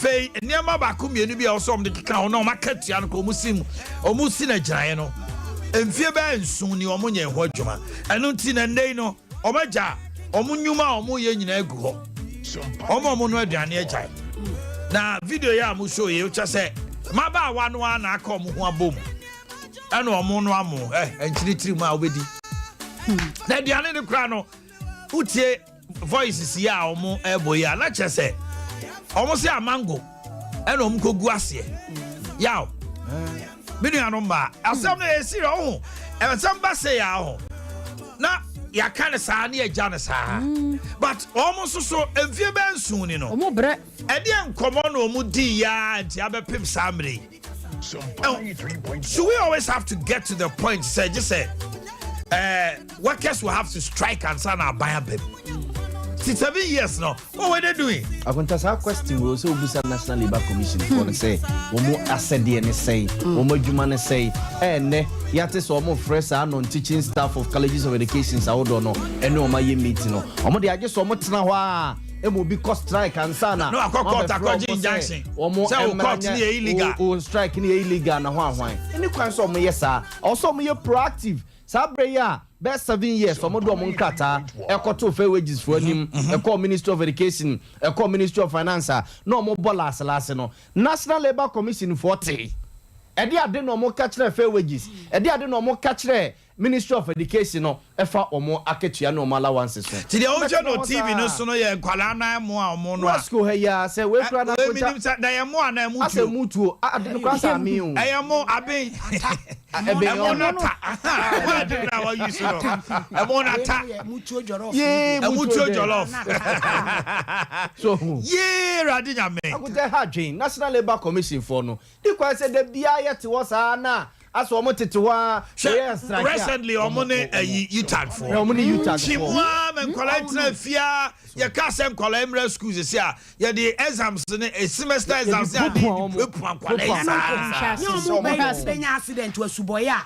afei niema ba ko mienu bi a osom de keka ho na o makatua no ko musim o musi na girae no emfie ba nsun ni o munye ho adwuma eno nti na ndey no o maja o munyuma o mu ye nyina egu ho o mo no aduane agyae na video ya mu show ye o cha se maba wa no na aka o mu ho abom eno o mu no amo enchiritiri mu a obedi na aduane ne kra no utie voices ya o mu ebo ya na che se o say mango eno m kogu ase yaw binu anu ma asem na esiri ho asem ba say ya ho na ya kan sa na ya jane sa but almost so enfie ben sun ni no omo bre e de enkomo na omu di ya nti abepim samre so we always have to get to the point say just say workers will have to strike and sign our buyer baby. 7 years now. What were they doing? I want to ask a question. We also Busa National Labour Commission for the say, Omo Asedi and say, Omo Jumane say, and Yates Omo fresh and non teaching staff of colleges of education. I don't know, and no my meeting. Omo they just so much now. It will be cost strike and sana. No, I call injunction. Omo illegal. Strike ni illegal na why. Any kind of me yes sir. Also me proactive. Sabreya. Best 7 years for Modo Munkata, Eco 2 fair wages for him, Eco Ministry of Education, Eco Ministry of Finance, no more bolas lasino. National Labour Commission 40. Eddie I didn't know more catch fair wages. Eddie I didn't know more catch Ministry of Education, Efa or more Aketiano Malawances. To the original TV, no sooner ya Kualana more mono. School here, say, we're going to mutu. I didn't cross a meal. I am more abbey. I won't attack Mucho Jolof. So, yeah, Radina me. I would have Jane, National Labour Commission for no. You quite said the BIA to us, Anna. As we wanted to recently, Omannhene you tag for Chimwa and collect fear. Your castle collect schools is here. Yeah, the exams a semester exams. Accident to a suboya.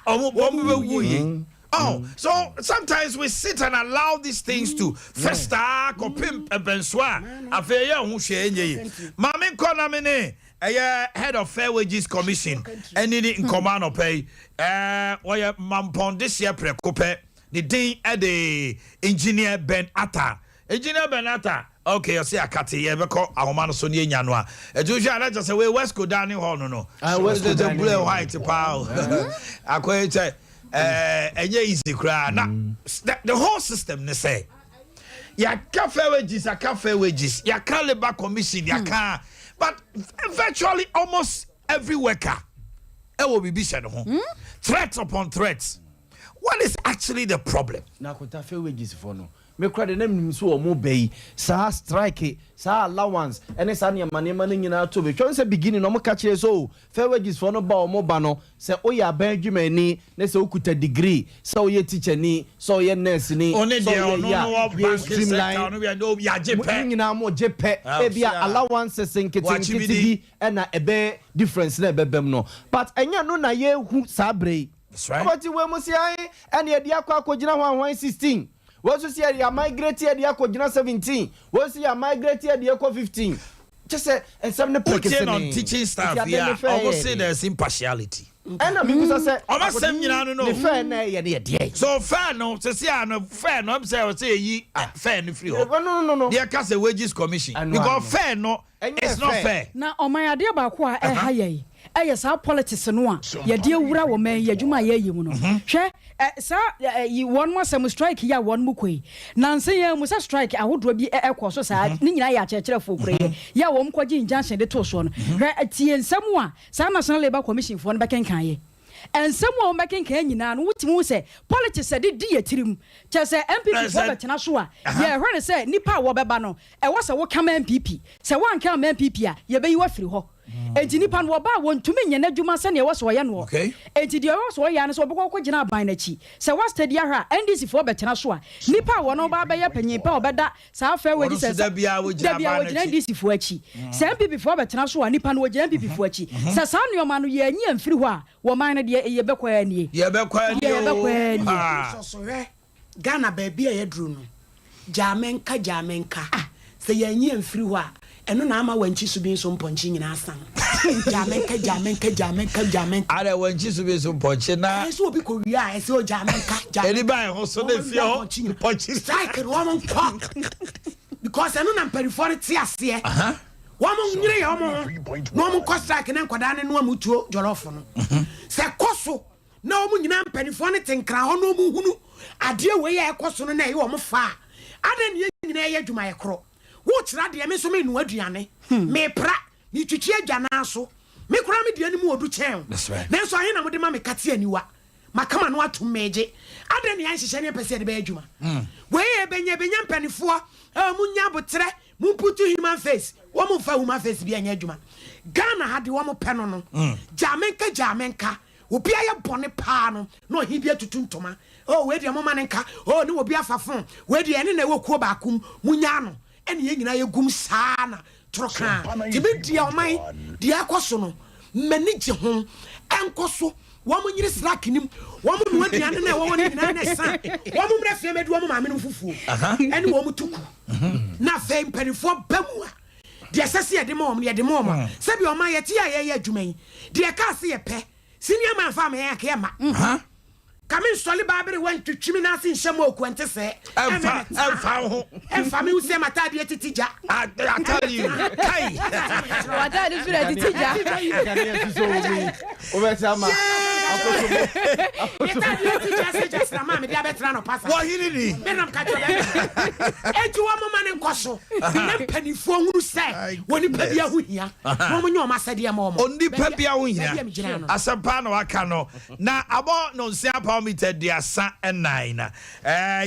Oh, so sometimes we sit and allow these things to fester, pimp and bensoir. Affair who share ye. Mammy Conamine. Head of Fair Wages Commission, and in command of pay. Why Mampon this year precope the day at the engineer Ben Atta. Engineer Ben Atta. Okay, I say a cat here because our man Sonia Yanwa. As usual, I just say, West go down in Horno. I was the blue white power. I quite say, and easy cry. Now, the whole system, they say, ya cafe wages, ya cafe wages, ya Labour Commission, ya car. But virtually almost every worker will be threats upon threats. What is actually the problem? Now, what fair wages for no? Me cry the name so mo bay, sa strike, sa allowance, and it's any money in our to be. Once a beginning, no more catch so fair wages for no bow mobano. Say, oh, ya Benjamin ni, let's occupy degree, so ye teacher ni, so ye nurse ni, only the streamline, no, ya Japan, more Japan, allowances and kitty, and a bear difference never no. But and ya no na ye who sabre. That's right. What you will must say, and ye diakwa kojina 116. What's you see a migrated Yako 17? What's you migrated Yako 15? Just say, and some putting on teaching staff here, almost say there's impartiality. And I'm because I said, almost same, you know, fair, so fair, no, to see, I know fair, no, say ye fair, free. No, dear Casa Wages Commission, you got fair, no, it's not fair. Now, on my idea about what I hire. Yes, our politics no ya dear wura wo man ya dwuma ya yi mu no hwe sa you one more some strike ya one mukoi nanse ya mu sa strike ahodo bi ekoso sa ni nyina ya chekere fokure ya wo mkwaji injunction de to so no hwe tie nsam a sa National Labour Commission fo no bekenkan ye ensem wo bekenkan nyina no wutimu se politics de di yetirim che se MPP fo betena so a ye hwe ne se nipa wo beba no e wo se wo kama MPP se wo anka MPP a ye be yi wa firi ho enti nipa no ba won tumi nyana dwuma se ne wo so ye no enti de wo so ye ne so obekọ kogina aban na chi se wa study ahra NDC fo betena so a nipa wo no ba be ye panyin pa obeda sa fa we di se da bia wo gina NDC fo achi se MPP fo betena so a nipa no wo gina MPP fo achi se sa nuoma no ye nya mfiri ho a wo man na de ye bekọ ani so re Ghana ba bia ye dru no jamenka se ye nya mfiri ho a eno na ama wanchi so bi so mponchi nyina san jamenka ara wanchi so bi so mponchi na so obi ko wi a so jamenka eni ba ho so na fie ho mponchi strike no one talk because eno na perifore ti ase woman nyire ya woman no mo ko strike na nkoda ne no amutuo jollof no se koso na woman nyina perifore ne tenkra ho no mu hunu ade we ya ekoso no na ye wo mo fa ade ne nyina ye adwuma ye kro wo kira de me so me nu aduane me pra ni twitwi adwana so me kura me de animu odu chen na so ahe na mo de ma me kate aniwa makama no atum meje ade ne yan hihye ne pese de be adwuma we ye benya mpanifo munya botre mumputu human face wo mu fa human face bi anya adwuma Ghana hade wo mu peno no jamenka obi aye bone pa no na ohi bi atutuntoma we de mo manenka ne obi afafon we de ene na we kuo ba akum munya no ene ye nyina ye gum sana troka tibe dia oman dia akoso no manage ho enkoso wo mo nyire slack nim wo mo no aduane na wo ne nyina na sa wo mo mrefie medu wo mo maame no fufuo ene wo mo tuku na fe mpanifo bamua dia sese ye de mo ye de mo ma se bi oman ye ti ye adwuman dia ka se ye pe senior man fa me ya ke ma Kami soli babiri went to Chiminasi in Shamo Quente say, and family who say my daddy at Tija. I tell you, What that is ready to what he did. And you are man in Koso. Penny for who say, when you pay your Huya, woman, your master, dear mom, only Pepia Huya. As a pano, I cano. Now, about no sample. Meted dia sa and 9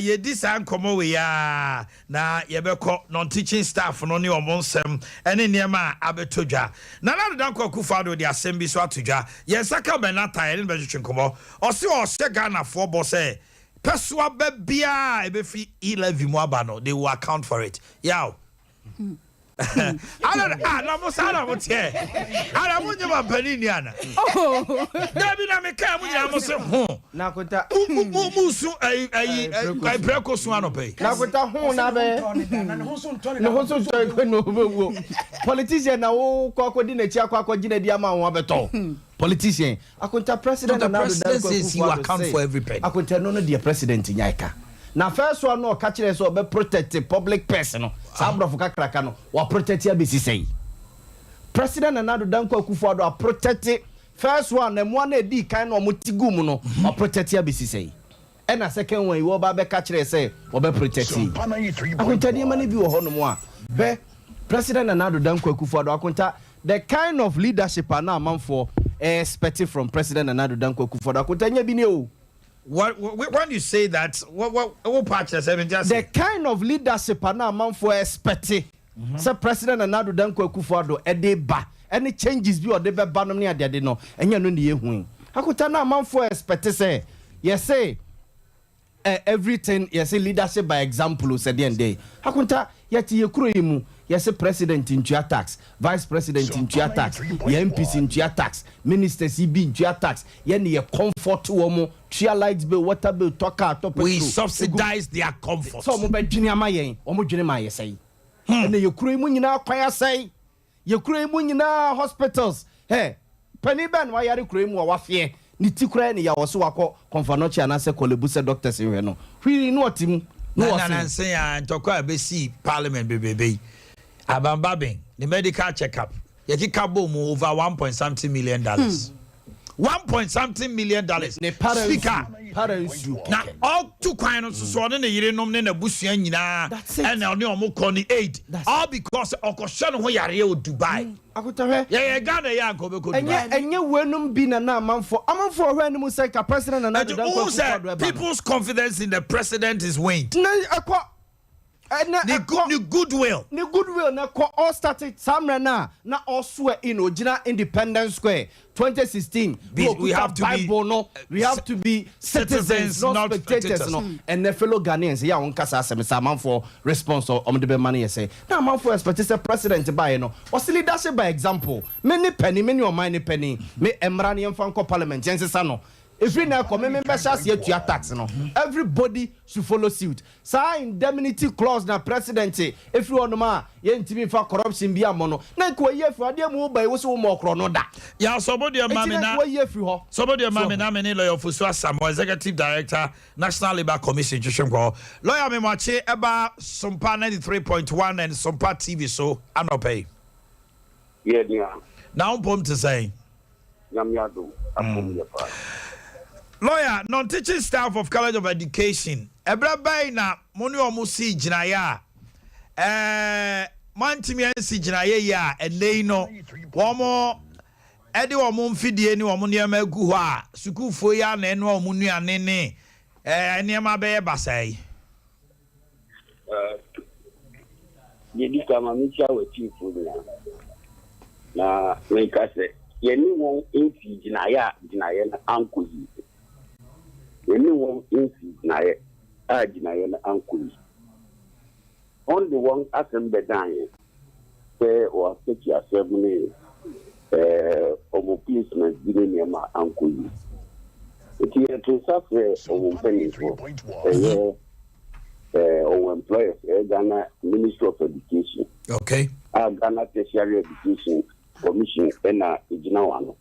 ye disan komo we ya na ye beko non teaching staff no ne omonsem ene niema abetodwa na na dan kwakufado dia sembi so atodwa ye saka benata ye ne betwetwe komo o se o se Ghana for boss peswa be bia e be fi 11 mu aba no they will account for it yaw na mo sala mo tie ara mo nyama panini ana dabi na me ka mo nyama mo se ho na kota musu ai preko so anope na kota ho na be no ho so to no wo politician na wo kwakodi na chi akwakodi na di ama wo abeto politician akonta president na do says you account for every penny akonta no the president nyaika na first one no ka kire so be protect public person no sabro fuka kraka no wa protect ya besi sei president na do danko akufo a protect first one na mo na di kan no mo tigum no wa protect ya besi sei and na second one wo ba be ka kire say wo be protect akonta di mani bi wo ho no mo a be president na do danko akufo akonta the kind of leadership na amanfo expected from president na do danko akufo akonta nya bi ne o. When you say that, what part just the kind of leadership na man for expect say president Nana Danko Akufo-Addo edeba any changes bi or de be ba no ne ade no enya no ne yehu akuta na man for expect say yes say everything yes say leadership by example said the end day akuta yet ye kuro yimu yes president in tax vice president in tax ye MPs in tax ministers in tax ye ne comfort wo mo tria lights bill water bill toka top we subsidize their comfort so mo be dwene amayen o mo dwene ma ye say and ye kuro yimu nyina kwan say ye kuro yimu nyina hospitals penny ben wa yare kuro yimu wa fie ni tikura ni ya woso wako konfanochi anase kolebuse doctors we no hwi no otim no say ya ntokwa be see parliament bebebe abambabing the medical checkup yakika bom over 1.something million dollars 1.something million dollars speaker na all two kwan so ne yire nom ne na busua nyina and na omo koni aid all because okosho no ho yare o Dubai akotahwe ye Ghana ya ko be ko Dubai enye wenum bi na amanfo ho animu say ka president na do people's confidence in the president is waned na akwa the goodwill na all started samra na also in Ojina Independence Square 2016 we have to Bible, be no we have to be citizens not spectators no and the fellow Ghanaians ya on kasa asem man for response on the be money say na man for expect say president by no was leadership by example many penny o mine penny me emra ne mfa parliament yense sa no if we now come member shas here to tax no everybody should follow suit sa indemnity clause na president if you on ma ye ntimi fa corruption bi amono na ko ye fu ade mu ba wo so mo okro no da ya somebody mama na somebody mama na me ni lawyer Ofusu Asamo executive director National Labour Commission Chishimko lawyer me mache eba Sumpa 93.1 and Sumpa TV so anope yeah dia now pom to say Yamiado, lawyer, non-teaching staff of College of Education. Ebra na moni omusi jinaya. Mantimi ansi jinaya ya eneino. Womo edi womo mfidie ni womo niema egu ho a sukufo ya na eno womo nuane ne niema be basai. Yedi kama micha we chief na wekase yeni won enfi jinaya na ankoyi yeni won enfi jinaya jinaya na ankoyi on the one assemble dan say or take your assembly omo policemen dine ma ankoyi eti to suffer omo penifo or employers Ghana Ministry of Education okay Ghana Tertiary Education Commission ena ejina wano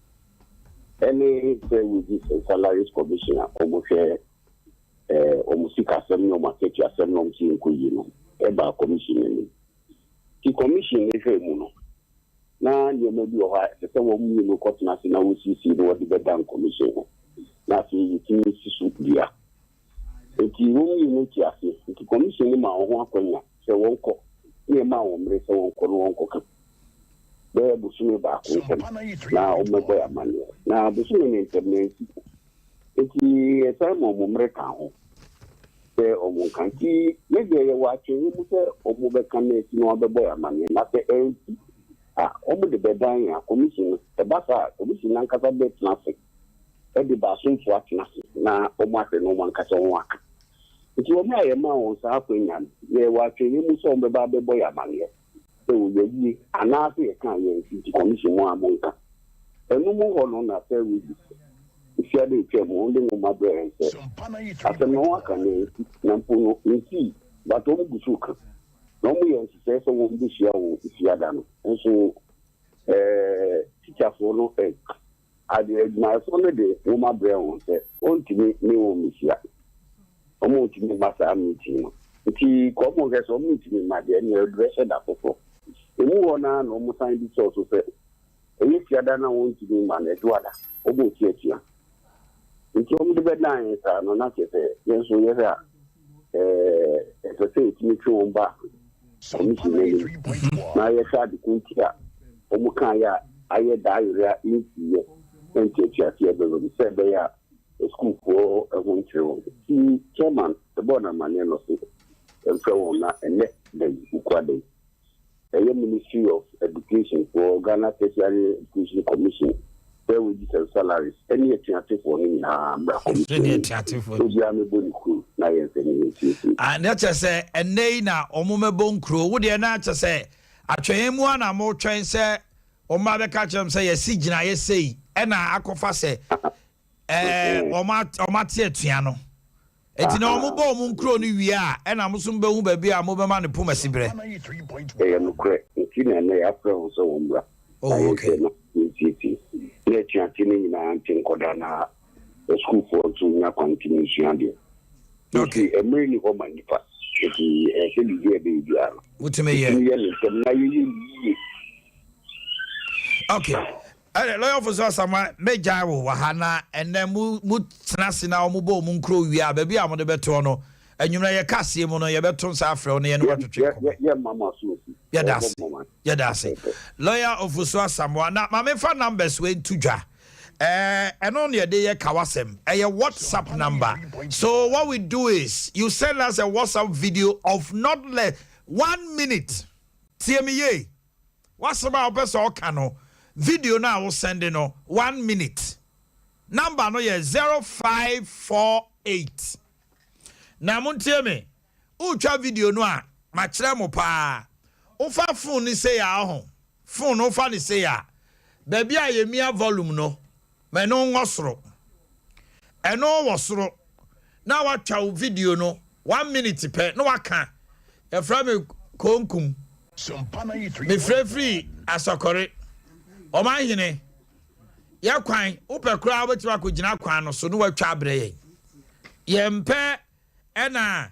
any say with this salaries commission almost omusika asem no market asem no msi nkoyi no eba commission ni the commission ni fe mu no na ye mebi o ha se wo mu no court na se na wo sisi no wodi bedan commission na fi yiti sisu dia eti wo mu ti ase the commission ni ma ho akwanya se wonko ni ma wo mre se wonko no wonko ka busume ba ko na omebo ya manu na busume ni internet eti esamo mumre kan ho se omo kanti meje ye wa che mu se omo be kan eti no obebo ya manu na se enti omo de bedan ya commission e ba sa commission nan kasa be traffic e de ba so fu atnase na omo ase no man kasa won aka eti omo aye ma won sa akwenya ye wa che mu se omo be bebo ya manu so we anase kan ye city commission mo amonka enu mo hono na say we if you dey tell mo only mo mabre say after no aka na mpuno nti but o busuka no mo ye say so wo bi shia wo fiada no so teacher for no ade na so no dey mo mabre won say on timi ni wo mi shia o mo timi masa meeting no nti ko mo ge so meeting ma de ni address da fofo emu wona no mo sign this also say eyi fiada na won timi ma na eduada obo tiatia nti o mu de bedan sa no na kete yenso yesa so say timi twi won ba commission na yesa de kuntia o mu kan ya aye da area inti enti tiatia be be say be ya school for won twi ti chairman the board na man no say won na ene dey ukwade the Ministry of Education for Ghana Tertiary Education Commission where we decide salaries any attractive for him any attractive for na and that say ene na omumebo nkro wo de na say atwen mu ana mo twen say o ma be ka chem say yesi gina yesi e na akofa say o ma tie atua no eti na omo bo omo nkro no wi a e na mo so mbe hu ba bi a mo be ma ne poma sibre no kre nti na na ya fra so wombra oh okay nti ne tianti ni na anti nkoda na school for to na continuation there okay emre ni ko manifa eti se bi be bi a utime ye na yi okay lawyer for Sama meja wo wahana ene mu tenase na omubo mu nkro wi a ba bi a mo de beto no enwumra ye kase mu no ye beto nsa afre no ye no watwetwe ye mama so ye das lawyer of Sama na ma me fa numbers we ntudwa eno ne de ye kawasem ye WhatsApp number so what we do is you send us a WhatsApp video of not less 1 minute tie me ye wasaba opeso okano video now will send in 1 minute. Number no ye 0548. Na muntie me. Ucha video no a machire mo pa. Ufa phone ni say ya ho. Phone ufa ni say ya. Baby a ye mia volume no. Me no ngosoro. ɛno wɔ soro na watwa video no 1 minute pɛ na waka yɛfrɛ me konkum me frɛfiri asɔkɔre Omannhene yɛkwan wopɛ koraa wobɛtumi akɔgyina kwan no so no watwa abrɛ yɛmpɛ ɛna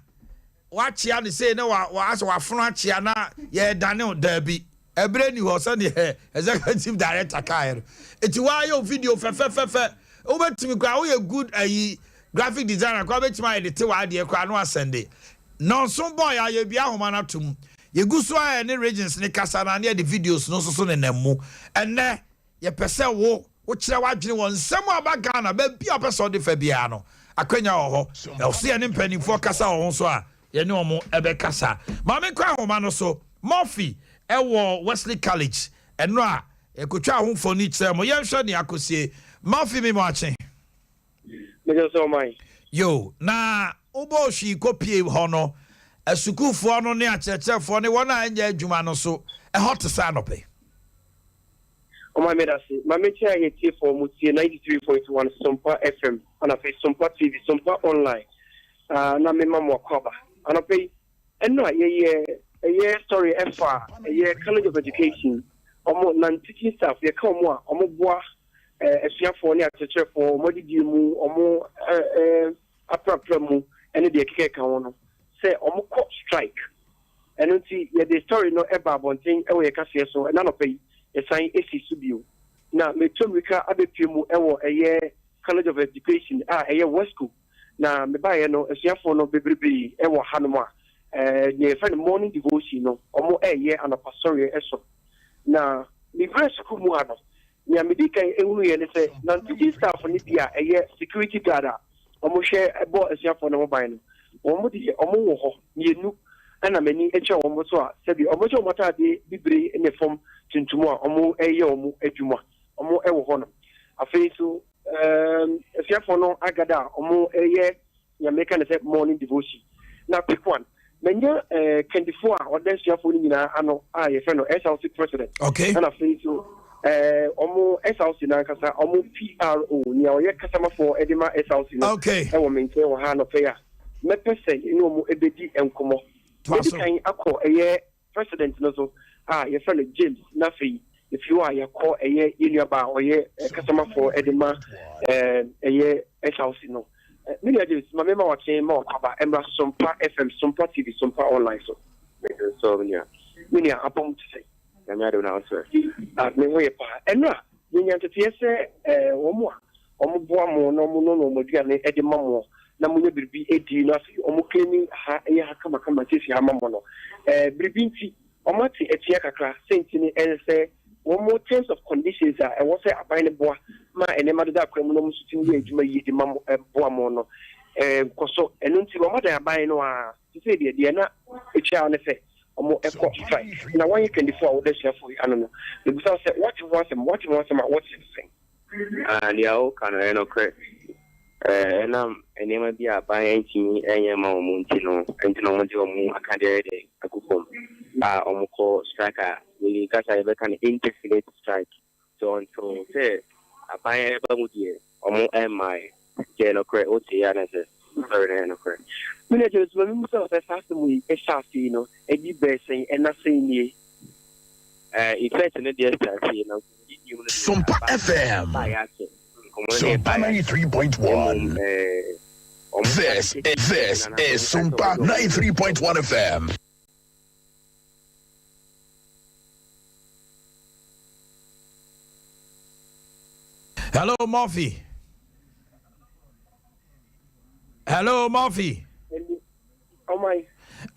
wakyea ne sei na waasɛ wafono akyea na yɛdane wo daabi ɛberɛ ni hɔ sɛdeɛ executive director kaɛ no ɛti woayɛ video fɛfɛfɛfɛ wobɛtumi koraa woyɛ good ayi graphic designer koraa wobɛtumi ayɛ de te w'adeɛ koraa no asɛnde nɔnso bɔɔ yɛayɛ bi ahoma no atom yɛgu so ayɛ ne regions ne kasa na ne yɛde videos no so ne nam mu ɛnɛ yɛpɛ sɛ wokyerɛ w'adwene wɔ nsɛm a ba Ghana baabi a wopɛ sɛ wode fa biara no akwanya wɔ hɔ ɛwɔ sɛ yɛne mpanimfoɔ kasa wɔ ho so a yɛne ɔmo ɛbɛkasa maame nkɔ ahoma no so Murphy ɛwɔ Wesley College ɛno a yɛkɔtwa ahomfo no kyerɛ mo yɛnhwɛ ne akɔsie Murphy me moakye yo na wobɔ hwii kɔpie hɔ no asukuufoɔ no ne akyerɛkyerɛfoɔ ne wɔn a ɛnyɛ adwuma no so ɛhɔ te sɛ anɔpɛ my medasi, my media here for Mutie 93.1 Sumpa FM, and I pay Sumpa TV, Sumpa online. Na me mama cover, and I pay. And no, a year story FR, a year College of Education, almost non-teaching staff. We come more, almost bois, a fear for near teacher for Modidimu, or more appropriate, and the cake on say almost court strike. And you see, the story no ever one thing away cassia so, and none of pay. Sign AC Subio. Now, me Tomika Abepimu, a year College of Education, a year West School. Now, me buy no, a year for no baby, Ewa Hanuma, near friend morning devotion, no, or more a year and a pastoral eso. Now, me very school muano. Near Medica, and say, non teaching staff for Nipia, a year security guard, almost share a boy as year for no mobile. Almost near Nook, and a many HR almost said the almost matter de Bibri in the form. Tintumwa omo eye omo adwuma omo ewo hono afei so efiafo no agada omo eye ya meka ne say morning devotion na pick one menya kendifo a odan fiafo ni nyina ano a ye fe no SLC president okay na afei so omo SLC na kasa omo PRO ni o ye kasama for edema SLC no okay ewo menke wo ha no fe ya mepese ni omo ebedi enkomo edi kan akọ eye president no so your friend James Nafi, if you are your call a year in your bar or a customer for Edema, a year house, you know. Many of my member watching more about Emma Sumpa FM, Sumpa TV, Sumpa online. So, yeah, many are upon to say, and I don't answer. And now, when you're to say, one more, no more, Edema. Na munye bibi edi na omo claiming ha kama tisi ha mamono bribinti omati etia kakra sentini ense one more terms of conditions are and say abine boa ma enema da kwam no musutin ye adwuma yi di mam boa mo no koso eno nti wo mada abine no a say de na etia ne fe omo ekọ strike na 124 wo da shafo ano no the busa say what you want you saying and ya o kana no correct enam enema bi aban ntimi enyema omuntino entino mo de omu akade de akufom omko striker we kasa ebe kan interfere strike so until say aban eba mu die omu my no correct o ti ya na say sorry no correct we need to so me so say sasu e shafi no e di besen e na say nie effect ne dey start na Sumpa FM. Sumpa 93.1. This is Sumpa 93.1 FM. Hello, Murphy. Hello, Murphy. Oh my.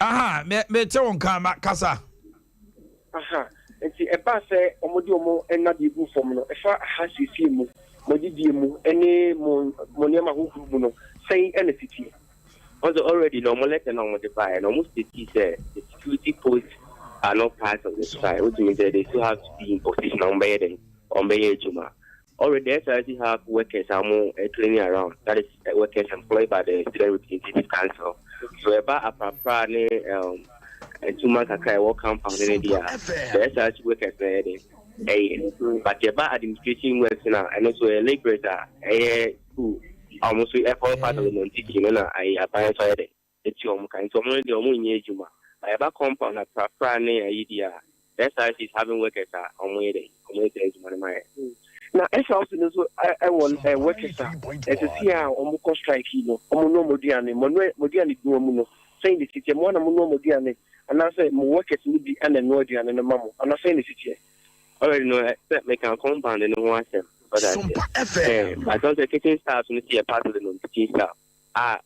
Aha, me te won kan kasa. Aha. Enti eba se omodi omo enna di bu fom no efa ha sisi mu modidi mu ene mo niam ahuhu mu no say ene siti also already no mo let no mo dey buy no mo siti say the security posts are not part of the site which means that they still have to be in position on Beye Juma. Already SRC have workers are more cleaning around, that is workers employed by the Student Representative Council. So about a proper and 2 months I work compound in India. The SRC workers there, but the administration works now, and also a laborer, who almost we have all part of the non-teaching, and I apply for it. It's your kind. So, only the Omannhene Yaw. I have a compound at Prane idea. That's why she's having workers on Wednesday. Now, as also, I want a worker as a see how strike, Modiane, Modiane, saying the city, one Modiane, and I say, workers need be and Modiane and a mamma. I'm not saying the city. I already know that make a compound and no one. But I don't think kitchen staff to see a part of the non-teaching staff.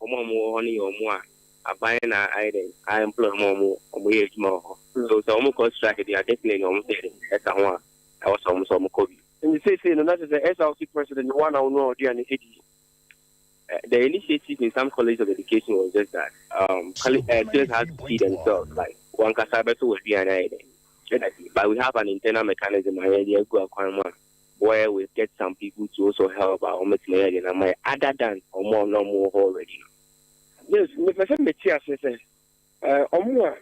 More honey or more. I buy an I employ more wage more. So almost cost strike, they are definitely almost saying that's a one. I was almost COVID. And you say, that is the SLC president, one I know, the initiative in some colleges of education was just that students have to see themselves, like one Casabeto will be an idea. But we have an internal mechanism where we get some people to also help our Omannhene other than or more already. Yes,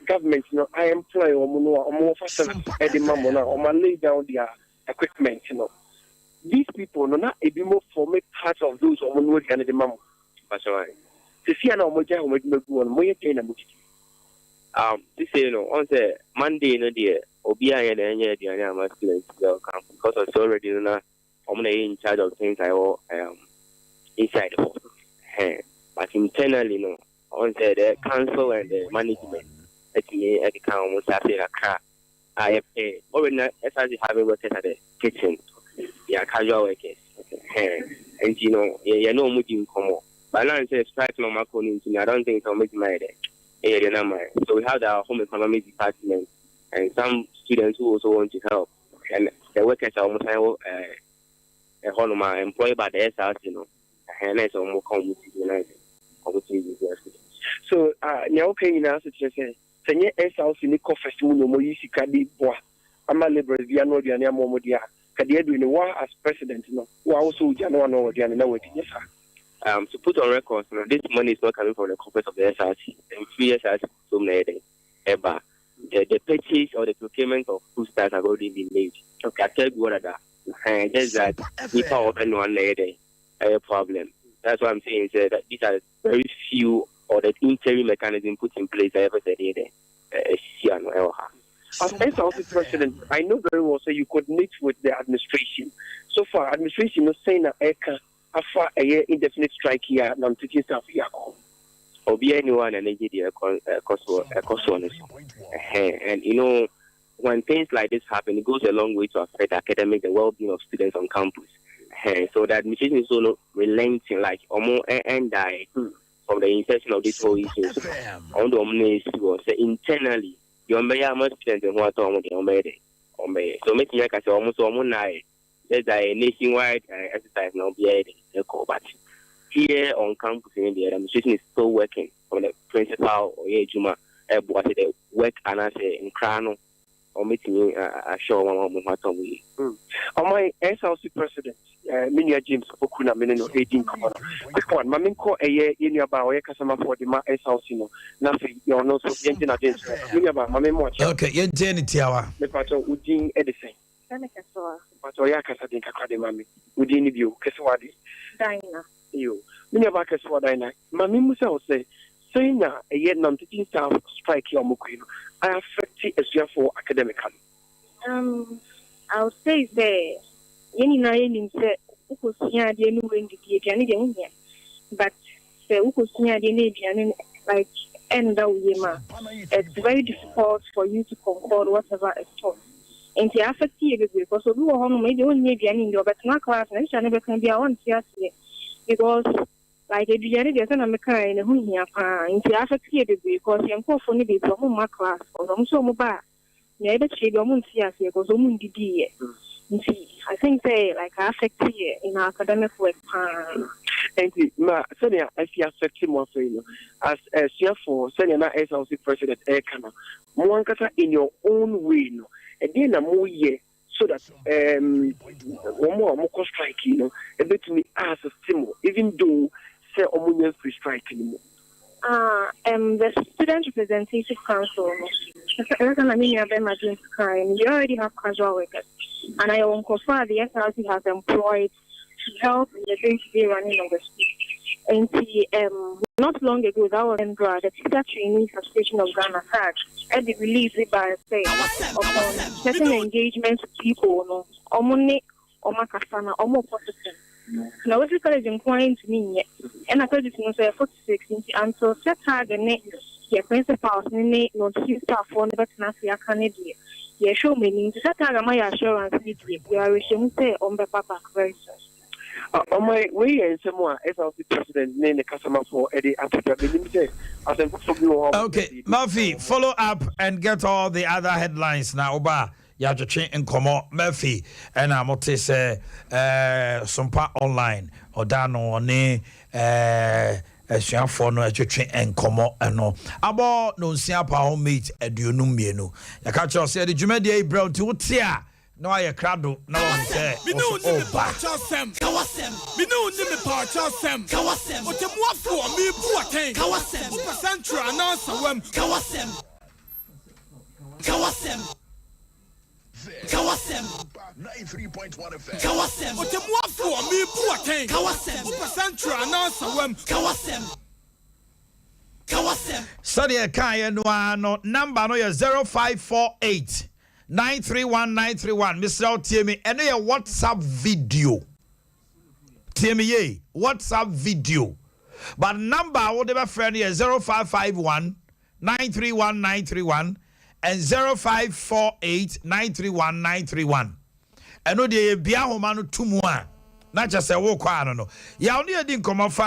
government, I employ or more facilities at the moment, or lay down their equipment, These people are not a bit more formal part of those or more than the mom. That's right. To see an Omoja with more gain a this on the Monday, no dear, Obia and any students come because it's already in charge of things I all inside the home. But internally, on the council and the management at the council, I have already as having worked at the kitchen. Yeah, casual workers. And you know, moving come on. But now it's strike no macronym. I don't think I'll make my day. So we have our home economic department and some students who also want to help. And the workers are almost employed by the SRC, and that's almost united. So, okay, now, Sanya SRC in the coffee, you see, Kadi Boa, Amalibra, Viano, the Anamodia, Kadia doing the war as president, who also January or the Anna. Yes, sir. To put on record, this money is not coming from the coffers of the SRC. And 3 years as so many ever. The purchase or the procurement of food stars have already been made. Okay, I tell you what that. Just that if I open one lady, a problem. That's what I'm saying. That these are very few or the interim mechanism put in place. I ever said as SRC president, I know very well. So you coordinate with the administration. So far, administration is saying that after a year indefinite strike here, non-teaching staff here. Or be anyone and a cost one. And when things like this happen, it goes a long way to affect academic the well-being of students on campus. So the administration is also relenting, like almost and die from the inception of this whole issue. On the Omannhene say internally, your mayor must spend the water on the Omannhene. So making like I say almost night. There's a nationwide exercise now behind the but here on campus in the administration is still working from the principal or Juma the work and I say in Crano or meeting a show on my SLC president, Minia James Okuna Minino 18 Commander. Quick one, Maminko a year in your bow, customer for the SLC. Nothing, you're not so gentle against Minia Mamma. Okay, you're Jenny Tiawa. The patrol would ding Edison. But Oyaka didn't academy. Would any view, Keswadi? Dina. You. Minia Keswadina. Mammy Musa say, saying a yet non teaching staff strike your Mukwino. I affect it as you for academically. I would say, any nine said, who could see the new in the Canadian, but who could see the Canadian like end out Yema. It's very difficult for you to concord whatever is taught. And the affect you because of who are maybe only in your but not class, and I never can be on because like a degree, there's an American who here in the affect you because you're for maybe from my class or so mobile. Never check your moon see because Omun did. I think they like affect here in academic work. And Senia, I see affect more for you as for Senia SLC president Ekana. Moankasa in your own way, and then a more year so that one more strike, a bit to me as a symbol, even though say Omannhene free strike anymore. The Student Representative Council, you already have casual workers, and I won't confirm the SRC has employed to help in the day-to-day running of the school. And not long ago, that was Endra, the Teacher Trainees Association of Ghana, and they released it by saying upon certain engagements with people, no, Omannhene Yaw, Omo position. Now, what we college inquiring to me, and I told you to say 46 and so set her the next year principals, not to staff for the Vetinasi Canadian. Yeah, show me, to set her my assurance, you are wishing say on the papa very soon. On my way, and someone as the president, name the customer for Eddie Africa. Okay, Murphy, follow up and get all the other headlines now. Oba, Yajachi and Komo, Murphy, and I'm what say, Sumpa online, or Dano, or ne, for no Yajachi and Komo, and no. About no Siapa meet at Dunumbiano. Yakacho said, the Jumedia Brown to Tia. No, I crowd. No one say. Me no ni me parcha sem. Kawasem. Me no ni me parcha sem. Kawasem. O te mo for me Boakye. Kawasem. O central announce wem. Kawasem. Kawasem. Kawasem. 93.1 FM. Kawasem. O te mo for me Boakye. Kawasem. O central announce wem. Kawasem. Kawasem. Study a kaya no number no 0548 931 Mr. Tiemi and a WhatsApp video. Tiemi ye WhatsApp video. But number whatever friend is 0551 931 and 0548 931. And no de bia homanu tumwa. Not just a walk no. Ya only didn't come off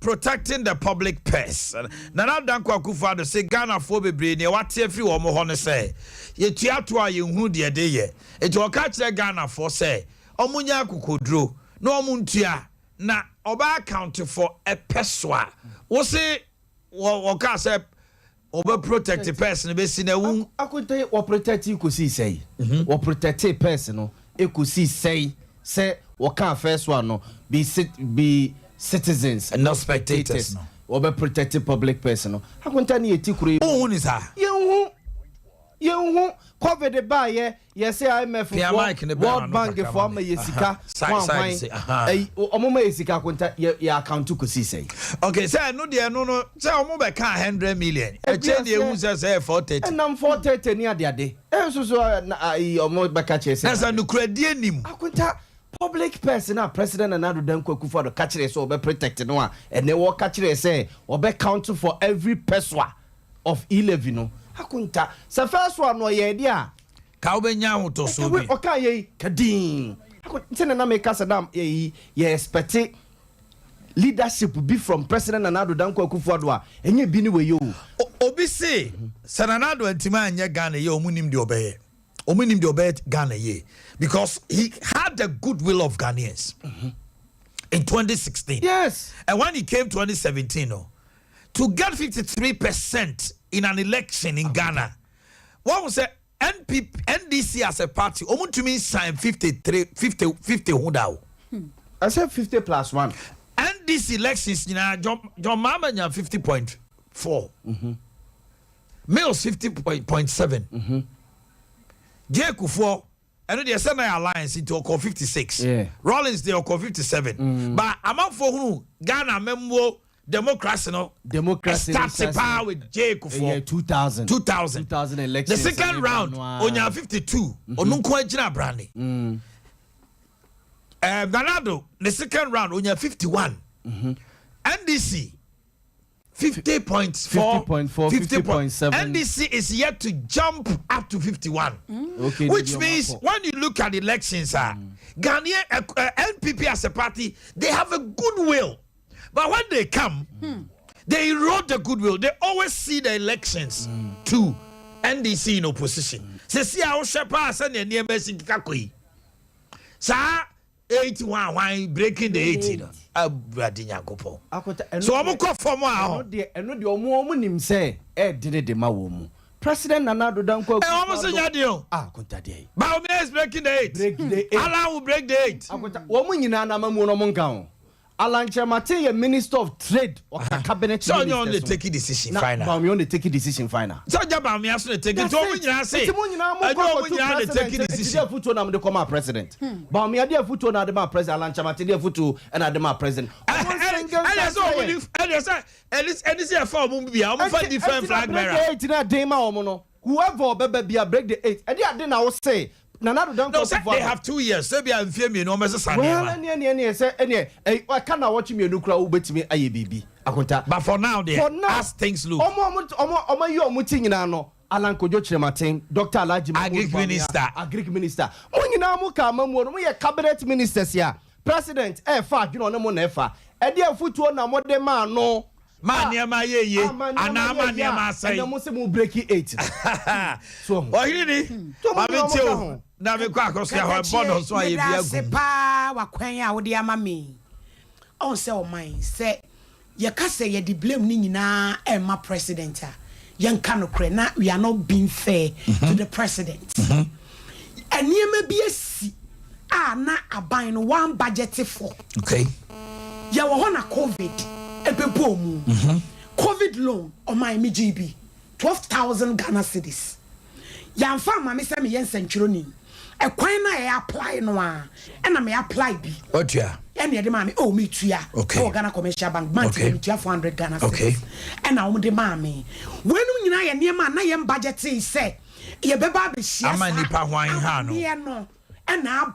protecting the public purse. Nana Dankwa Kufuor say Ghana for bebre ne wate afi wo mo ho ne say ye tuato a ye hu de de ye e to ka kire Ghana for say omunya kokodro na omuntua na oba account for a peswa wo say wo ka say oba protect person be si na wu akote wo protect ko si say wo protect person no e ko si say wo ka first one no be citizens and not spectators no or be protected public person no akonta na yeti kure oh ni sa yehu covid ba ye say IMF for World Bank for ma yesika omoma yesika akonta ya account ko si say okay say no de no say omo be ka 100 million e che de ehu say 430 and nam 430 ni ade so omo be ka che say na no kura die nim akonta public person na president and Nadu Dankwa Kufuor catch it so be protected no and they will catch it say or be count for every person of 11 no akunta so first one no ye dia ka obenya hoto so bi okay ye kadin akunta na make us adam ye expect leadership be from president and Nadu Dankwa Kufuor do a enye bi ni we yo obi say Sananado antima anya Ghana ye omunim de obeye omunim de obeye Ghana ye because he had the goodwill of Ghanaians in 2016. Yes. And when he came 2017, to get 53% in an election in Ghana, what was it? NDC as a party, almost to me sign 50 I said 50 plus 1. NDC elections, John Mama 50.4. Mills 50.7. Jay Kufuor and the Senate Alliance into a 56. Yeah. Rollins they are 57. But among for who Ghana member democracy starts power with Jay Kufuor. 2000 elections. The second round on 52. Onunko ejina brandi. Ganado the second round on 51. NDC 50.4, 50.7. NDC is yet to jump up to 51. Okay, which means when you look at elections, Ghanaian NPP as a party, they have a goodwill. But when they come, they erode the goodwill. They always see the elections to NDC in opposition. Say, see how Shepa and the near Messi Kakui. Sa 81, why breaking the 80? So I'm going for more. And no, the omo say, did the mawomu. President Nana Dankwa. Almost a yadio. Contadi. Baumia is breaking the 8. Allah will break the 8. Woman in Anamamuno Alancha Mate, Minister of Trade or Cabinet. So you only take a decision final. Baumi only take a decision final. So Jabami has to take it. I say, I don't want you to take a decision. Put on the Coma president. Baumi, I dare put on Adama president, Alancha Mate, dear Futu, and Adama president. different flag bearer. Whoever be break the 8. And they now say Nanado don't no, they have 2 years. So be am fear me no mess say I cannot watch me no crowd bet me IABB. But for now as things look. Omo you omuti nyina no Alan Kojo Chirematin, Dr. Alaji Agric Minister. When you now muka mamu no ye cabinet ministers ya. President fa you know no mo na fa. E dia futuo na mo de ma no. Man near my ye, and now man near my say, I must break 8. So, why did he? Now we quack us our bonus, so I be a pa, Quenya, or dear mammy. Oh, so mine, say, ye can say ye de blame Nina and my president. Young Canocrena, we are not being fair to the president. And ye may be a see, not a buying one budget for. Okay. You were on a COVID. COVID loan on my MGB 12,000 Ghana cedis. Yan farmer, Miss Amy Jensen Chironi. A quina I apply no one, and I may apply B. What ya? And the mammy, oh, me to ya. Okay. Oh, Ghana commercial bank, monthly, 400 Ghana cedis. Okay. And I want the mammy. When you know, near man, I am budget say, ye baby, she am a nipa wine hano. And now,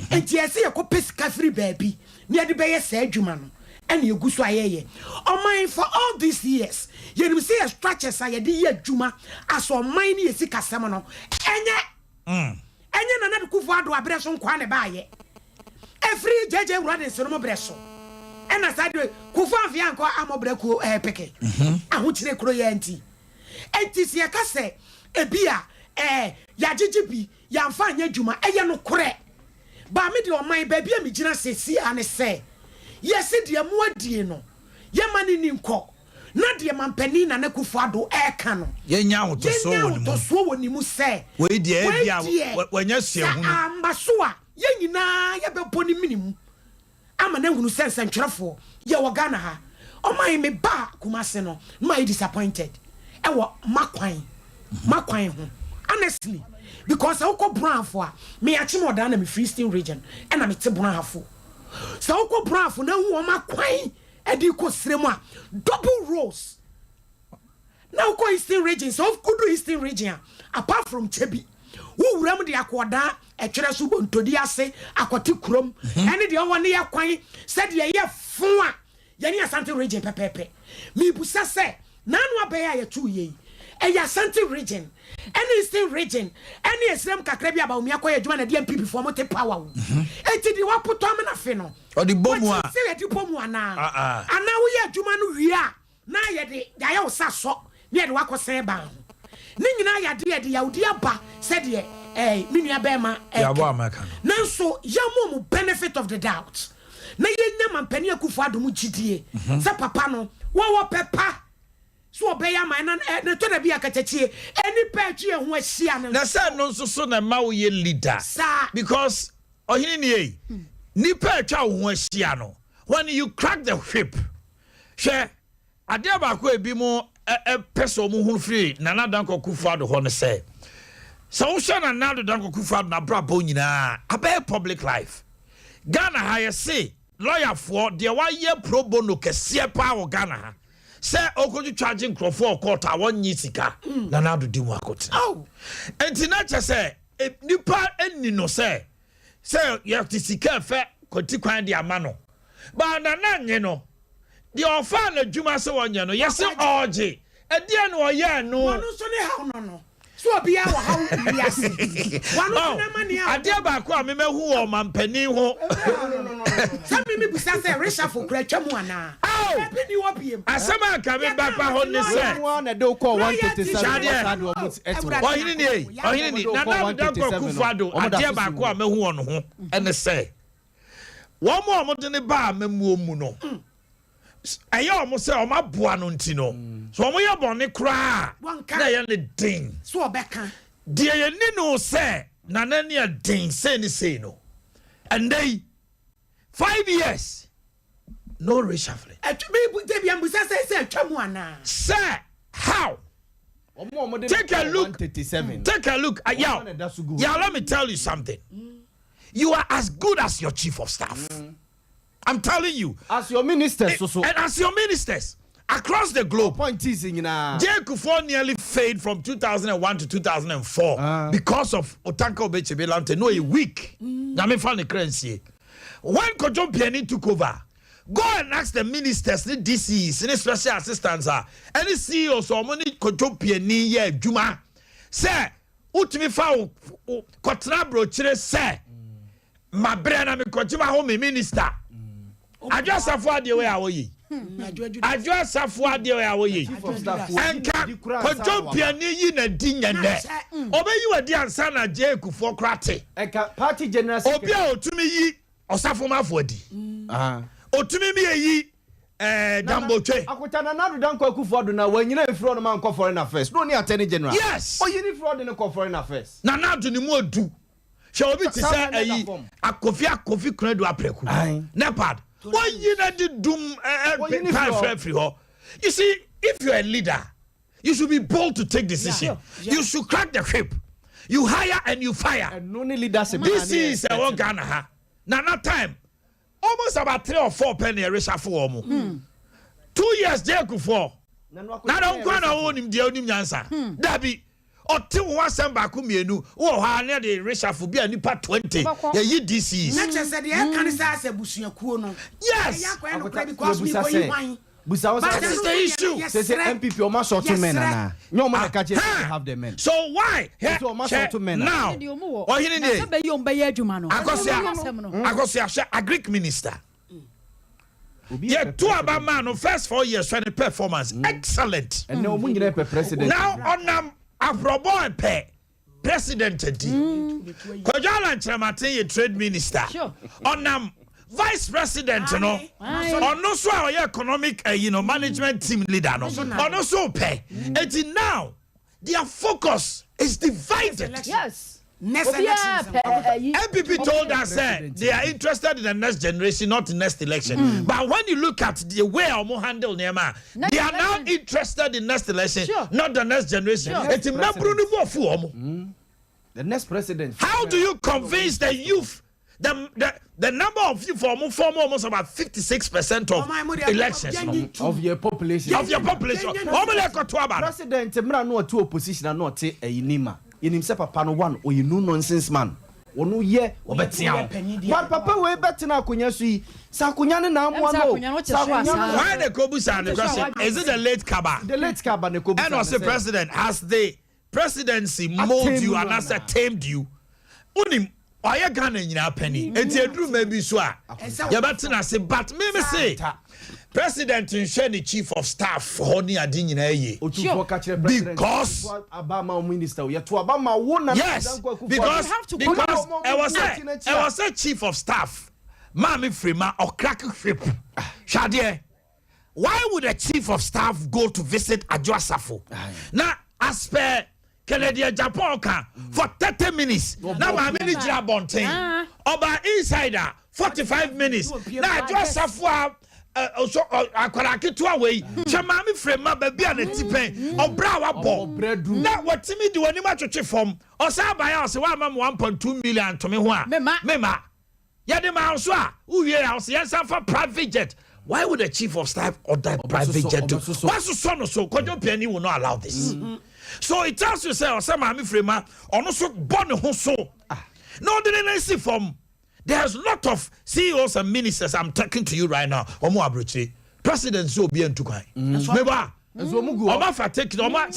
and yes, a copis free baby, near the bay, said Juman. And you go so aye. On mine for all these years. You see a stretches I did Juma as on mine is sick as semono. And yet another Kufado Abreson Quane Baye. Every JJ running Sonomo Bresso. And as I do Kufa Fianco Amobreco Peke. I would say Croyanti. And tis ya case a beer ya jijibi ya fanya Juma no cre. But me do my baby and me jina say and say. Yes, dear, more dear no. Ye money nimco. Not dear man penny and a Kufado air cannon. Ye now to so when you must say. Wait, dear, when you see Masua, ye na ya be pony minimum. I'm an who sends and truffle. Ye were Ghana. Oh, my me ba Kumaseno, my disappointed. Ewa Maquine. Honestly, because I go brown for me at more than a free steel region, and I'm a brown full. So go bravo na woman kwai e di ko srema double rows now go eastern region so could do eastern region apart from Chebi wo wuram de akoda e twere so bontodi ase akwati krom ene de won ya kwan said ye fun a ye ne asante region pepepe mi busa se na no abeya ye tu ye e ya asante region any eastern region any esrem kakra bi aba omi akoye adwuma na de MPP for mote power enti di wapoto am na fe no o di bomu a se ye di bomu ana ana wo ye adwuma no wi a na ye de ya ye osa so ne de wakose ba ni nyina ya de ya odi aba se de minua be ma ya bo amaka nanso ya mo benefit of the doubt na ye nyama mpani akufo adomu gidie se papa no wo pepa so obeya man na to da bia katachie any patch ye ho ahia na say no so na ma wo ye leader because ohini ni ni patch a wo ahia no when you crack the whip share ade ba ko ebi mo person mo hu free na danko Kufuado ho ne say so wo sha na danko Kufuado na brabo nyina abey public life Ghana ha ye say lawyer for de wa ye pro bono kese pa wo Ghana ha say okoju charging crofo court a won yisika na nado di mu akoti enti na che say nipa eni no say you have to sika fe koti kwan di amano ba na nye no the ofa na djuma se wonye no yese oje e dia no oye no wonu so ne ha no so bia wa ha wiase wonu so na mani a ade ba ko a me mehu o mampani ho sabi mi busa se resha for kura twamu ana ebi ni wo biem asema ka me ba pa ho ne se na de ko 137 ohini ni na danko Kufuado ade ba ko a mehu ono ho ene se wo mo de ne ba mamuo mu no ayo mo se o maboa no ntino so mo ye bone kra na ye ne din so obeka de ye ni no se na na ne din se ni se no and they 5 years no reshuffling sir how take a look yeah, let me tell you something you are as good as your chief of staff I'm telling you. As your ministers, and as your ministers across the globe. Point is in Kufuor nearly failed from 2001 to 2004 because of Otanka Obechebelante. No, a week. When Kojo Piani took over, go and ask the ministers, the DCs, the special assistants, any CEOs or money Kojo Piani ye Juma. Say, utimi fa Kotra Brochire say, my brand me Kojima home minister. I just have what the way I will. I just have what the way I will. And Kojo Piani yin a dinner. Obey you a dear son of J. Kufuor Krate. Party general. Obia to me, Osafoma Fodi. Otumi me yi Damboche. Akutana na do Danko Kufuor na when you know fraud man ko foreign affairs. No ni attorney general. Yes. Oh, you need fraud in ko foreign affairs. Na na do ni mo du. Shall we say Kofi Kredo apreku. Nepad. Why you not do doom free ho? You see, if you're a leader, you should be bold to take decision. You should crack the whip. You hire and you fire. And only leadership. This is a one Ghana ha. Now time. Almost about 3 or 4 penny a reshuffle. 2 years J. Kufuor. Now don't go on own him the only answer. Dabi. Or till one send back mienu. Oh, near the reshuffle be a nipa 20. Yeah, ye DCs. Next said the can say busuya kuno. Yes. That is the issue. Say MPP or mass to men na. No man catch have the men. So why? Now. Oh, he didn't. Agosia a Greek minister. Yeah, 2 about man of first 4 years trying to performance excellent. And no president. Now on Afroboy pay president Kojala Chamate trade minister. On vice president no. On no so our economic management team leader no. On no so pay. And now their focus is divided. Yes. MPP told us they are interested in the next generation, not the next election. But when you look at the way Omo handle Nema, they are now interested in next election, not the next generation. The next president. How do you convince the youth? The number of you form almost about 56% of elections of your population. Of your population. President, no two opposition and not a Nima. In himself, papa no one or you no nonsense man. Onu ye obetia. But papa we better na kunya sui. Sa kunya na mo no. Why the Kobusa the question? Is it the late Kaba? The late Kaba the Kobusa. And also president has the presidency mold you and as tamed you. Unim oya Ghana nyina penny. Enti edru maybe so a. Ya better say but me say president and chief of staff honey adi nyina ye. Because minister yes, because I was a chief of staff. Mami Frima or crack whip. Shadie, why would a chief of staff go to visit Adjoasafo? Now, as per Canadian Japan for 30 minutes. Now I'm in Jabontain. Oba insider 45 minutes. Now Adjoasafo also akwarake to away chamami frema baby an tipen obra wa bo na watimi di woni ma twetwe fom osa baya o se wa mam 1.2 million to me ho a mema ya de ma so a uwie ya o se yansa for private jet. Why would the chief of staff order private jet to what's so so Kojo Piani will not allow this. So it tells you say osa mami frema ono so born ho so no didn't see from. There's a lot of CEOs and ministers I'm talking to you right now. Omo abrochi. President so be entukai. Meba. Oma fa take Oma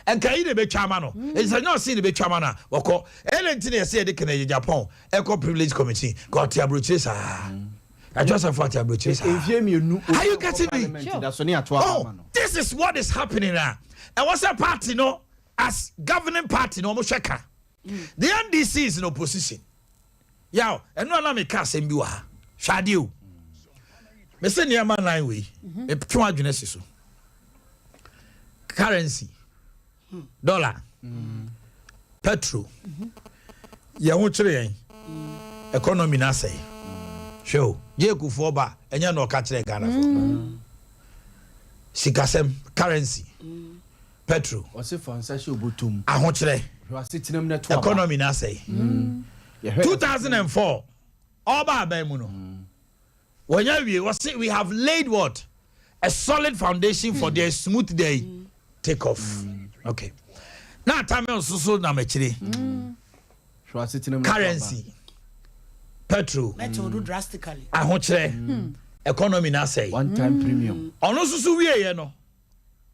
and kai de be chairman no. It's not see the be chairman na. Woko. Anything you say the Canadian Japan Eco Privilege Committee got abrochi sa. I just have to abrochi sa. Are you getting me? Oh, this is what is happening now. And what's a party no as governing party no mo sheka. The NDC is in opposition. Yaw, and no na me ka sem bi wa. Shade o. Me say near man line we. E twa adwene so. Currency. Dollar. Petrol. Ye ho kire yen. Economy na say. Show. Je Kufuor ba enya no ka kire Ghana for. Sikasem currency. Petrol. O se fansa she obotum. Aho kire. Economy na say. 2004 Oba Paemu no we have laid what? A solid foundation for their smooth day take off. Okay. Now time also na mechire. Currency. Petrol. Metal do drastically. Ahochire. Economy na say. One time premium. Ono susu wie ye no.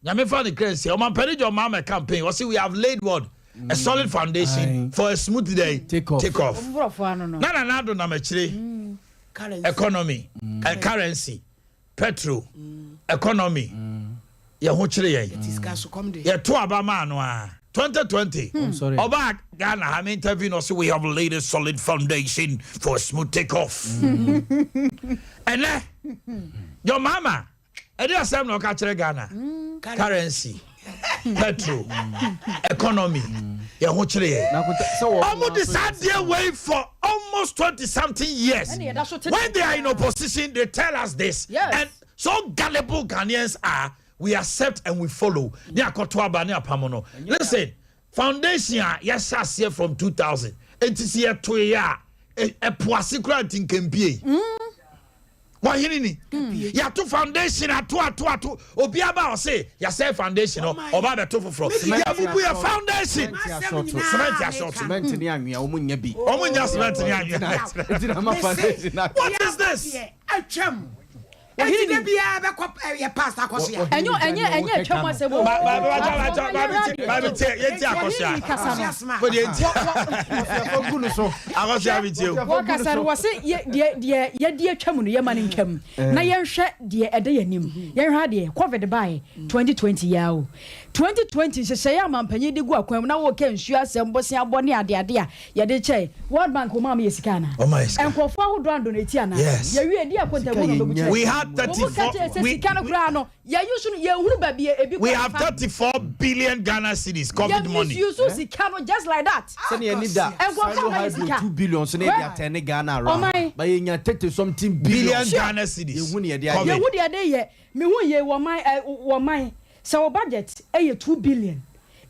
Nyame fa the currency. O man page your mama campaign. We have laid what? A solid foundation for a smooth day take off. Na do na mechire. Economy and currency. Petrol. Economy. Ya ho chire ye. It is gas to come there. Ya to abama no a 2020. Sorry. Oba Ghana have interview no, so we have laid a solid foundation for a smooth takeoff. And your mama, e dey asem no ka chire Ghana. Currency. Petrol. Economy. Ya ho chire ye. Almost decided way for almost 20 something years. When they are in opposition, they tell us this. Yes. And so gullible Ghanaians are, we accept and we follow. Listen, foundation, yes, I see from 2000. It is here to a poissy grant in Kempie. Why ya to foundation at two Obiaba say ya say foundation or by to for ya bubu ya foundation cement ni anwea omunya bi omunya cement ni anwea what is this Atwam Ohini bia be kop ya pastor akosia enyo atwam asebo ba yenti akosia for the yenti ogunu so akosia bi tie wo kasar wo se ye die atwam no ye mane ntwam na ye hwe de ede yanim ye hwe de covid by 2020 yawo 2020 se ya mampanyi de gu akwam na wo ke nsu asem bosi abone ade a ye de che World Bank o ma me yesikana enkofo ahodo ando na eti ana ye wi edi akonta bu no bebu we had 34 we have 34 billion Ghana cedis COVID money. Just like that. Send need that. 2 billion so na dey 10 Ghana around. But you 30 something billion Ghana cedis. You hu dey dey me hu ye wo man so budget 2 billion.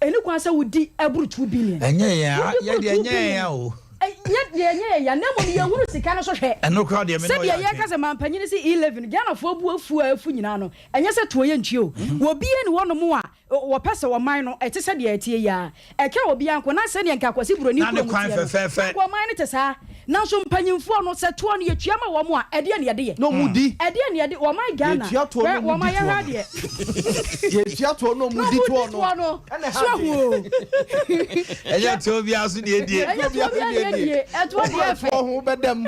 Eni kwa say wudi eburu 2 billion. Enye ya o. Ya nemo ni yehuru sika no so hwe eno crowd de me no ya se kase mampanyine si 11 Ghana fo bu afu nyina no enye se to ye ntio wo bie ni wono mu a wo pese wo man no ete se de etie ya eke wo bia nko na se ne nka kwasi buroni ko wo man ne te sa na so mpanyimfo no se to no ye tuama wo mu a ede ne ede ye no mudi ede ne ede wo man Ghana wo man ye ha de ye tuato no mudi to no so ho enye to bia so de edie who bet them.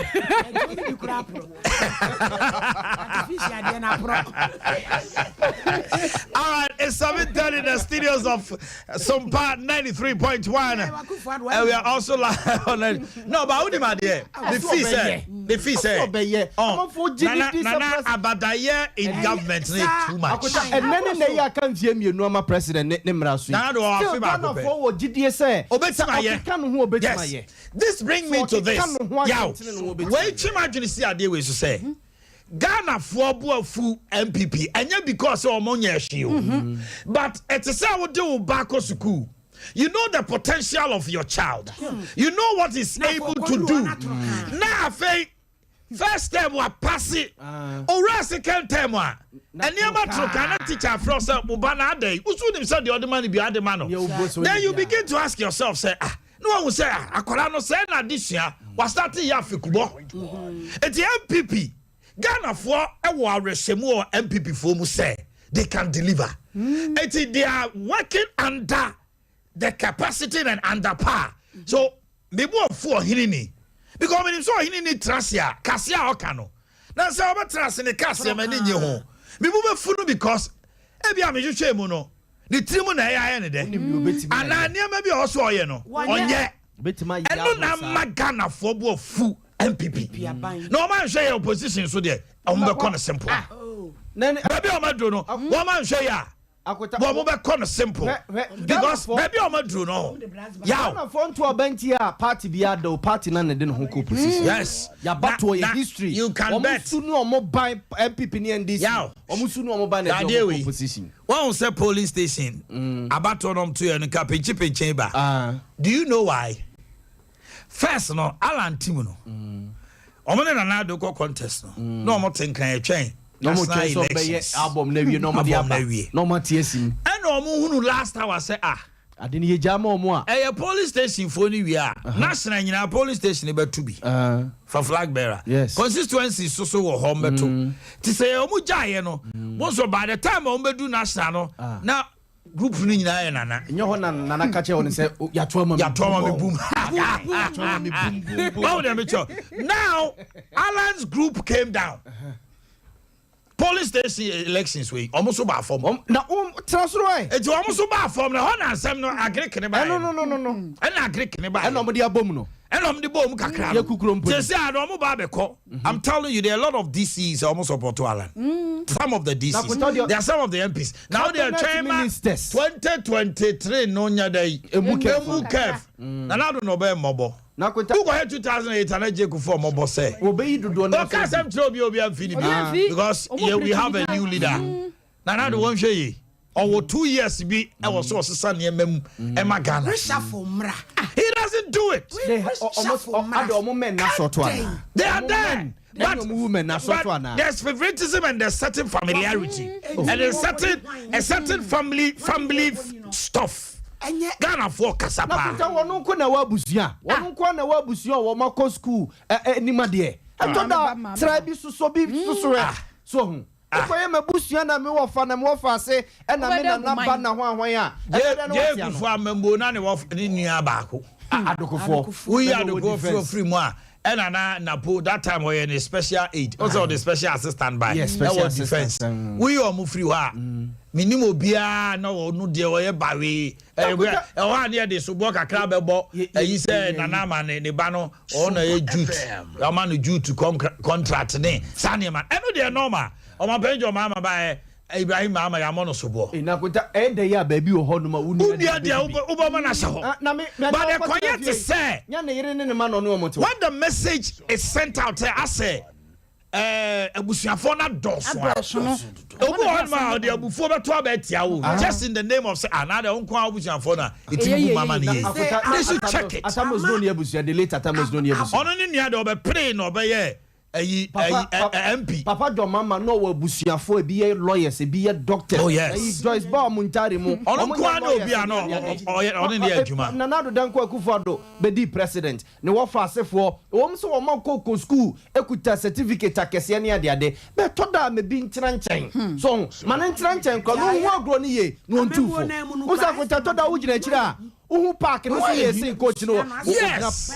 All right, it's 7:30 in the studios of Sompa 93.1. And we are also live on it. No, but who my dear? The fee say. Nana Abadaye in government too much. And then they are can't hear me, no, my president, Nemrasu. Nana, forward, GDSA. Yes. This brings me to this. Wait, imagine see a day we say. Ghana for fu MPP, and yet because of Omonya Yaw. But it is how we do back school. You know the potential of your child. You know what is able to do. Now, first term was pass it. Or second term was. And near cannot teach our first Mubana day. Who should himself the other money behind the man? Then you begin to ask yourself, say, no one will say, Akolano said that this year was starting Yafikubo. It's the MPP. Ghana for a war Reshemu MPP for mu say they can deliver. They are working under the capacity and under power. So maybe for Hinini. Because when you saw Hinini Trasia, Kasia Okano. Now say about Tras in the Kasia Maninho home. Maybe we because every am you shame no. The trimu na ya any day. And I near maybe also you know. On yet. And no na Ghana for bo fu MPP. No man share your opposition so there. I'm be simple. Maybe I'm do no. One man share ya. But be corner simple. Because maybe I'm do no. Yeah. Phone to a bench here party biado party na ne den ho opposition. Yes. Ya battle your history. You can bet. Omusu no omo buy MPP ni NDC. Omusu no omo buy na opposition. One say polling station. Abato nom to and kapichi chamber. Do you know why? First no Alan Timuno. Omane na do go contest no. No mo tenkan etwen. No mo try so be album na wie no mo dia ba. No mo tie sim. And omo hunu last hour say ade ne yegya ma omo a. Police station for ni wi a. National nyina police station e betu bi. For flag bearer. Yes. Constituency so wo hom betu. Ti say omo jaaye no. Mo so by the time omo bedu national no. Na group ni nyina ye nana. Enyo ho nana ka che won say yato ma me boom. Yato ma me boom. Now Alan's group came down. Police station elections we almost so bad form. Na transfer why? It's almost so bad form. Na hona asem no agree kene ba. No. And agree kene ba. And no mo dia bom no. And no mo di bom kakra. Ya kukuro mpo. Say no mo ba be ko. I'm telling you there are a lot of DCs almost support to Alan. Some of the DCs. There are some of the MPs. Now they are trying 2023 no nya dai. Emu kef. Na na do no be mobo. Who go here 2008 and I take for my boss say. Obey do no. Because we have a new leader. Na do one shey. Or 2 years be I was so son near mem Emma Ghana. He doesn't do it. They are done. But there's favoritism and there's certain familiarity. And there's certain family stuff. Ghana for kasapa. Na wonu ko na wabusia. Wonu ko na wabusia wo mako school enima de. Atoda tribe so bi so so hu. Ko ye mabusia na me wo fa na me wo fa se na me na ba na ho ahwan a. Je kufu amembo na ne wo ni nua baako. Adokofo. We adokofo free mo a. Na po that time we in special aid. Also the special assistant by. Yes, special defense. We are mu free wa. Minimo bia na no de we ba we. Wa na de so bo kakra be bo. Yi say nana ma ne ba no o na ye jute. O ma no jute contract ne. Sane ma. Eno de normal. O ma penjo ma ba Ibrahim Mama ya mono sobo. Na kuta ende ya baby wo hono ma uni. Uni ade ubo ma na so. But the quiet to say. Nya na yire ne ma no no moto. When the message is sent out there I say abusuafo na doso. Obo on ma de abufo beto abetia wo. Just in the name of say another unko abusuafo na etimu mama ne ye. They should check it. Atamos no ne abusia the late Atamos no ne abusia. Ono ne nua de obe pray na obe ye MP Papa do mama no wa busuafo e bi lawyers e bi doctor. Oh yes. Joyce ba muntare mu. Ono kwa na obi ano ono ne adwuma. Nana do danko akufado be di president. Ne wo fa asefo. Wo so wo manko school ekuta certificate akese ne ade ade. Be to da me bi ntira nchen. So man ntira nchen ko no ho agro ne ye no ntufo. Wo sa ko to da wo gina kira. Uhu park no say yes coach no. Yes.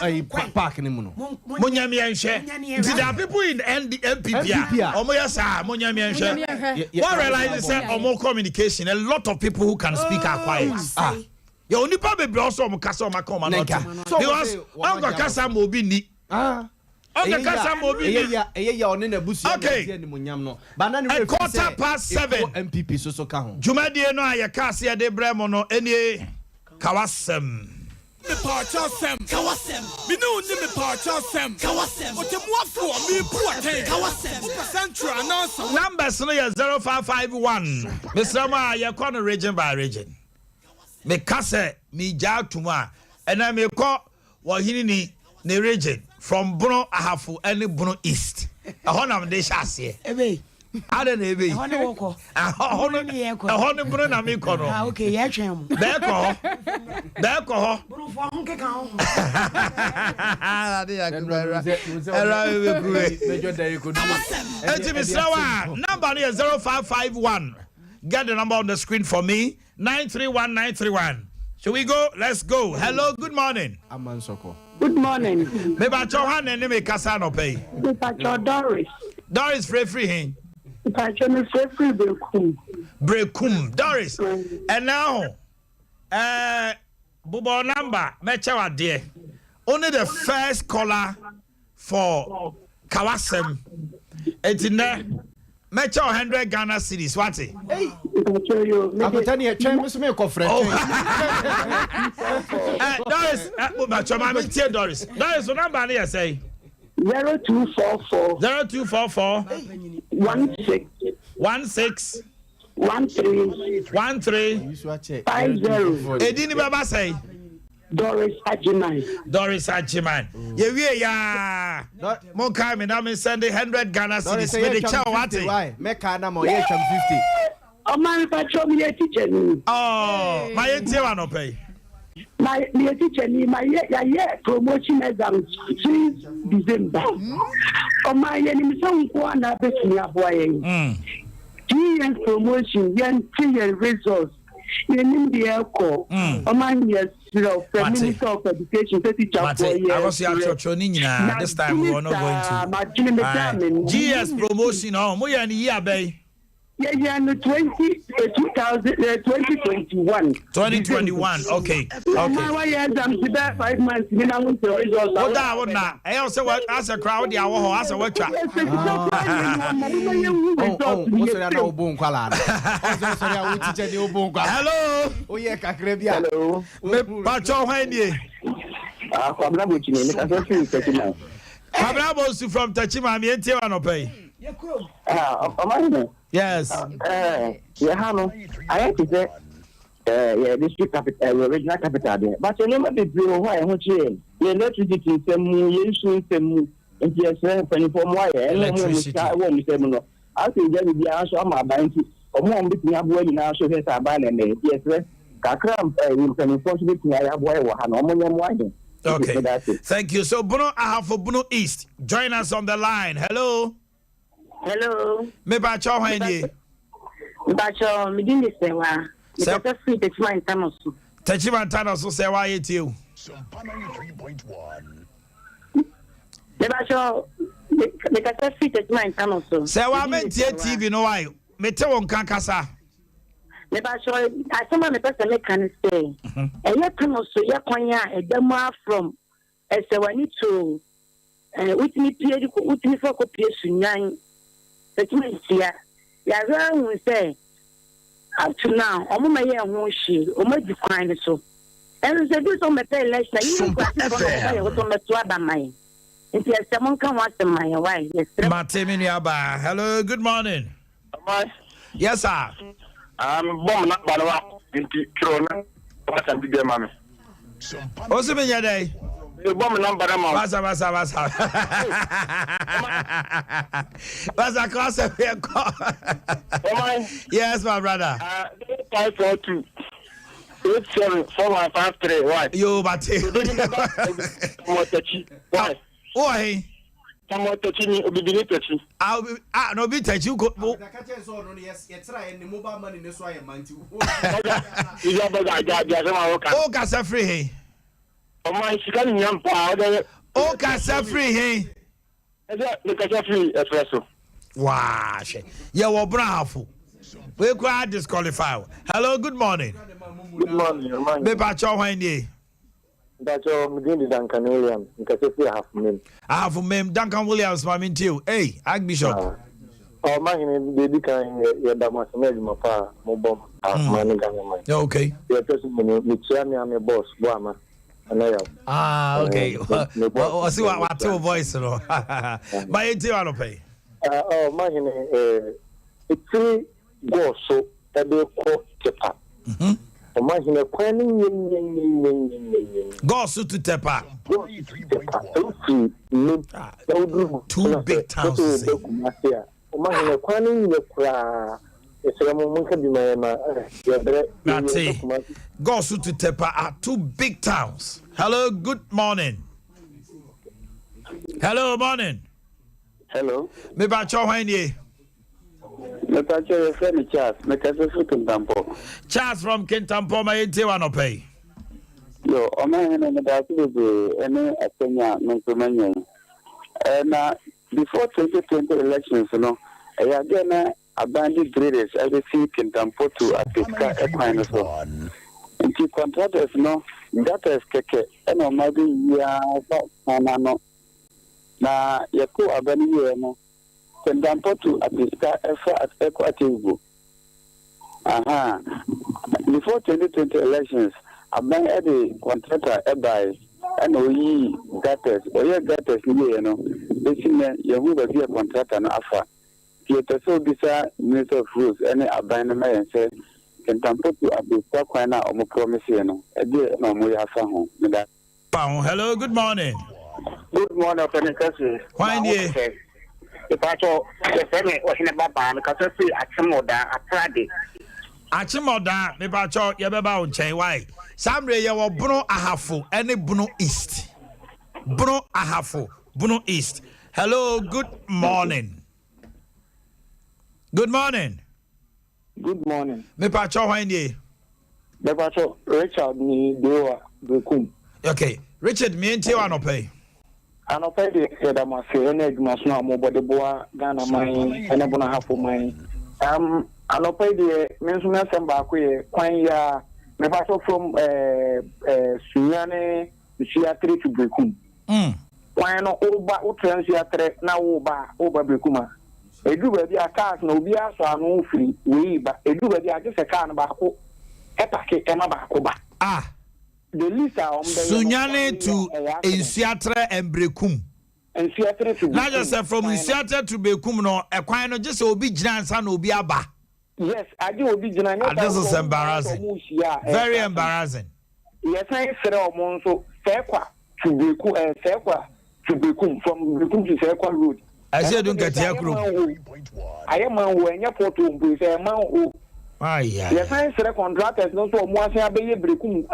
Park ni mu no. Monyame enhwe. Did the people in NPP omo yesa monyame enhwe. What realize say omo communication a lot of people who can speak are quiet. You only probably be also omo kasa omo come not. Because ongo kasa mo bi ni. Ongo kasa mo bi ni. Ya oni na busu na tie ni munyam no. Banana a 7:15 MPP so ka ho. Jumadie no aye kasa ya de bremo no enie Kawasem. Me parchasem. Kawasem. Me no ni me parchasem. Kawasem. Otemuafo me Boakye. Kawasem. Central announce. Numbers no ya 0551. Mr. Ma ya corner region by region. Me kase me ja tuma and I me ko wo hini ni region from Bruno Ahafu and Bruno East. A honam de chassis. Ebe. Ada na ebe. Hono woko. Hono Bruno na me ko no. Okay, ya twem. Be ko ho. Bruno fo ho keka ho. Ade ya kubara. Era we kuwe. Mejo dare ko do. Enti Mr. Number is 0551. Get the number on the screen for me. 931931. Shall we go? Let's go. Hello, good morning. Amansoko. Good morning. Me ba cho han ne me kasa no pay. Me ba cho Doris. Doris free hin. Me ba cho me free Brekum. Brekum. Doris. And now Bubo number me chewa de. Only the first caller for Kawasem. Etina me chewa 100 Ghana cedis. What it? Hey. Akotani e twen me ko frɛ. Doris, Doris. Doris, what number you say? 0244 0244 16 13 50. Edini baba say Doris Ajiman. Doris Ajiman. Ye ya. Mo kai me na me send 100 Ghana cedis me the chow wate. Why? Me kana mo ye cham 50. Oman patrol me teacher ni. Oh, my ente wa no pay. My teacher ni my year promotion exam since December. Oman ye ni so nko na betumi aboye. 2 years promotion, then 3 years results. You need the echo. Omannhene Yaw, Minister of Education, I was here at this time we were not going to. GS promotion, oh, we are in year, bay. Yeah, 2021. 2021, okay. My years, I'm 5 months. You know, the results. Oh, that one now. I also work as a crowd, the hour, as a work. Hello. Oh, yeah, Kakrebia. Hello. Pacho Henry. Abramos from Tachima, me and Tiano pay. Yes. I have to say, district capital, regional capital there. But you never be blue, why, what you electricity, some issue, and yes, 24 wire, electricity. I won't say no. I think there will be also my bank, or one bit me up when now show his abandoned. Yes, Kakram, you can enforce it. I have wire, okay, thank you. So, Bruno, I have for Bruno East. Join us on the line. Hello. Hello. Me Pacho Henry. Pacho, me didn't say why. Because free to find Tanosu. Tachima Tanosu say why it you. 3.1. Pacho, because free to find Tanosu. Say why me TV no why. Me te won kankasa. Pacho, I some me person me can say. E ye Tanosu ye kwanya e demo from e se wani to with me for copy sunyan. That means yeah, we say up to now, I'm my young she, or my decline so. And so this on my pay less than you on the twab mine. If yes, someone can watch my wife. Yes, Paemu. Hello, good morning. Yes, sir. I'm bomb not by the Corona. What's up, dear mammy? What's the minute day? The bomb number, What's a class of your call? Yes, my brother. 542 874153. Why? You, but why? Someone touching me, be touching. I'll be no be touch you. Oh, Casa free. Oh, my chicken young powder. Oh, Casa free, hey. Look at free espresso. Wash. You were bravo. We quite disqualified. Hello, good morning. Good morning, man. Me Pacho Henry. That's all. Me doing Duncan Williams. Because if you have me, I have mem Duncan Williams. My too. Hey, Archbishop. Oh, man, baby, can you damas made my pa, my bomb, man, okay. You're person, me, I'm your boss, Guama. Okay. Well, see what two voice, no. My idea, pay. Oh, man, it's 3 go so that they call Tepa. Imagine a planning go so to Tepa. 2 big towns. Imagine a planning it's a moment can be my go so to Tepa are 2 big towns. Hello, good morning. Hello, morning. Hello. Me Pacho Henry. Your friend Charles, Kintampo. Charles from Kintampo, my idea, pay. Yo, Omannhene Yaw, any Kenya, Mantomanian. And before 2020 elections, you know, again, abandoned graders, I see Kintampo to Apiska Equine. And to contractors, no, that is Keke, and maybe no. Na Yaku Abani, no. Kintampo to Apiska at Equativo. Aha. Before 2020 elections, Aban the contractor by and we gutters, or your gutters, you know, basically, you will be a contractor and offer. Theatre so bizarre, Minister of Rules, any abandonment and say, Kentampo Abuka Kwana or Promisino, a dear no Muyafaho. Hello, good morning. Good morning, Penny. Why, dear? If I saw the family was in a baba, because I see a Chimoda, a Friday. Achimoda, me pacho, yabeba unchain. Why? Samre yawa Bruno Ahafo, any Bruno East. Bruno Ahafo, Bruno East. Hello, good morning. Good morning. Good morning. Me pacho, why, dear? Me pacho, Richard, me, Dewa, Bukum. Okay, Richard, me and Tiwa no pay. I no pay the head of my friend, my small mobile boy, Ghana mine, and I'm gonna have for mine. I no pay the mention some back way, Quanya, me paso from Suyane, Theatre to Bukum. Why no over Utransia now over Bukuma? A do baby a car no be as no free, we, but a do baby just a car back. Epaque Emma Bacoba. Ah. The list Sunyane to Insiatre and Brekum. And Seattle to not just from Insiatre to Brekum, no, a quino just obi Jan San Obiaba. Yes, I do obi Jan. This is embarrassing. Very embarrassing. Yes, I said, Monso, Fairqua to Brekum and Fairqua to Brekum from Brekum to Fairqua Road. I said, don't get your group. I am a when your photo with a man who. Yes, I said, contractors no so more say be Brekum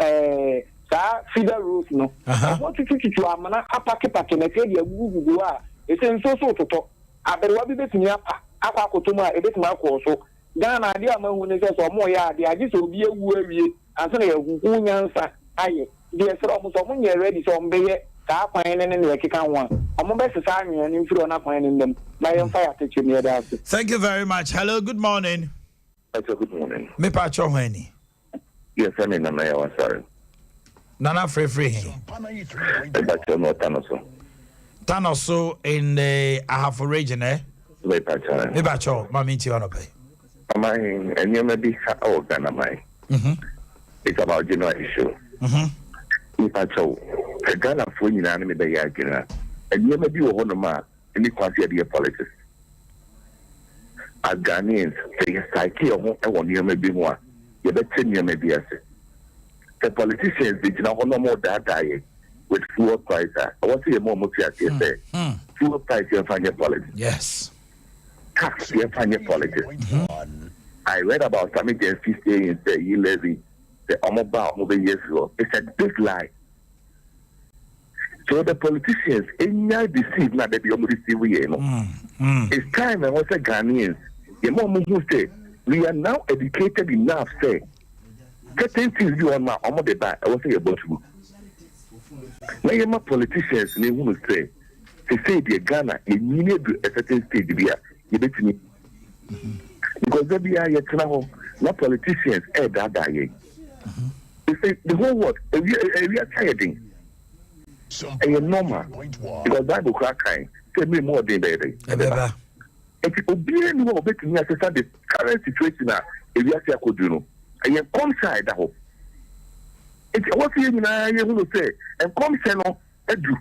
feeder rules no. I want to amana apake pake na ke dia gugu a e se nso so toto aberewa bi betumi akwa akotoma e betumi akọ so Ghana dia mahu ne se so mo ya dia agi so bi ewu awie anse na yagugu nyansa aye dia sere omo so mo nye ready so mbeye ka akwan ne ne keka ho omo be sesa anwe ne mfiri ona akwan ne ndem na ye mfa ya teche me da. Thank you very much. Hello, good morning. Good morning. Me pa cho hwani. Yes, I mean Omannhene Yaw, sorry. Nana free. Tanoso in the Ahafo region, eh? Me pa cho, mami ti ono pay. Omannhene, and you may be Ghana, my. It's about general issue. Me pa cho, the Ghana for you anime be ya Ghana, and you may be a honor in the quantity politics. As Ghanaians, say psyche or one year may be more. You bet 10 years may be as the politicians did not honor more that diet with fuel price. I want to hear more motivation say fuel price you find your politics. Yes. Tax you find your politics. I read about some agencies saying that you levy the Omaba over years ago. It's a big lie. So the politicians in now deceive now that they almost deceive you know. It's time and also Ghanaians. The moment who say we are now educated enough, say certain things you on my the back. I was say about you. Now you politicians they want to say the Ghana you need a certain stage here. You bet me because they be here now. Not politicians that die. They say the whole world we are tired. And you're normal because Bible crying tell me more than that. If you obey no obey me assess the current situation na if you say could do and you come side that hope if what you na you who say and come say no edu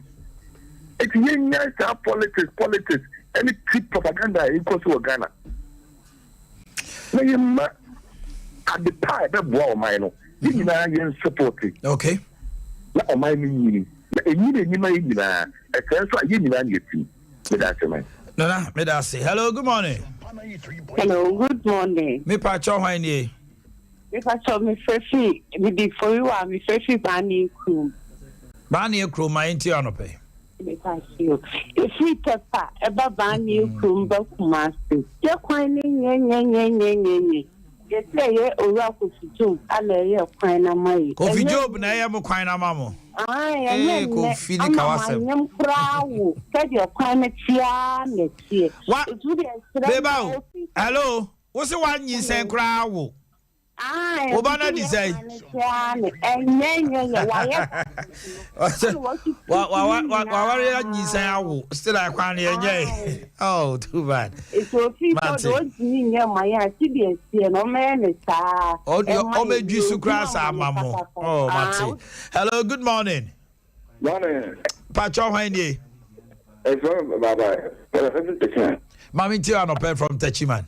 if you nyanya politics any cheap propaganda equal to Ghana na you ma at the time that boy my no you na you support it okay na o my ni na enyi ni ma yi na e kan so ayi ni na na ti me that man. Nana, me da say. Hello, good morning. Hello, good morning. Me pa cho hwani. Me pa cho me freshi, me di for you and me freshi bani crew. Bani crew ma inti anope. Me pa you. If we tepa eba bani crew ba kumasi. Je kwan nye. Ye say ye ora ko fitum ala ye kwan na mai. Ko fijob na ye mo kwan na mamo. Ay, ko fili kawasem. Nyam krawo. Said your kwan tia ne tie. What? Beba. Hello. What's the one you say krawo? Ay. Obana di say. Wa you say awo. Still I kwan ye. Oh, too bad. It's okay. Don't you my CBS no man sa. Oh, me juice cross amamo. Oh, Mati. Hello, good morning. Morning. Pacho hwani. Bye bye. Mami ti anope from Techiman.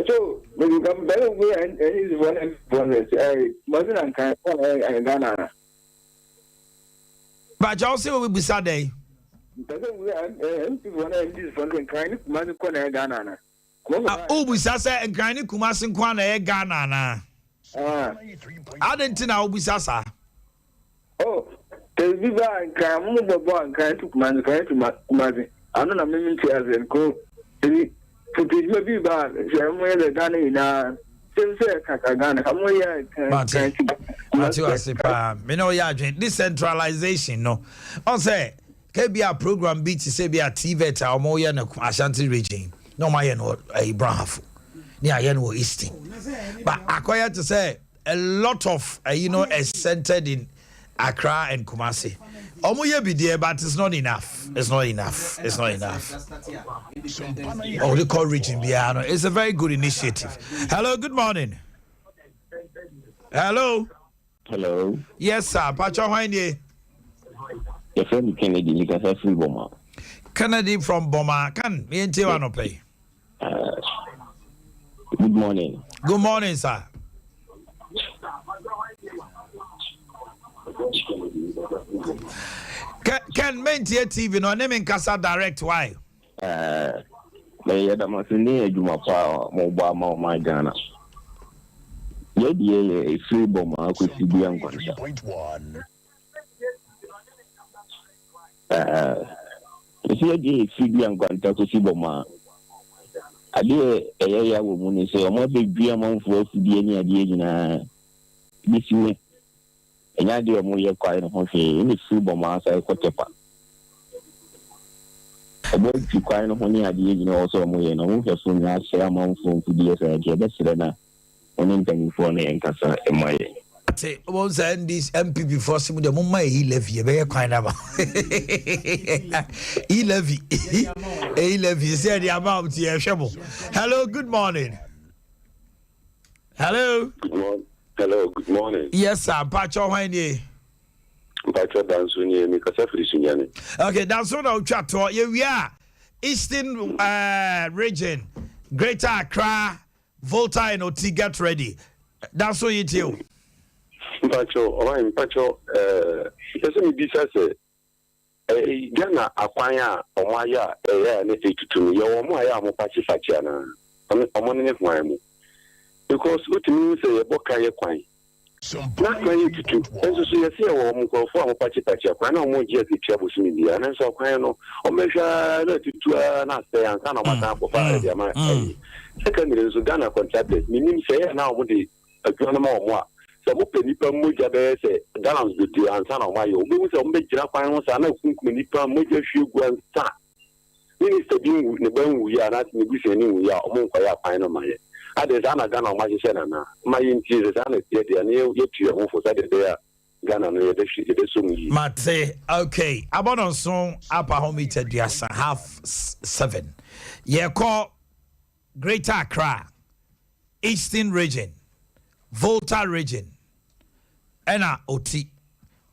So when you come back away and he's one and wasn't unkind and Ghana. But Jose will be Saturday. One and this one kind of money corner Ghana. Oh, we say and kind of Kumasin Kwana Ghana. I didn't know we sasa. Oh, the Viva and Kamu and kind of man kind to Mazi. I don't know many chairs and go. Put it maybe bad. Somewhere the Ghana in a Ghana. Decentralization, no. I say, can be a program beat to say be a TV or more than Ashanti region. No, my no Abraham. Near Yenwo Easting. But I to say a lot of is centered in Accra and Kumasi. Omoye be there, but it's not enough. It's not enough. It's not enough. Oh, they call region Biano. It's a very good initiative. Hello, good morning. Hello. Hello. Yes, sir. Pacho Hwanye. Your friend Kennedy, you can have free Boma. Kennedy from Boma. Can me and Tiwano play? Good morning. Good morning, sir. Can maintain TV no name in Casa Direct why? May Yadamasini Jumapa Mobama my Ghana. Yet a free Boma could see the young one. 3.1. If you see the young one, Takusi Boma. I did a year woman say, I'm a big dream on for the idea this way. And I do a more quiet on in the free Boma, I got a pack. I want to quiet on the idea, also more, and I won't have soon last share among phone to the idea. That's it. On for and Casa in my say, was end this MP before some of the moment he levy a very kind of he levy said the amount here. Hello, good morning. Hello. Good morning. Hello, good morning. Yes, sir. Pacho Hwanye. Pacho Dansuni, Mikasa Frisunyani. Okay, that's what I'll chat to you. We are Eastern region, Greater Accra, Volta and Oti, get ready. That's what you do. Pacho, doesn't be said, Ghana, Apaya, Omaya, and if to me, your Moya, Mopachi Fachana, Omannhene Yaw. Because what means a Boakye Quine. Not going to do. And so you see a woman called for Mopachi Pacha, I know more years the troubles in India, and so Quino, or measure to not say and kind of my for father. Secondly, so Ghana contracted, meaning say now would be a grandma. So, Nipa Muja say, Galams with the answer of my own. We will make Japan and I think Nipa Muja should go and start. Minister being the when we are not negotiating, we are among Kaya Pine on my. Others are not Ghana, my Senna. My interior is unattained, and you get to your home for Saturday. Ghana, Mate, okay. About on song, upper home meter, 7:30. Yeah, call Greater Accra, Eastern region. Volta region, Ena Oti,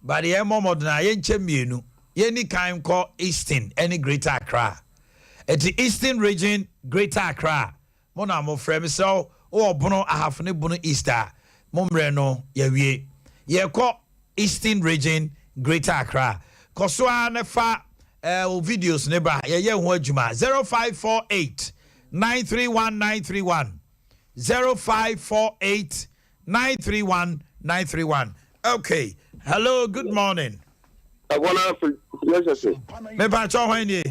but the Modena Yenchemienu, Yenny kind called Eastern, any Greater Accra. At the Eastern region, Greater Accra, Monamo Fremiso, or Bono, I have no Bono Easter, Mombreno, Yawie, ye call Eastern region, Greater Accra. Koswa Nefa videos neba, ye Wajuma 0548 931 931 0548 931. Okay. Hello, good morning. I want to yes, sir. Me pa cho hwan ni?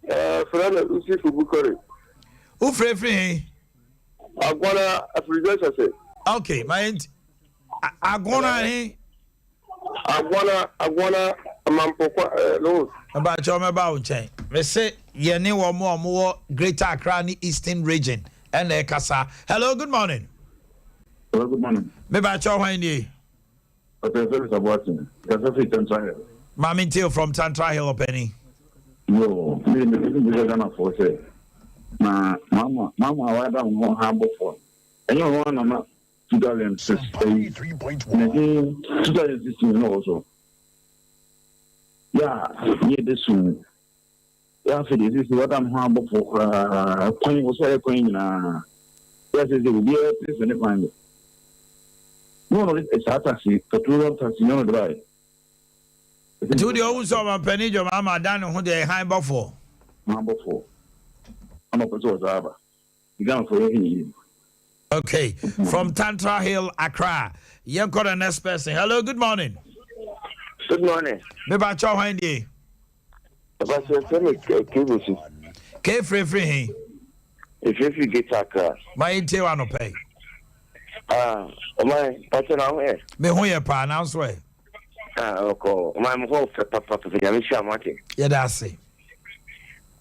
Friend, Usi Fubukore. Who free? I want to sir. Okay, my agona he. I wanna Mampoko no. About cho me ba unchen. Me say ye ni wo mo Greater Accra ni Eastern region. And Kasa. Hello, good morning. Hello, good morning. Me ba cho hwan ni? Okay, very supporting. Yes, I think Tantra Hill. Mami Teo from Tantra Hill, Penny. No, me Ghana for say. Mama, I don't have before. And you want to 2016. 2016 also. Yeah, near this soon. Yeah, for this is what I'm humble for. Coin was a coin. Yes, it will be a place when you find it. No, it's a taxi, petrol taxi, no drive. To the own summer penny, your mamma done who they high before. Number 4. I'm up to Zaba. You down for anything. Okay, from Tantra Hill, Accra. You got the next person. Hello, good morning. Good morning. Maybe I chow handy. About your family, K free. if you get a car. My intel no pay. My person out here. Me who you pa now swear. Okay. My hope for Papa for the Yamisha Martin. Yeah, that's it.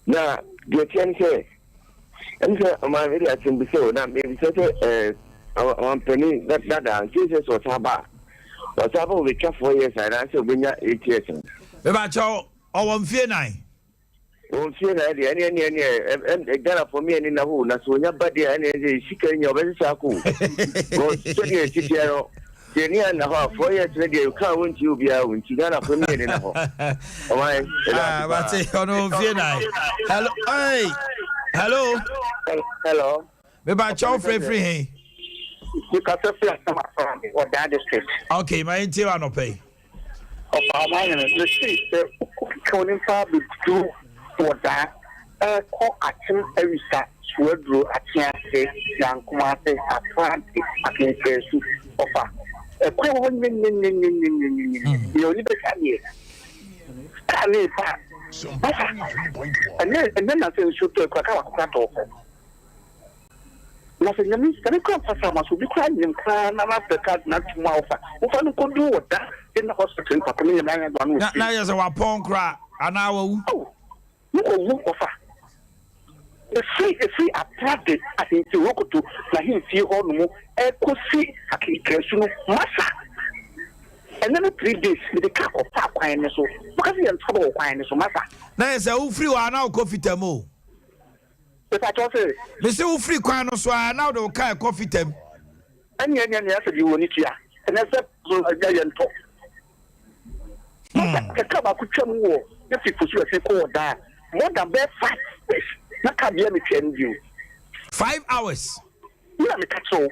Now, the attention. And my video can be so that maybe such a penny that Jesus was about. Was about with 4 years and I shall bring 8 years. Maybe I chow or 1 Won't see any Ghana for me and in the hole. That's when your body and she can your very circle. Go study a teacher. Jenny and a half 4 years later, you can't want you be out when she Ghana for me and in the hole. What's it on Vienna? Hello, hey, hello. Maybe I chow free. You can say from or that district. Okay, my intel no pay. Of our mind, the street, counting far with 2. For that, call at him every start, Swedro at Yankee, Young Kumate, at Frantic, at Yankee, offer. A coin, you only can hear. And then I say, shoot to a crack off. Nothing means can I come for someone to be crying and crying after cut not to mouth. If I could do that in the hospital for me, now there's a wapon crack an hour. No offer. The free attracted as in Tirokoto, like him see all no air could see a Kasuno Massa. And then 3 days with the cup of tap wine so because he had trouble wine so Massa. Now is a free one now coffee temo. But I told you, Mr. Free Quano so now the kind of coffee tem. And yet, you will need to, and I said, a giant talk. The cup I could come war, if you could see that. More than 5 days. Not can be any change you. 5 hours. You are the catch. So,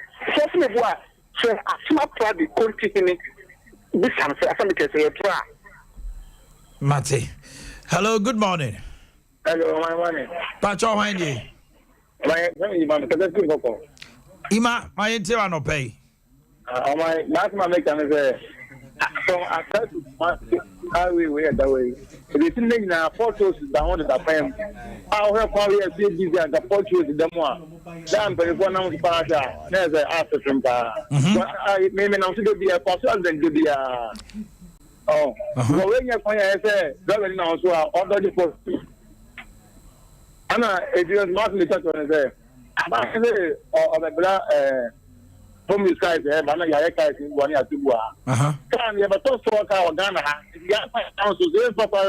me boy, so I smart try the continue. This answer, I can say, try. Mate. Hello, good morning. Hello, my morning. Pacho Wendy. My good. Ima, my intel no pay. My last man make an so I tried to highway way that way. The thing now photos down at the Paemu. I'll help how we are busy and the photos in the more. Damn, but if one of the parasha, there's an after from I may not to be a person than to be a oh. Well, when you're going to say, governor now, so I'll order the post. Anna, it was not the touch on there. I say, or the black from his guys, Mana Yaka is 1 year to go. Can you ever talk to our Ghana? Yeah, so the papa,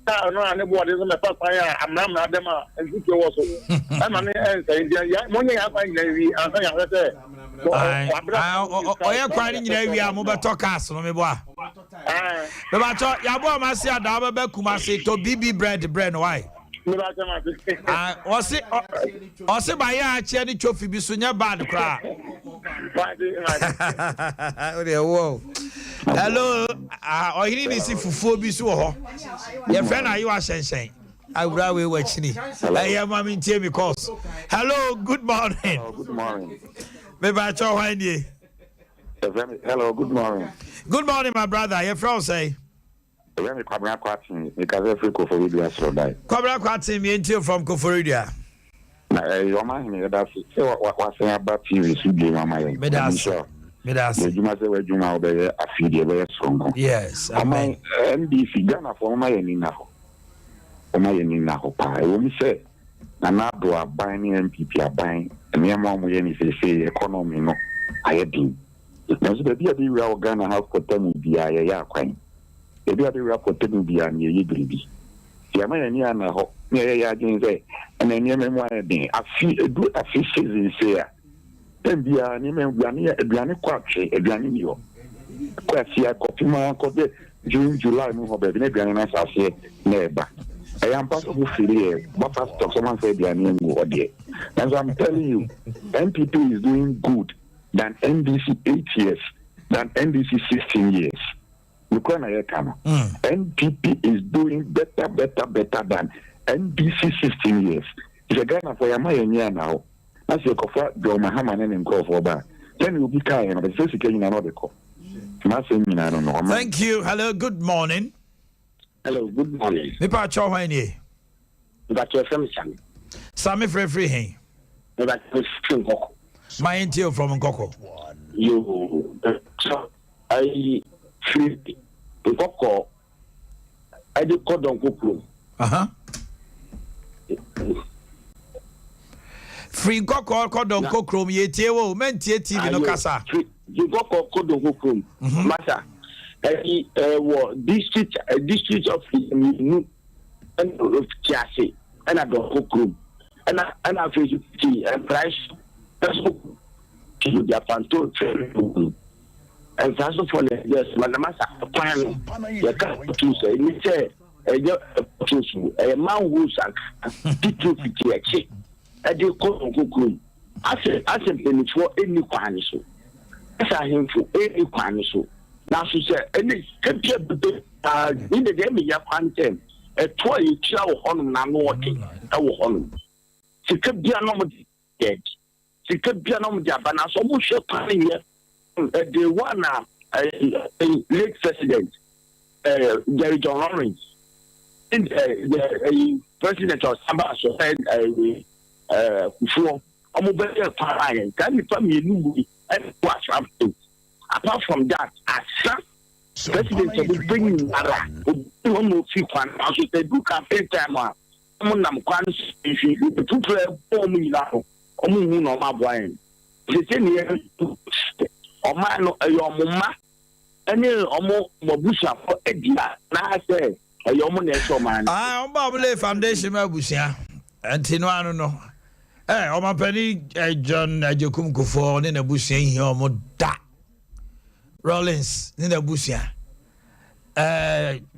and the board is on the papa, and Mamma Dema, and Zuki also. I'm an answer. Money I find Navy, and I say, I quite in Navy, I'm over to Castle, me boy. But Yabo Masia Daba Kumasi to BB bread, why? Was it also by a cherry trophy be soon your bad cry? Hello, or he didn't see for 4 be so. Your friend, are you a sensei? I would rather watch me. I am mammy because. Hello, good morning. Good morning. Maybe I saw Wendy. Hello, good morning. Good morning, my brother. Your friend say. When we come because every Koforidia so die. Cobra Quatin, me until from Koforidia. Your man, that's what saying about TV, should be my mind. Medas, you must say, you know, they are feeding very strong. Yes, I mean, NBC Ghana for my now. For my now, I will say, and now do a buying MPP are buying, and near mom, when say economy, no, I had been. It must be a real Ghana house for 10 be a quine. Ebi ade report ni bia na ye biribi ya ma yani ana ho na ye ya gin say na ni me mo den afi edu afi season say a dem bia ni me bia ni aduane kwatwe aduane ni ho kwa fi akopima ko de June July no ho be na aduane na sase na eba I am possible here, but someone said they are new or there. And so I'm telling you, MPP is doing good than NDC 8 years, than NDC 16 years. NPP is doing better than NDC 16 years. If a Ghana for Yamaya now, as you cover the Omannhene and call for that, then you'll be kind of the first occasion another call. Nothing, I don't know. Thank you. Hello, good morning. Hello, good morning. Nipa Chowhane. But you're from Sammy. Sammy Free Hey. But you're from Coco. My intel from Coco. You, I free Coco. I did call on Coco. Free Coco, Codon Coco, Yetio, Mentia TV no Casa. You go call on Coco. Master. District of New and of Chassis and I don't cook and I feel tea and price to their panto and that's for yes, Madamasa plan you can't choose a man who's a P250 and you call on cook. I said, for any quanish. As I him for any quanish. Now she said, any in the game, you have a toy chow on working. She could be a normal dead. She could be a normal job, and I saw Bush planning here. The one late president, Jerry John Lawrence, and the president of Sabah said, before, I'm over there, can you tell me a new and what's happening? Apart from that, as president will bring in one more few one. I should say, do campaign time. I'm if you put 4 million now, no my boy. The same year, your mama, and Mobusha for a dear. Now I say, a young man. I'm Babble Foundation, Mabusia, and Tino, I don't know. Eh, Omannhene John Jokum Kufor in a bush in here, more that. Rollins, Nina Busia.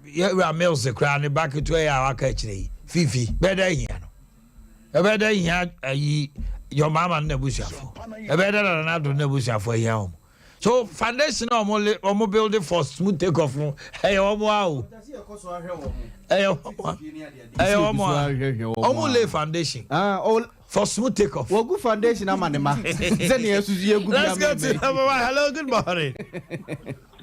You are Mills the crown back to our catchy. Fifi, better here. A better here, your mamma and Nebusia. A better than another Nebusia for your home. So, foundation or more building for smooth take off. Hey, oh, wow. Hey, foundation. For smooth take off. Well, good foundation, I'm an Let's go to number one. Hello, good morning.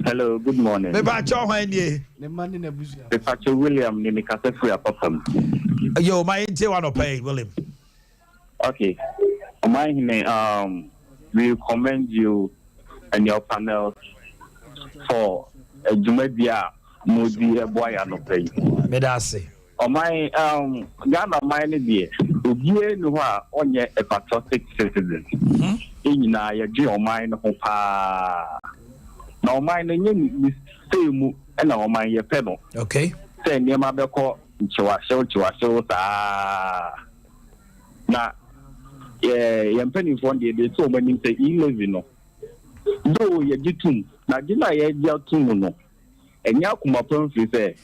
Hello, good morning. The Bacho Wendy. The man in a bush. The Pacho William, Nimicasa Free Apopum. Yo, my intel want to pay, William. Okay. Omannhene, we commend you and your panel for a Jumedia Modi boy and no pay. Medasi. My Ghana mine dear, Ugie Nuha on a patriotic citizen. In a geo mine hopa. Now mine and you and our mine your pedal. Okay. Say near my beco to our show. Now, yeah, penny for the so many say 11. Though you get to, now did I get to and Yakuma Pumfrey say,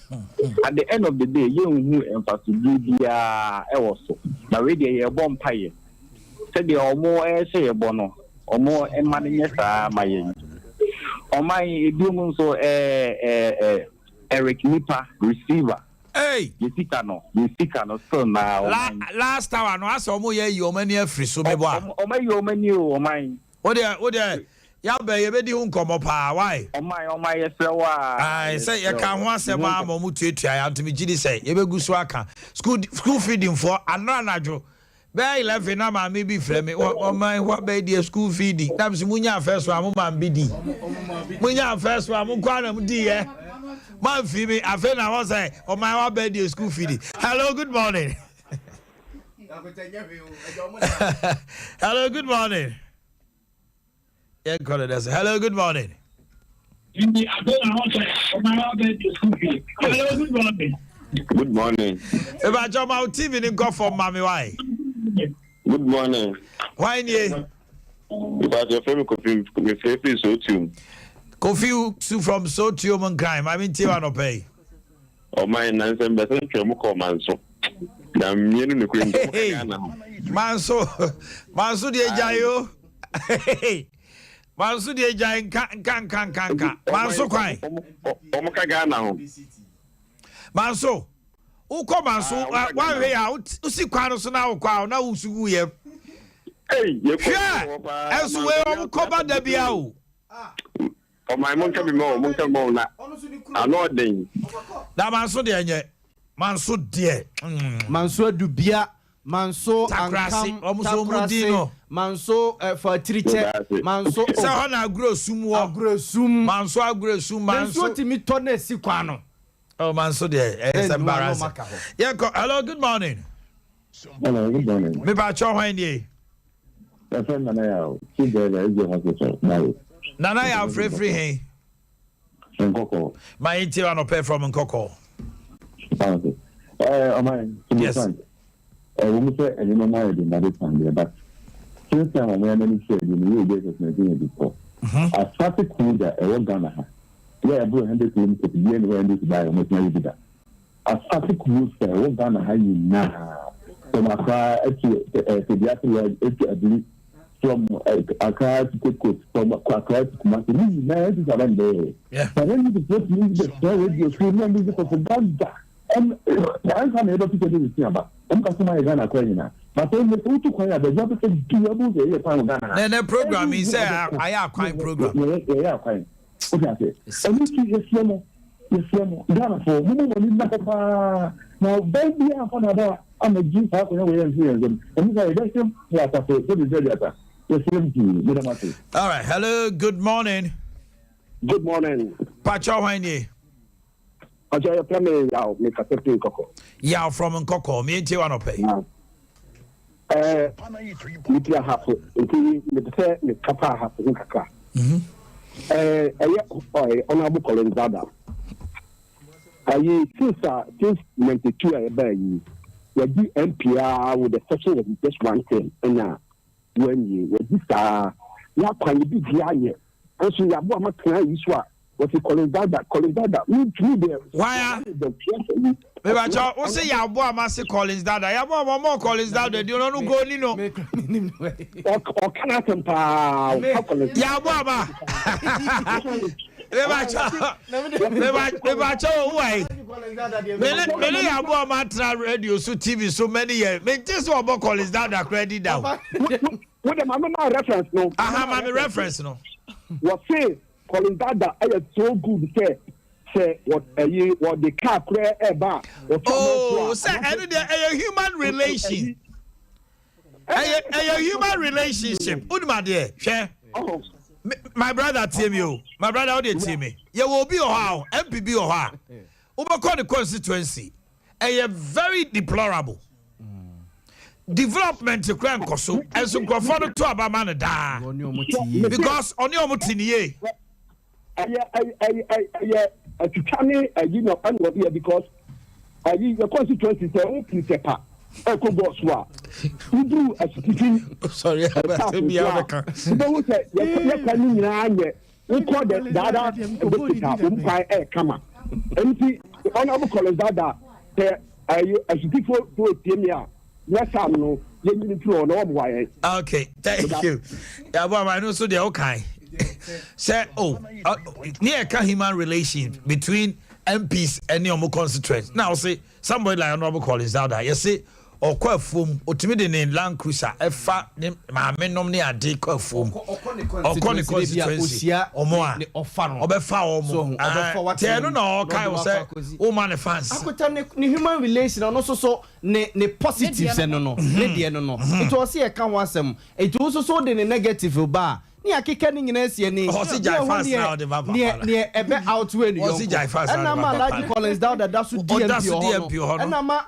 at the end of the day, you who emphasize Libya also. Now, really, a bomb pie. Said the or more say a bono, or more and money, yes, my or my doom so Eric Nipa receiver. Hey, you see, no, so now. Last time I saw more, you many free so maybe. Oh, my, your menu, or mine. What there? Yabe yebedi unkomo pa why oh my yes wa I say you can wan say ma mo mutu ya ntimi gidi say yebegu so aka school feeding for ananajo be 11 na ma me bi frɛ me oh my what be the school feeding na msi munya first one mo man bi di munya first one mo kwa na mo di man fi me afa na wo say oh my what be the school feeding. Hello, good morning. Hello, good morning. Hello, good morning. Hello, good morning. Good morning. If I jump out TV and go for mommy, why? Good morning. Why nie? Because your friend Kofi Sotium. Kofi from Sotium and crime. I mean, Tiwa no pay. Omannhene Nansen besan twemu ko manso. Na mienu ne ko Manso de jayo. Manso de jay kan. Manso kwan. Omo ka Ghana ho. Manso. Uko manso wa we ya usi kwan so na ukwa na usugu ye. Hey, ye ko. Esu we o koba da bia o. Omannhene mon ka mo na. Ano den. Da manso de enye. Manso de. Manso dubia, manso ankam, takrasi, manso fertilité, manso se hona agrosum wo. Agrosum. Manso agrosum manso. Manso timi tone si kwano. Oh, manso de. It's embarrassing. Yeah, hello, good morning. Hello, good morning. Me ba cho hwan die. Nana Yaw. Nana Yaw free hey. Nkoko. My interior no pay from Nkoko. Okay. Yes. We say any no more than that time, but since I'm aware many said you get us nothing before. I started cool that I Ghana. Yeah, bro, 100 kilometers to be anywhere to buy almost no vida. I started cool that I Ghana how you now. So my car to the other from Accra to Coast, from Accra to Kumasi. This is around there. Yeah. But then you just need the radio screen and music of Uganda. I'm able to get this about. I'm customer Ghana Quena. But then the two Quena, the job is doable. Then the program is I are quite program. Yeah, quite. Okay. And this is Ghana for Mumu. Now, baby, I'm a Jew. How can I hear them? And that's him. All right. Hello. Good morning. Good morning. Pacho Hanye. Aja Paemu Yaw me ka tepi Nkoko. Yaw from Nkoko. Me nti wa no pay. Me tia hapo. Nti me te me kapa hapo nkaka. Honorable Colin Zada. Since 92 you the MPR with the section of just one thing and when you this ya kwani bi dia ye. Also ya bo amakran yiswa. What you calling that? We there. Why? Maybe I say ya boy amase Collins Dada. Ya boy more Collins Dada. Do you know go ni no? O kana tempa. Ya boy ma. Maybe I why? Many ya boy ma tra radio so TV so many years. Me just about Collins Dada credit down. What the mama reference no? Aha, mama reference no. What say? Colin Dada, I am so good. Say what the car clear eba. Oh, say a human relation. A human relationship. Udma dear, share. My brother Paemu. My brother how they tell me. You will be or how MPB or how. Over the constituency. A very deplorable. Development to crime koso and some conform to Abamana da. Because on your mutini. To Chani, you know, because the constituency is open sepa. Echo Boswa. You do a speaking. Sorry, about to be out of the car. We call the Dada come on. And see, honorable Colin Dada, I speak for Paemu. Yes, I know. Okay, thank you. Yeah, well, I know so they're okay. Say, near human relations between MPs and your constituents. Now, say somebody like Honorable Collins Dada, you see, or quite foam, or timid in Land Cruiser, a fat my men nominate a dick of foam, or constituency, or more, or fun, or be foul, or tell you no, Kyle say, oh, man, fans. I could tell human relation and also so ne positives and no, it was here, can want some. It also so the negative bar. Near kicking in any near a bit out when you and I'm like Collins down that that's DMP and I'm a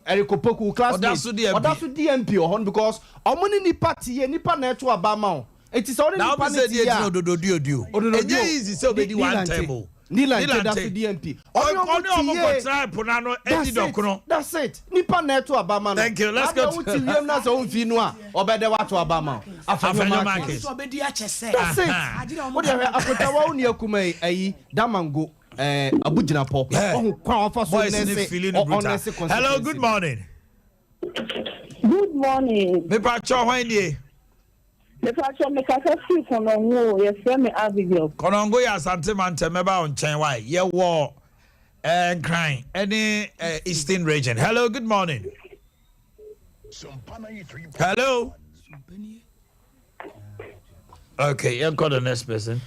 Ericopoku class that's DMP on because Omannhene party and Nipa net to Abama. It is only now easy so be one table. Nila that's DMP. That's it. Nipa net to Abama. Thank you. Let's go to William's own Finua or better what to Abama. That's it. What you have Akuta Kume, Damango, abugina po hello good morning Good morning. me pa cho hwan nie The pastor make us see Konongo, your friend Abigail. Konongo ya asante man temeba on chen why ye wo and crying any eastern region. Hello, good morning. Hello. Okay, you've got the next person.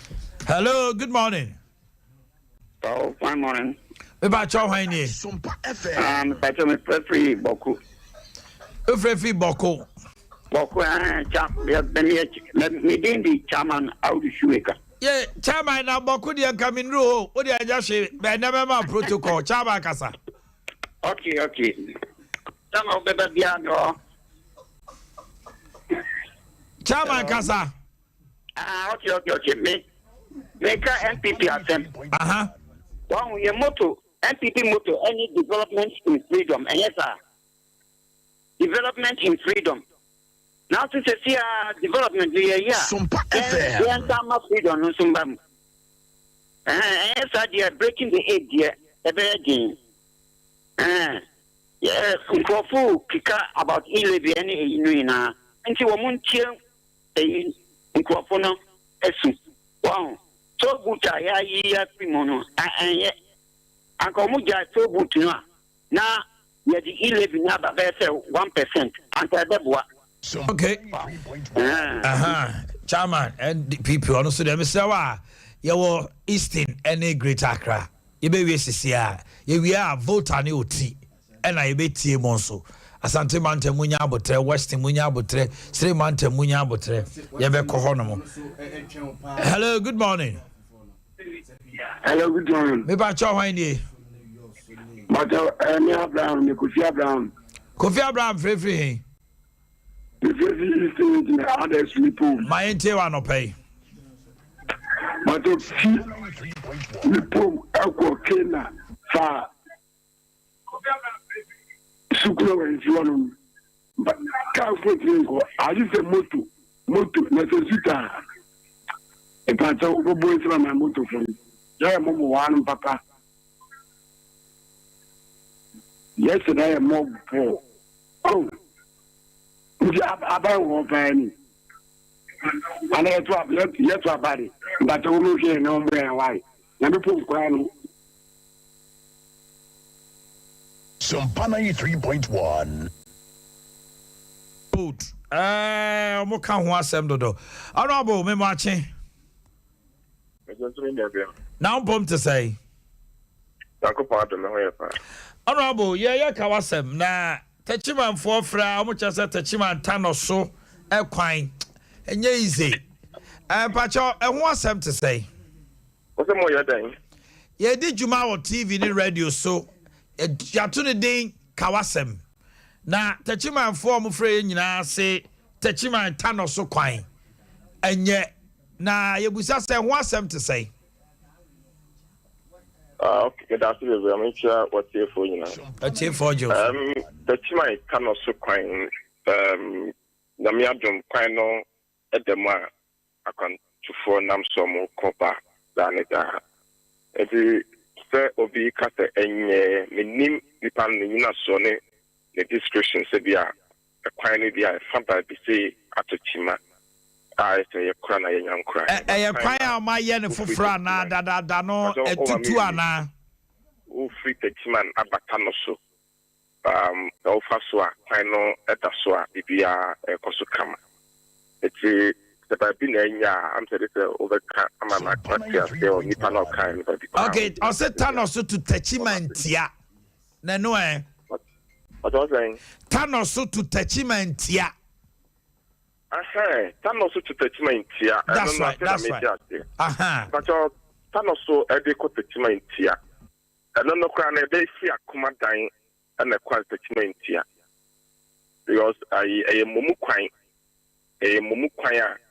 Hello, good morning. Oh, fine morning. Me ba cho hwan nie Pacho me free boku. Ofrefi boko. Boku me the chairman out Shueka. Yeah, chairman na boko dia coming ro. O dia ja she be never ma protocol chairman kasa. Okay. Some of the biano. Chairman kasa. Okay. Make NPP attempt. One your motto, NPP motto, any development in freedom. And yes, sir. Development in freedom. Now to say development, freedom no sumbam. Yes, sir, they are breaking the age here. Again. Yes, Nkofu kika about 11 any inuina. And she won't chill Nkofu no esu. Wow. So good ya primono. Uncle Muja so good now. Yeah, the 11 number 1% and okay. Chairman and the people also them say wa you Eastern any Great Accra. You be we sisia. We are voter ni oti. And I be tie monso. Asante mante munya abotre Western munya abotre Sri mante munya abotre. You be ko hono mo. Hello, good morning. Hello, good morning. Me ba cho hwan nie. But Abraham, Kofi Abraham free. Others people. My ente no pay. But people Kena fa Sukuro is one. But can't put I use a moto necessita. If I talk boys from my moto from one papa. Yesterday, I'm more poor. Oh, about one penny. And I drop yet to a body, but I will hear no more why. Let me put one. Sompana 3.1. Good. Mo kan ho asem dodo. Honorable me machi. Now bomb to say. Honorable, yeah, kawasem na tachiman for fra omuchasa tachiman tanoso ekwan enye easy. Pacho ehun asem to say. What's more your day? Ye di juma on TV ni radio so ya to the din kawasem. Na tachiman for mu fra nyina se tachiman tanoso kwan. Enye na yebusa se ehun asem to say. Okay, that's it. I'm sure what's here for you now. What's here for you? The Chima can also coin Namiadum Quino at the Mar. I can to for Namsom Copa than it. Every fair obi cutter and minim nipan nina sonne the description Sebia a quine dia sometimes be say at a Chima. I say a crown a young cry. A cry my yen for Frana da no a tutuana. Who free the Chiman Abatanoso. Ofaswa, Pino, Etaswa, Ibia, Kosukama. It's the Babina, I'm saying overcome. I'm a quatia, Nipano kind of. Okay, I'll say Tanoso to Techimantia. Nanoe. What was saying? Tanoso to Techimantia. Tanoso to Techimantia. That's right. But Tanoso, Edeco Techimantia. And no crown a day see a commandine and a quantity because a Mumuquine,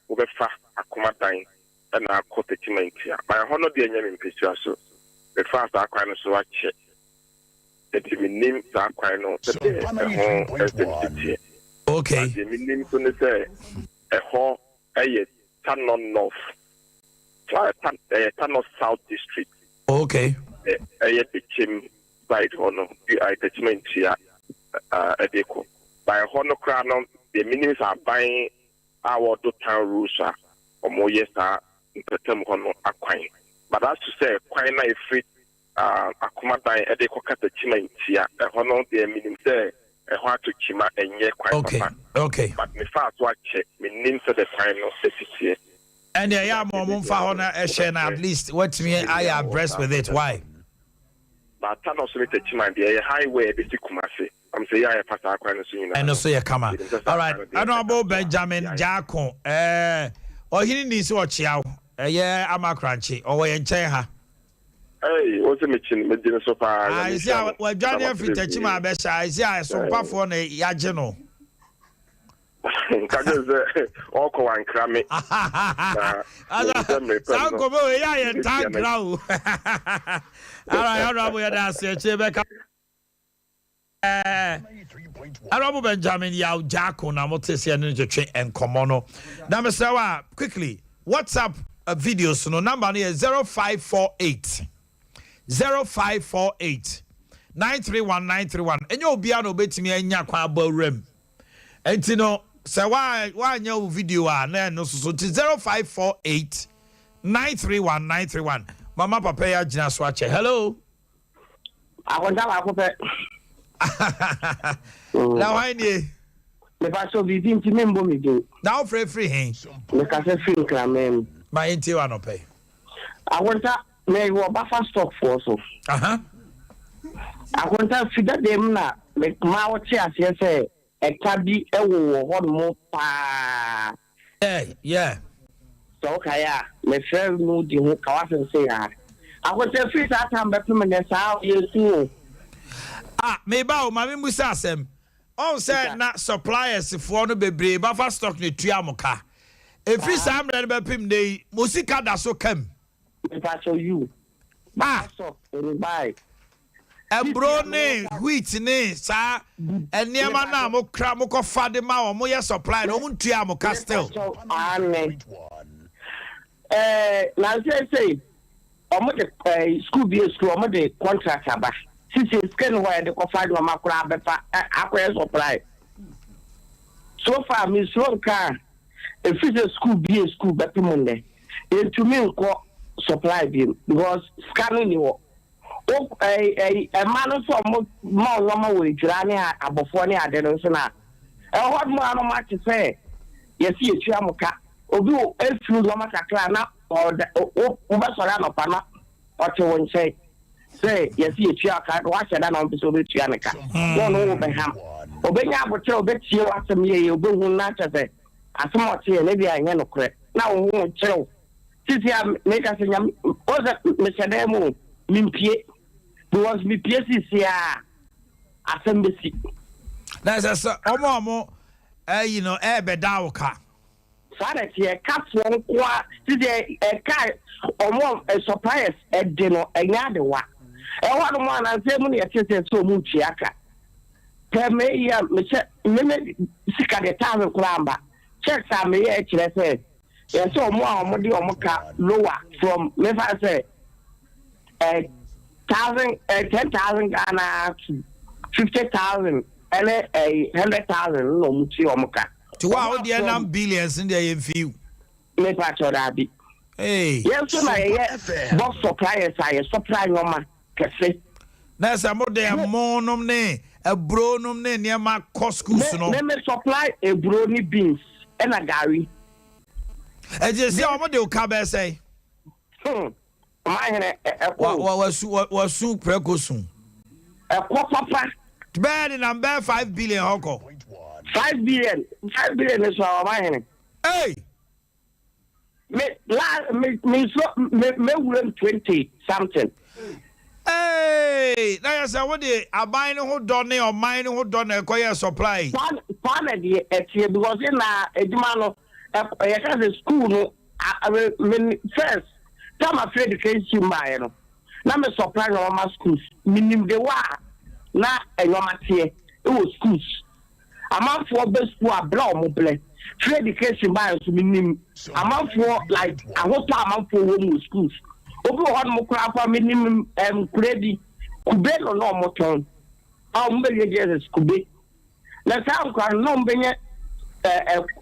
over fast a commandine and a cottage here. My honor, the enemy picture so the fast are quite so much. It will name that quite no okay. The meaning to say a whole a Tanon North, Tanon South District. Okay. Ɛyɛ tekyem side hɔ no attachment a ɛde kɔ by hɔ no koraa no the meaning sɛ aban a wɔdo town rules a ɔmoyɛ saa mpɛtɛm hɔ no akwan but as to say kwan na ɛfiri akomadan ɛde kɔka attachment a ɛhɔ no the meaning sɛ ɛhɔ ato kyima ɛnyɛ kwan papa but me fa so akyɛ menim sɛ the kwan no ɛsitie and yeah mom fa hɔ na ɛhyɛ na at least what me I abreast with it why but I know so me attachment the highway be Kumasi I'm saying I pass our kwan so and also you come all right Honorable Benjamin Jackon ɔhene ni sɛ ɔkyea wo ɛyɛ amakranche ɔwɔ yɛ nkyɛn ha hey what's the machine me din so far I see what Johnny Afitachi ma bɛhyɛ I see so pafoɔ na yagye no kaje all ko wan krame sa ko be ya yɛ tangra o ara Honorable ya da se che bɛka Honorable Benjamin Yaw Jacko na motesi ene twetwe enkomo no na me say wa quickly WhatsApp videos no number no is 0548 931931 enye obia no betimi anya kwa abawrem enti no say wa anya video a na no so 0548 931931 mama papa ya gina so ache hello akonda ba ko pe la wani me ba so bi nti me mbo me do na o free hen me ka se free kramem ma enti wa no pay akonda me wo ba fa stock for so akonda fida dem na me ma wo che ase se e ka bi e wo ho mo pa yeah so kaya me fair no di ho ka wa se ya akonda free ta tam be me ne sa yesu me ba o mami musa asem on say na suppliers for no bebre ba fa stock ne tua moka efri sam re be pim dey musika da so kam me pa show you so buy ebro ne wheat ne sa eniema na mo kra mo ko fade ma o mo ye supply no mo tua moka still na say o mo de school o mo de contract aba sisi scan where the coffee do makura befa akwa supply so far me so car if it's a school be a school better monday and to me ko supply be because scanning you a man so more we drani abofo ni ade no so na e hot mo no match say yes you tua moka obi o efru do makakra na o be so ra no pa na o te won say say yes you tua ka wa sheda na mbi so be tua ne ka no no be ham obenya abotre obetie wasem ye obehu na chese asem otie ne bia anya no kre na wo hu kyerɛw sisi a make us nyam oza me sheda mu mimpie because mi pie sisi a asem besi na sɛ omo you know beda wo ka sada tie kafo nkoa sisi ka omo suppliers de no anya de wa wa no ma na sɛ mu ne yɛtete so mu tuaka me ya me sika de time kuramba check sa me ya kire say yes omo de omo ka lower from me fa say 10,000 Ghana to 50,000 and 100,000 no mu ti omo ka to wow the nam billions in there few me pa choda bi yes so na ye box suppliers are supply normal kese na sa mo de monum ne ebronum ne niema schools no me supply ebro ni beans and a gari je say o mo de o ka be say Omannhene wasu prekosun papa bed number 5 billion hoko 5 billion is our Omannhene hey me 20 something hey na say what the aban ho done or mine ho done ekoye supply pan de etie because na eduma no e ka say school no first time of education buy no na me supply normal schools minim de wa na enyomate e wo schools amanfo be school abla o mo ble free education buy so minim amanfo like ahoto amanfo wo mo schools obi ho no kura fa minim kuredi kube no moton mbe Jesus kube na sa nkwa no mbenye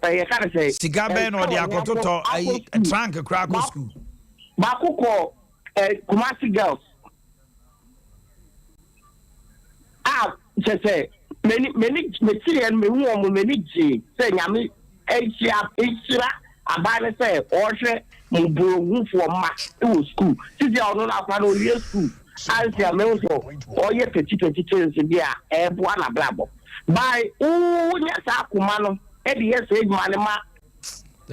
ya ka say siga be no de akototo ayi trunk kura ko school ba kokọ Kumasi girls say many material me hu omo many ji say nyame ehira abane say ohwe mbuohu fo ma e school sisi ono na kwa no lie school ansia me so oye 2022 bia ebo na blabo by nya sa akuma no e de yes ejuma ne ma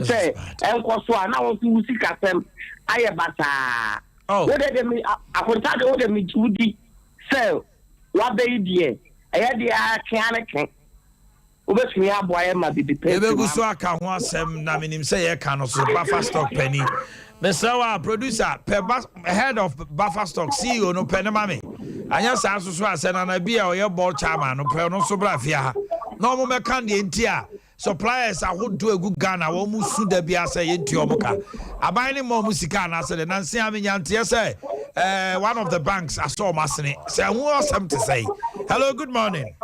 say enko so na won tu sika sem aye bata what de me akonta de what de me judi say what be die aya de akan obetumi aboa ma bibi pe ebe guso aka ho asem na minim say ye ka no so buffer stock penny Mr. Producer, head of Buffer Stock, CEO no penny mami. Anya sa so so asena na bia o ye ball chairman no pe no so bra fia. No mo me kan de ntia. Suppliers a would do a good Ghana, wo mu su da bia say nti o muka. Aban ni mo musika na say na nsia amenya ntia say one of the banks I saw masene. Say who awesome to say. Hello, good morning.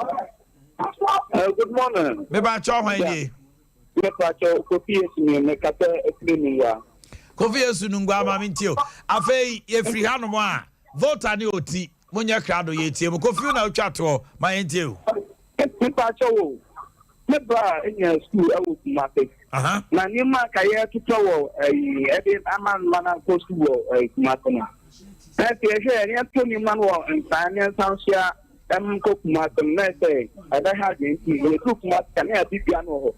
Good morning. Me ba cho hwan di. Me ba cho Kofi Esunu me kata Omannhene Yaw. Kofi Esunu ngwa ma mintio. Afei ye free hanom a voter ni oti. Monya krado ye tie mo Kofi na otwa to ma yentie o. Me ba cho me ba in school I was Kumasi. Na ni ma ka ye tuto wo ebe aman mana ko school Kumasi no. Na ti e hwe ni to ni man wo ntane sansia ko Kumasi na say ada ha de ni ko Kumasi kan ya bibia no ho.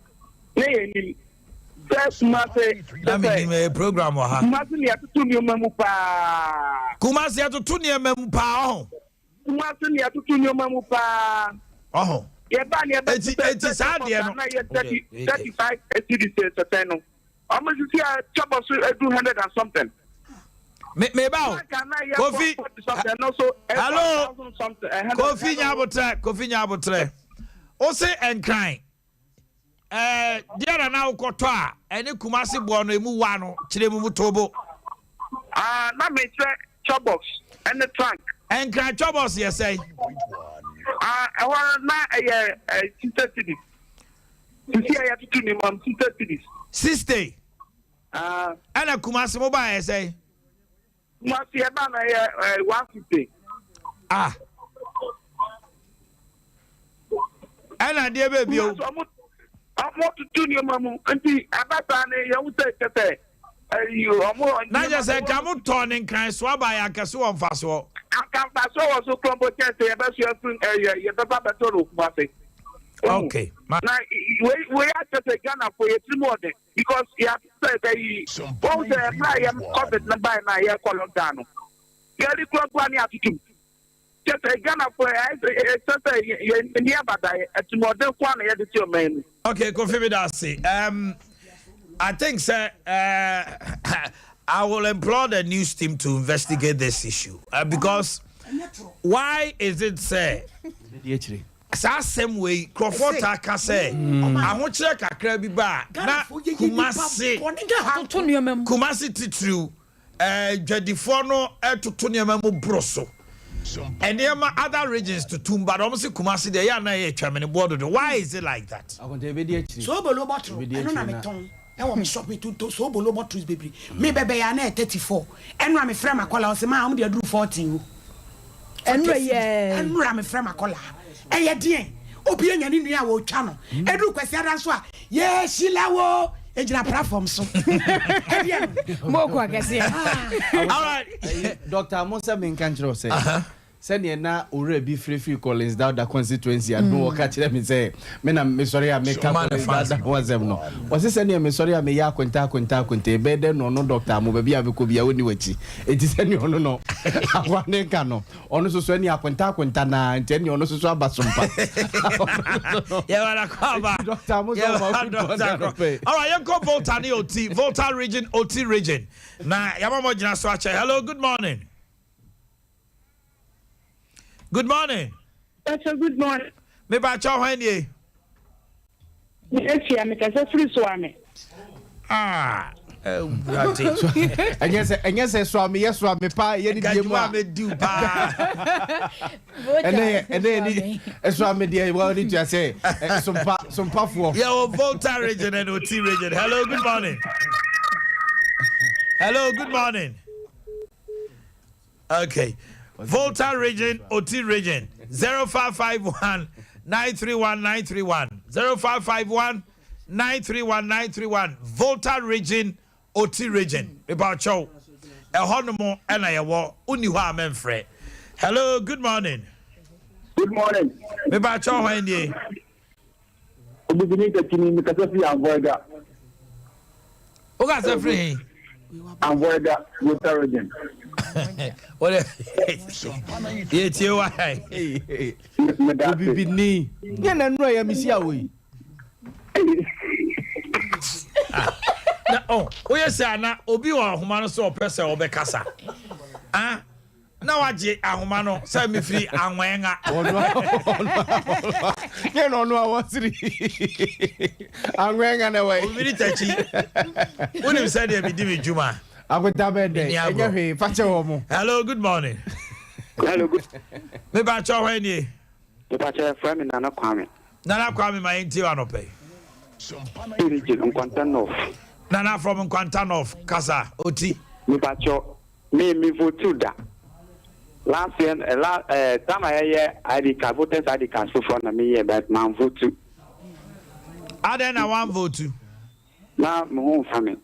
Na ye ni Kumasi program wa ha. Kumasi ni atutu ni omamu pa. Kumasi atutu ni omamu pa oh. Kumasi ni atutu ni omamu pa. Oh. Ye ba ni ebe eti sa de no. 35 cedis no. Almost you see a chop of 200 and something. Me ba. Kofi. Hello. Kofi nyabotre. O say enkran. Diara na ukoto a ene Kumasi bo no emu wa no kire mu tobo na me tre chobos and the trunk and can chobos you say I want na sister cities you see I have to name am sister cities sister and Kumasi mo ba say Kumasi e ba na 150 and dey baby o I'm not to do your mamu. Auntie, Ababa, you say, you are more. Now, just say, come on, turning kind swab by a casu on Faso. I can't pass over so crumble test the best area. You're the Baba Toro, okay. Now, we are just a Ghana for a more because you have to say they both apply and covered the by my air column down. You're the club one you have to do. Just a Ghana for a nearby at more than one year to your man. Okay, Kofi Bidasi. I think, sir, I will employ the news team to investigate this issue because why is it say same way Crawford Taka say I want check a crabby bar na Kumasi titru Jadifono to Tuniamu Broso. And there are other regions to Tumba, but almost Kumasi, they are not German border. Why is it like that? So below bottle, I don't have a tongue. I want me shop me to so below bottles, baby. Maybe I am 34. And I'm a friend, I call us a man, they do 40. And I'm a friend, I call her. And yet, dear, Opian and India will channel. And look, I said, that's why. Yes, she law. Ejina platform so. Moko akese. All right. Dr. Musa Minkanchro say. Send ye na ore bi free Collins down the constituency and no catch them and say me na me sorry I make up that was them no. Was this any me sorry I me ya kwenta be de no doctor mo be abi ko bia woni wachi. Enti send you no. Akwane ka no. Ono so any akwenta na enti any ono so abasompa. Yeah wala kwaba. Dr. Musa. All right, you go Volta ni OT, Volta region, OT region. Na yamamo jina so acha. Hello, good morning. Good morning. That's a good morning. Me ba cho hwan ye? Yes, I'm a free swami. And yes, Swami, yes, Swami, pa, any day, do pa. And then, Swami, dear, well, did you say some puff walk? Yeah, Volta region and OT region. Hello, good morning. Hello, good morning. Okay. Volta region, OT region. 0551 931 931. 0551 931 931. Volta region, OT region. About show. A honomo and I war. Uniwa Menfre. Hello, good morning. Good morning. About show, Wendy. We need to avoid that. Who got the free? Avoid that with origin. What? It's you. Why? Be knee. Yeah, no, I am away. Oh, yes, Anna. Obi wa humano so person obekasa. Ah, na waje ahumano say me free anwenga. You no awasiri. Anwenga na way. Obi tachi. Woni say dey be di juma. Hello, good morning. Hello, good. Me ba cho when ye. Me ba cho friend Nana Kwame. Nana Kwame my nti anope. Region Nkwantanof. Nana from Nkwantanof, Kasa, Oti. Me ba cho me vote da. Last year time I ID card voters ID card so for na me here but man vote too. Aden na one vote too. Na me home family.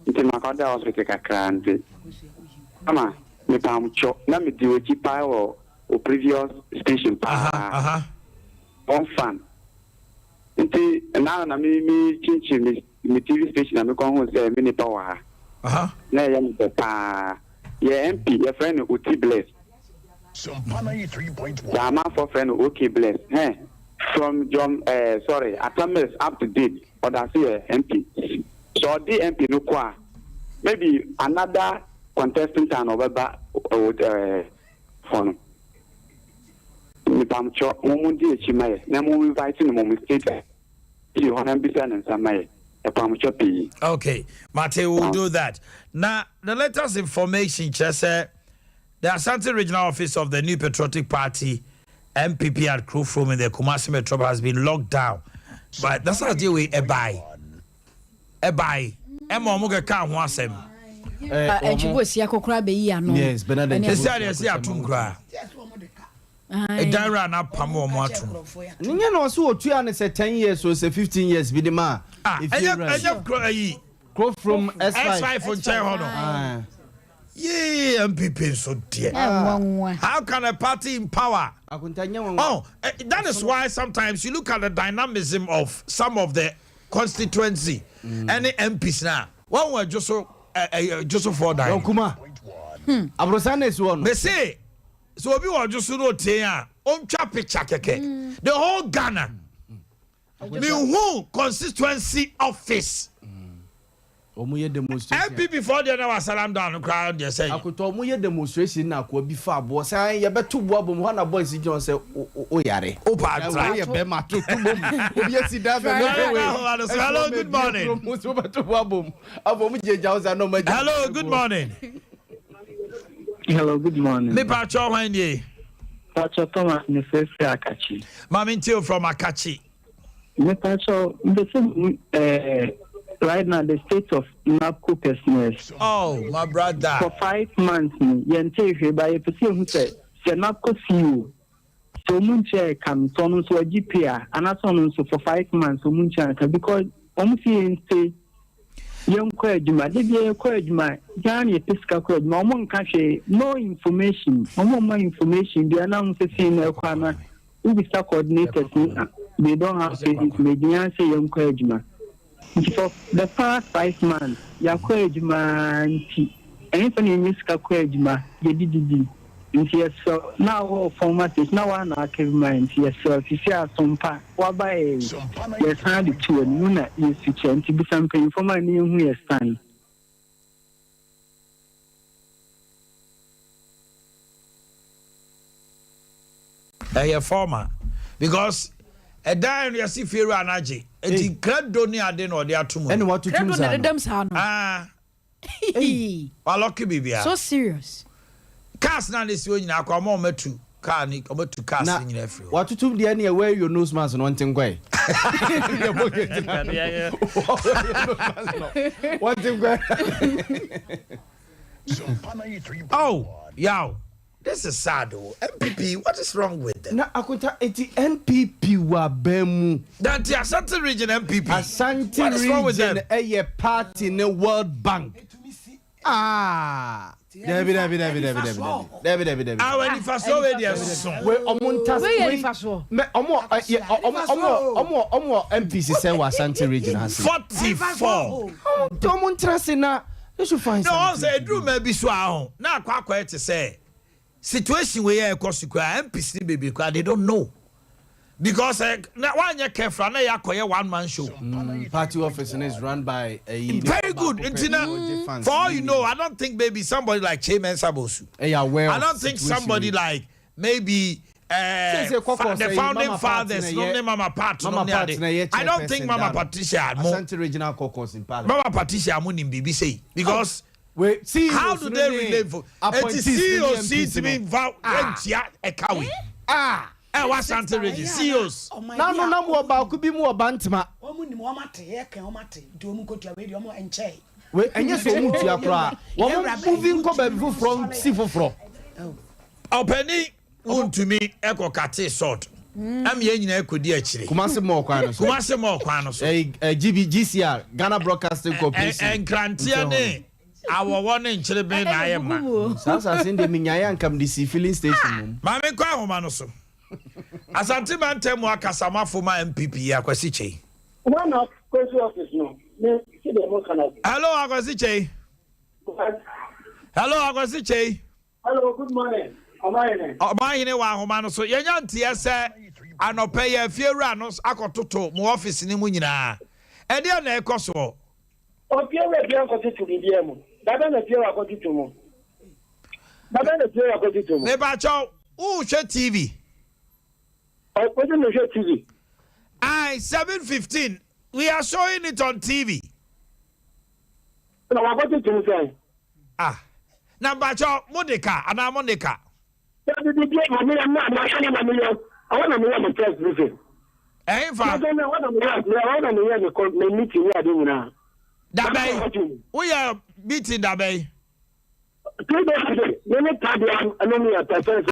Nti makada hospital kakra nti ama me pam cho na me di oji pa o previous station pa on fan nti na me chinchi me TV station na me kon ho say me ni pa wa na ya me pa ya MP ya friend Oti Bless Omannhene 3.1 ya man for friend OK Bless from John Atamis up to date or that say MP. So the MP no kwa maybe another contestant and over phone. Me pam cho mundi echimaye na mu invite no mu state. You want to be sending some e pam cho pi. Okay, Mate will do that. Now, the latest information just said the Asante Regional Office of the New Patriotic Party MPP at Krofrom in the Kumasi Metro has been locked down. But that's how deal with a buy. Emma Muga can once him. Yes, Bernadette. They said they see a tunkra. A dara na pamo moatu. You know, so 10 years or say 15 years, be the man. Crow from S5 from China. Yeah, MPP so dear. How can a party in power? Oh, that is why sometimes you look at the dynamism of some of the constituency. Any MPs now. One were just so for that. Kuma. Abrosane is one. They say so we were just so tea on picture keke. The whole Ghana. The whole constituency office. MPP before the other was salam down crowd they say. I could tell me demonstration now could be far boss. I bet two bob one boys John say oh yare. Oh patra. Yes it does. Hello, good morning. Hello, good morning. Hello, good morning. Me pacho wanye. Pacho Thomas ne fe Akachi. Mami Tio from Akachi. Me pacho right now the state of NAPCO personnel. Oh, my brother. For 5 months, yente by a person who said, NAPCO CEO. So Munche come to so a GPA, and that's on so for 5 months, so Munche because Omsi say young Quajuma, the Quajuma, Johnny Pisca Quajuma, Mon Cache, no information, no more information. The announcer saying Elkwana, who is coordinators, they don't have to information, say young Quajuma. For the past 5 months, ya Quajuma, anything in this Quajuma, you did. Yes, so now format is now one archive mind. Yes, so if you see some part, what by yes, hand to a Nuna is to be something for my new year stand. A former because a dime you see fear anaji enti credo ni ade no de atom and what to credo choose na dem sa no waloki bibia so serious cars na ne si onyina akwa mo matu car ni omatu cars nyina free what to do there wear your nose mask no ntin kwai what thing kwai oh Yaw, this is sad. MPP, what is wrong with them? Na akunta eti MPP wa bemu. That the Ashanti region MPP. Ashanti what is wrong with them? A party in the World Bank. Ah. David. Ah, when if I saw it, yes. We omunta. We if I saw. Omo MPC say wa Ashanti region has 44. Omunta say na. You should find no, I say Drew maybe so ahun. Na akwa to say situation where you cause MPC baby they don't know. Because na one year careful na yakoye one man show. Party office is run by a very good. For all you know, I don't think maybe somebody like Chairman Sabosu. I don't think somebody like maybe the founding fathers, no Mama Pat, I don't think Mama Patricia regional caucus in Parliament. Mama Patricia Munim BBC because see how do they relate for COC to be a cow? What's Ashanti region? CEOs. No more about could be more bantama. We and yes, moving come from Sifofro. Opening to me, Echo Kate sort. I'm yen ekodi achire. Kumase more kwano so. GBGCR Ghana Broadcasting Corporation. En Krantia ne our one in Chilebe na yema. Sasa sinde minyaya nkam DC filling station. Mame kwa homa no so. Asante man temu akasama foma MPP akwasi chei. One of Kwesi office no. Hello akwasi chei. Hello akwasi chei. Hello, good morning. Omannhene wa homa no so yenya ntie se anope ya fiewura no akototo mu office ni mu nyina. E de na ekoso. Opiere bi akototo bi mu. Dada na fiewura akototo mu. Ne ba cho u hwe TV. What is the TV? 7:15. We are showing it on TV. No, I got it to say. Number cho Monica, ana Monica. I want to know my first visit. I don't know what I'm meeting now. Dabe, we are meeting Dabe.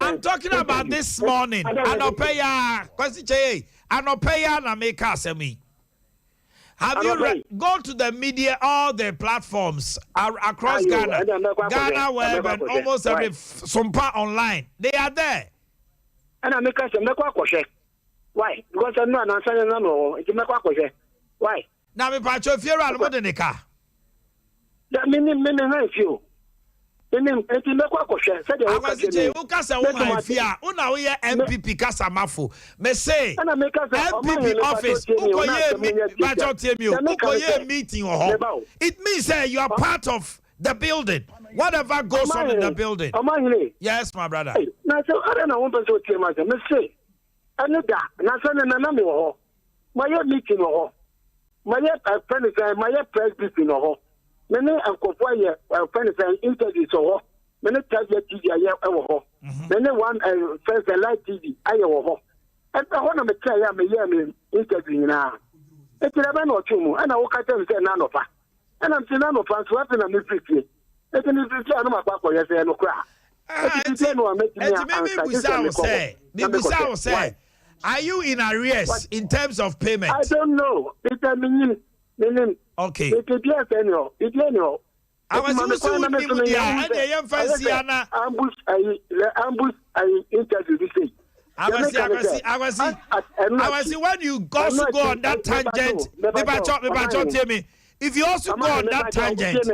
I'm talking about this morning. Anopeya, Kwasiche, Anopeya na make us me. Have you go to the media, all the platforms across Ghana, Ghana Web, and almost every Sumpa online? They are there. And I make us why? Because I'm not answering no. It's a why? Now, me pacho if you're out of the car. That meaning you. MPP Kasamafo. Me say MPP office meeting. It means you are part of the building. Whatever goes on in the building. Yes, my brother. Now, so I don't know what to say, my say. I know that. Now, so my meeting my press briefing many acquire interviews or many target TV many one first light TV and I want to try interview now. It's 11 or 2 more, and I walk at them say none of her. And I'm saying none of us what in a mystery. It's an institution of my papa, yes, and no cry. Are you in arrears in terms of payment? I don't know. It's a meaning. Okay. It's a I was ambush interview this thing. I was when you also go on that tangent. If you also go on that tangent,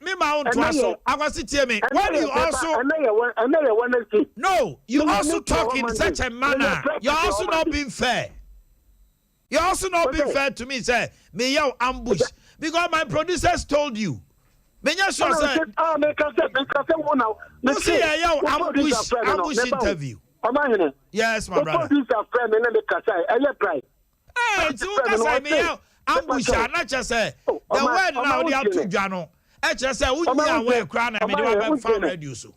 me my own twaso. I was it me. When you also no, you also talk in such a manner. You're also not being fair. You're also not being fair to me, sir. Me yo ambush because my producers told you. Me just sure say. You see yo ambush interview. Yes, my brother. Hey, so what say me? Ambusha na che say. The word now they have to dwano. E che say unya we kra na me dey wa fan radio so.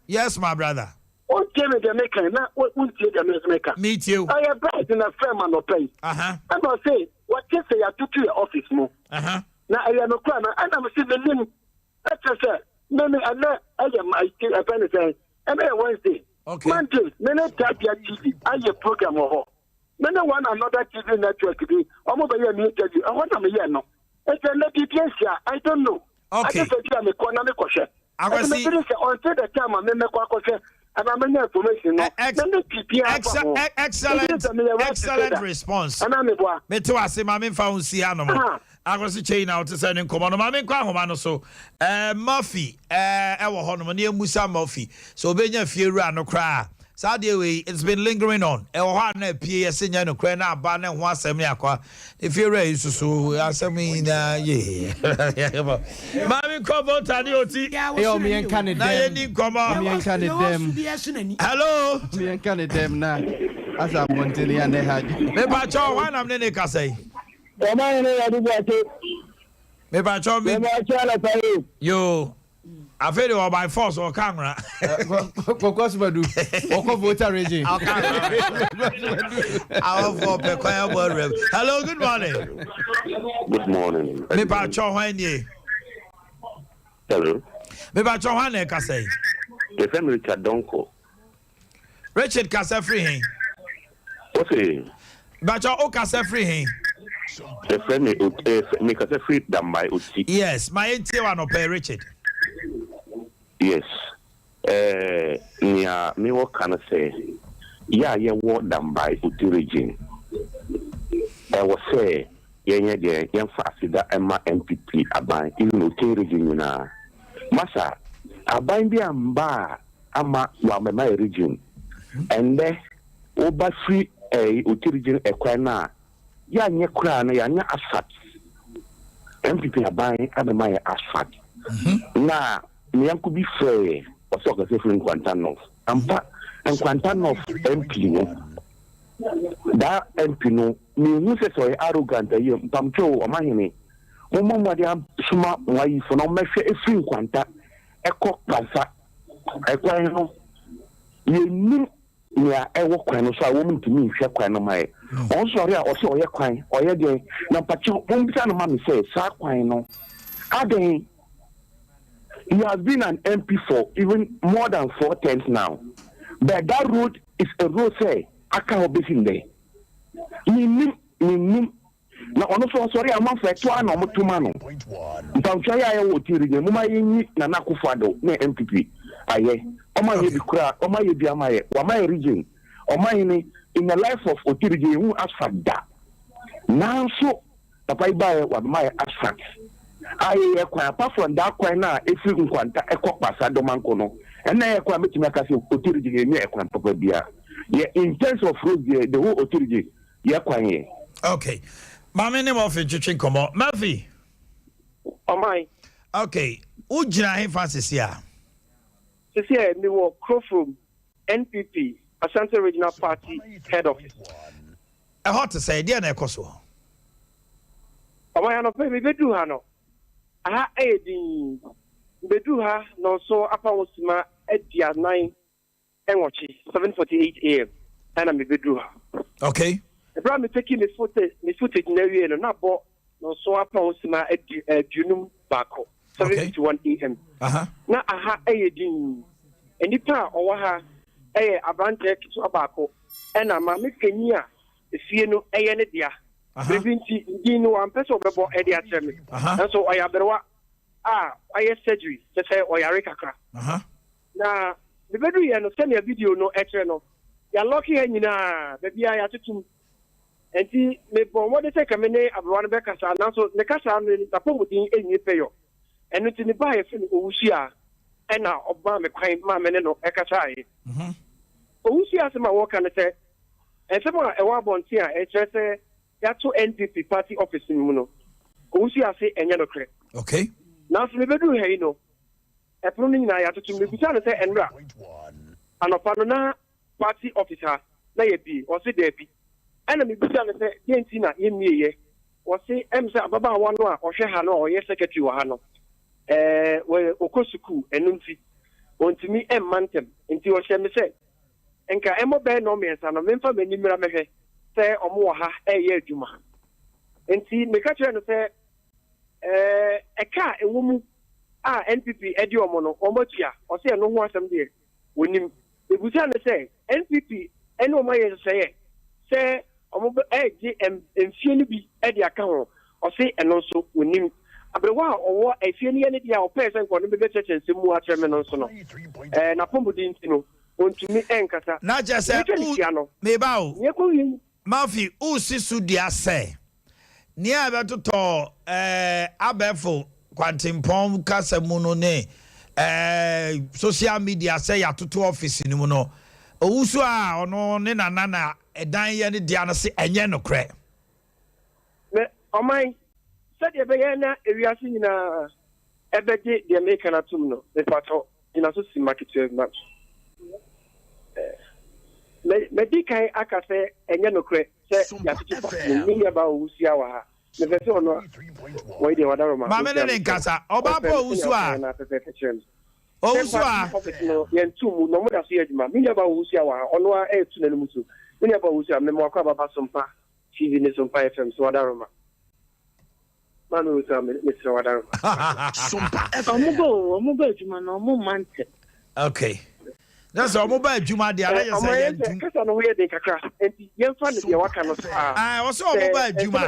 Yes, my brother. What came the maker? Now, what take the maker? Meet you. I am bright in a firm and no pay. Uh-huh. I must say, what you say, I took to your office, no. Uh-huh. Now, I am no crime, and I'm seeing the name. That's a say, many, I am my apprentice, and I Wednesday. Okay. Monday, many type your TV, I your program or many one another TV network to be, almost a year, I want to be no. It's a little I don't know. Okay. I just said, I'm a corner question. I will see. Until the time I'm in the question. And I'm in information. Excellent response. Me too. I say, Mammy found Siano. I was chain out to send in command. Mammy Quahomano so. Murphy, our Honomonia Musa Murphy. So, Benya Fiera no cry. Saturday, it's been lingering on. Ewana P.S. in Ukraine, Banner, one semi aqua. If you're raised, so I mean, yeah. Mammy Cobo Tanioti, me and Canada. Hello, me and Canada now. As I'm wanting and they had. Maybe one I'm the Casse. Maybe you. I feel you by force or camera. Because we do. Or voter regime. Hello, good morning. Good morning. Me pa chowanye. Hello. Me pa chowanye kase. The family Richard Donko. Richard kase free. Okay. Bacho o kase free. The family me kase free than my uti. Yes, my enti wa no pay Richard. Yes. Me what can I say? Yeah, what done by uti region. I was say, yeah, fasida Emma MPP aban in uti region na. Masa, aban bi amba ama wa my region. And then oba free uti region ekwana. Ya nye kura na ya nya asfalt. MPP aban ama asfalt. Na me could be fair or so ka free Quantanov. And Quantanov MP no. That MP no me say so arrogant pamcho Omannhene. Mama dia suma wai for no me free Quanta eko pasa ekwan no ye ni ya ewo kwan no so a wo ntimi hwe kwan no mai. On sorry o so oye kwan oye de na pacho mo bisa no ma me say sa kwan no aden. He has been an MP for even more than 4 terms now. But that road is a road, say, I can't be in there. Now, also, sorry, I'm not for 2 and 2 man. Pamchaya, what you read, Mumay, Nanakufado, ne MPP. Aye, Omannhene Kura, Omannhene Biamaye, Wamay region, Omannhene in the life of Otiriji, who asked for that. Now, so, the Paiba was my asphalt. I apart from that na if you kwanta ekọ pasa domanko no and na ekọ ameti maka se otiriji ni ekọ papa bia yeah in terms of road the whole otiriji yeah kwanye. Okay, mama name of chicken komo Murphy. Oh my. Okay, ujina he Francis ya. This year me wo Crofrom NPP Ashanti Regional Party head office. I hot to say dia na ekoso. Oh my no pe me bedu ha no. Aha edin bedu ha no so apa wosima edia 9 enwochi 7:48 am and I'm bedu ha. Okay. The brother me taking me footage na wie no na bo no so apa wosima edunum bako 7:51 am. Na aha edin enipa owa ha abante kitu abako ena ma me kenyi a efie no ne dia. Previnti ndino one person bebo edi atemi. And so oya berwa oya surgery just say oya rekakra. Na the bedu ye no send a video no etre no. Ya lucky he nyina baby ya tutum. Enti me bon mo de say kamene abwan be kasa na so ne kasa no ni tapo mudin enyi peyo. Enu ti ni ba ye fi owusia ena oba me kwan ma me ne no ekasa ye. Owusia se ma wo kan say ensema e wa bonti a etre say to NPP party office in Muno. Usi ase enye no kre. Okay. Now so me bedu he no. E pro ni na ya to me bisa no say enra. Anopa no na party officer na ye bi o se there bi. ɛna mebisa no sɛ yɛnti na yɛmmieyɛ wɔse ɛm sɛ ababaawa no a ɔhwɛ ha no a ɔyɛ secretary wɔ ha no ɔkɔ sukuu ɛno nti ɔntumi ɛmma ntɛm nti ɔhyɛ me sɛ nka ɛmmɔ bɛɛ na ɔmmiɛnsa no memfa m'ani mmra mɛhwɛ sɛ ɔmo wɔ ha ɛyɛ adwuma nti meka kyerɛ no sɛ ɛka a ɛwɔ mu a npp ɛde ɔmo no ɔmatua ɔsɛ ɛno ho asɛm deɛ wɔnim ebusa no sɛ npp ɛne ɔmo ayɛ nhyehyɛeɛ sɛ ɔmo ɛgye mfie no bi ɛde aka ho ɔsɛ ɛno nso wɔnim aberewa a ɔwɔ efie no yɛ ne deɛ a ɔpɛɛ sɛ nkɔ no bɛbɛkyerɛkyerɛ nsɛm mu akyerɛ me no nso no n'apɔmuden nti no ɔntumi ɛnkasa na kyerɛ sɛ meba o mafi wosi so dua sɛ nea ɛbɛtotɔ abɛɛfo kwantempɔn kasa mu no ne social media sɛ yɛatoto office no mu no owusu a ɔno ne nana na ɛdan yɛ ne dia no sɛ ɛnyɛ nokorɛ ɔman sɛdeɛ ɛbɛyɛ na ewiase nyinaa ɛbɛgye deɛ meka no atom no mepatɔ gyina so si market 12 match mɛdi kan aka sɛ ɛnyɛ nokorɛ sɛ yɛatete fa ne yɛba owusia wɔ ha mepɛ sɛ ɔno wɔyi deɛ wadaroma maame ne nkasa ɔba pa owusu a owusu a yɛntu mu na ɔmoda so yɛ adwuma me yɛba owusia wɔ ha ɔno a ɛɛtu n'anim so me yɛba owusia mema wakɔ ababa sompa tv ne sompa fm so wadaroma manu sa Mr. Wadar. Omugo ejuma na omu mante. Okay. That's omugo ejuma de ala say entum. Kasa no we de kakra. Enti yemfa ne de waka no sa. Also omugo ejuma.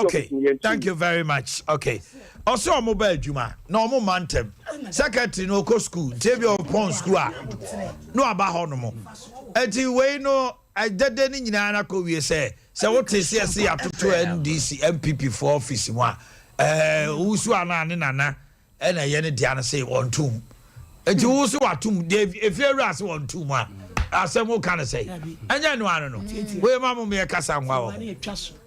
Okay. Thank you very much. Okay. Also omugo ejuma na omu mantem. Secretary no ko school, Tebi upon school a. No aba ho no mo. Enti we no adede ni nyina na ko wie say what is CSC atoto NDC MPP for office mu a wusu ana ne nana na ye ne dia no say won tum enti wusu watum de efiewura ase won tum a asem ka no say anya no ano no we mamu me kasa nwa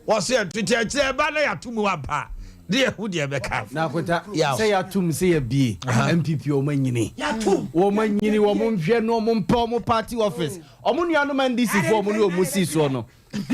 wo say twetete ba na yatum wa pa de hu de be ka na kweta say yatum say ya bie MPP o manyini yatum o manyini wo mo nhwe no mo mpa mo party office o mo nuano man DC for mo ne o mo si so no Let's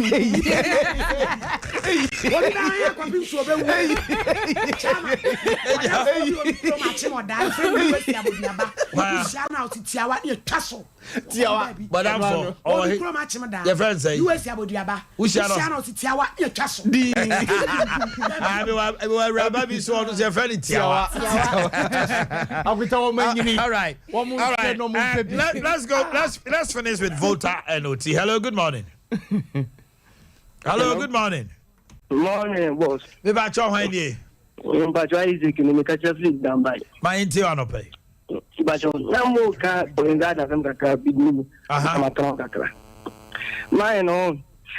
finish with voter NOT. Hello, good morning. Hello, good morning. Good morning, boss. Me ba cho hwan ni? Ba cho Isaac ni me ka traffic down by. Ma inti ono pe. Ba cho na mo ka polinga da kam ka bidni. Ma tron kakra. Ma no.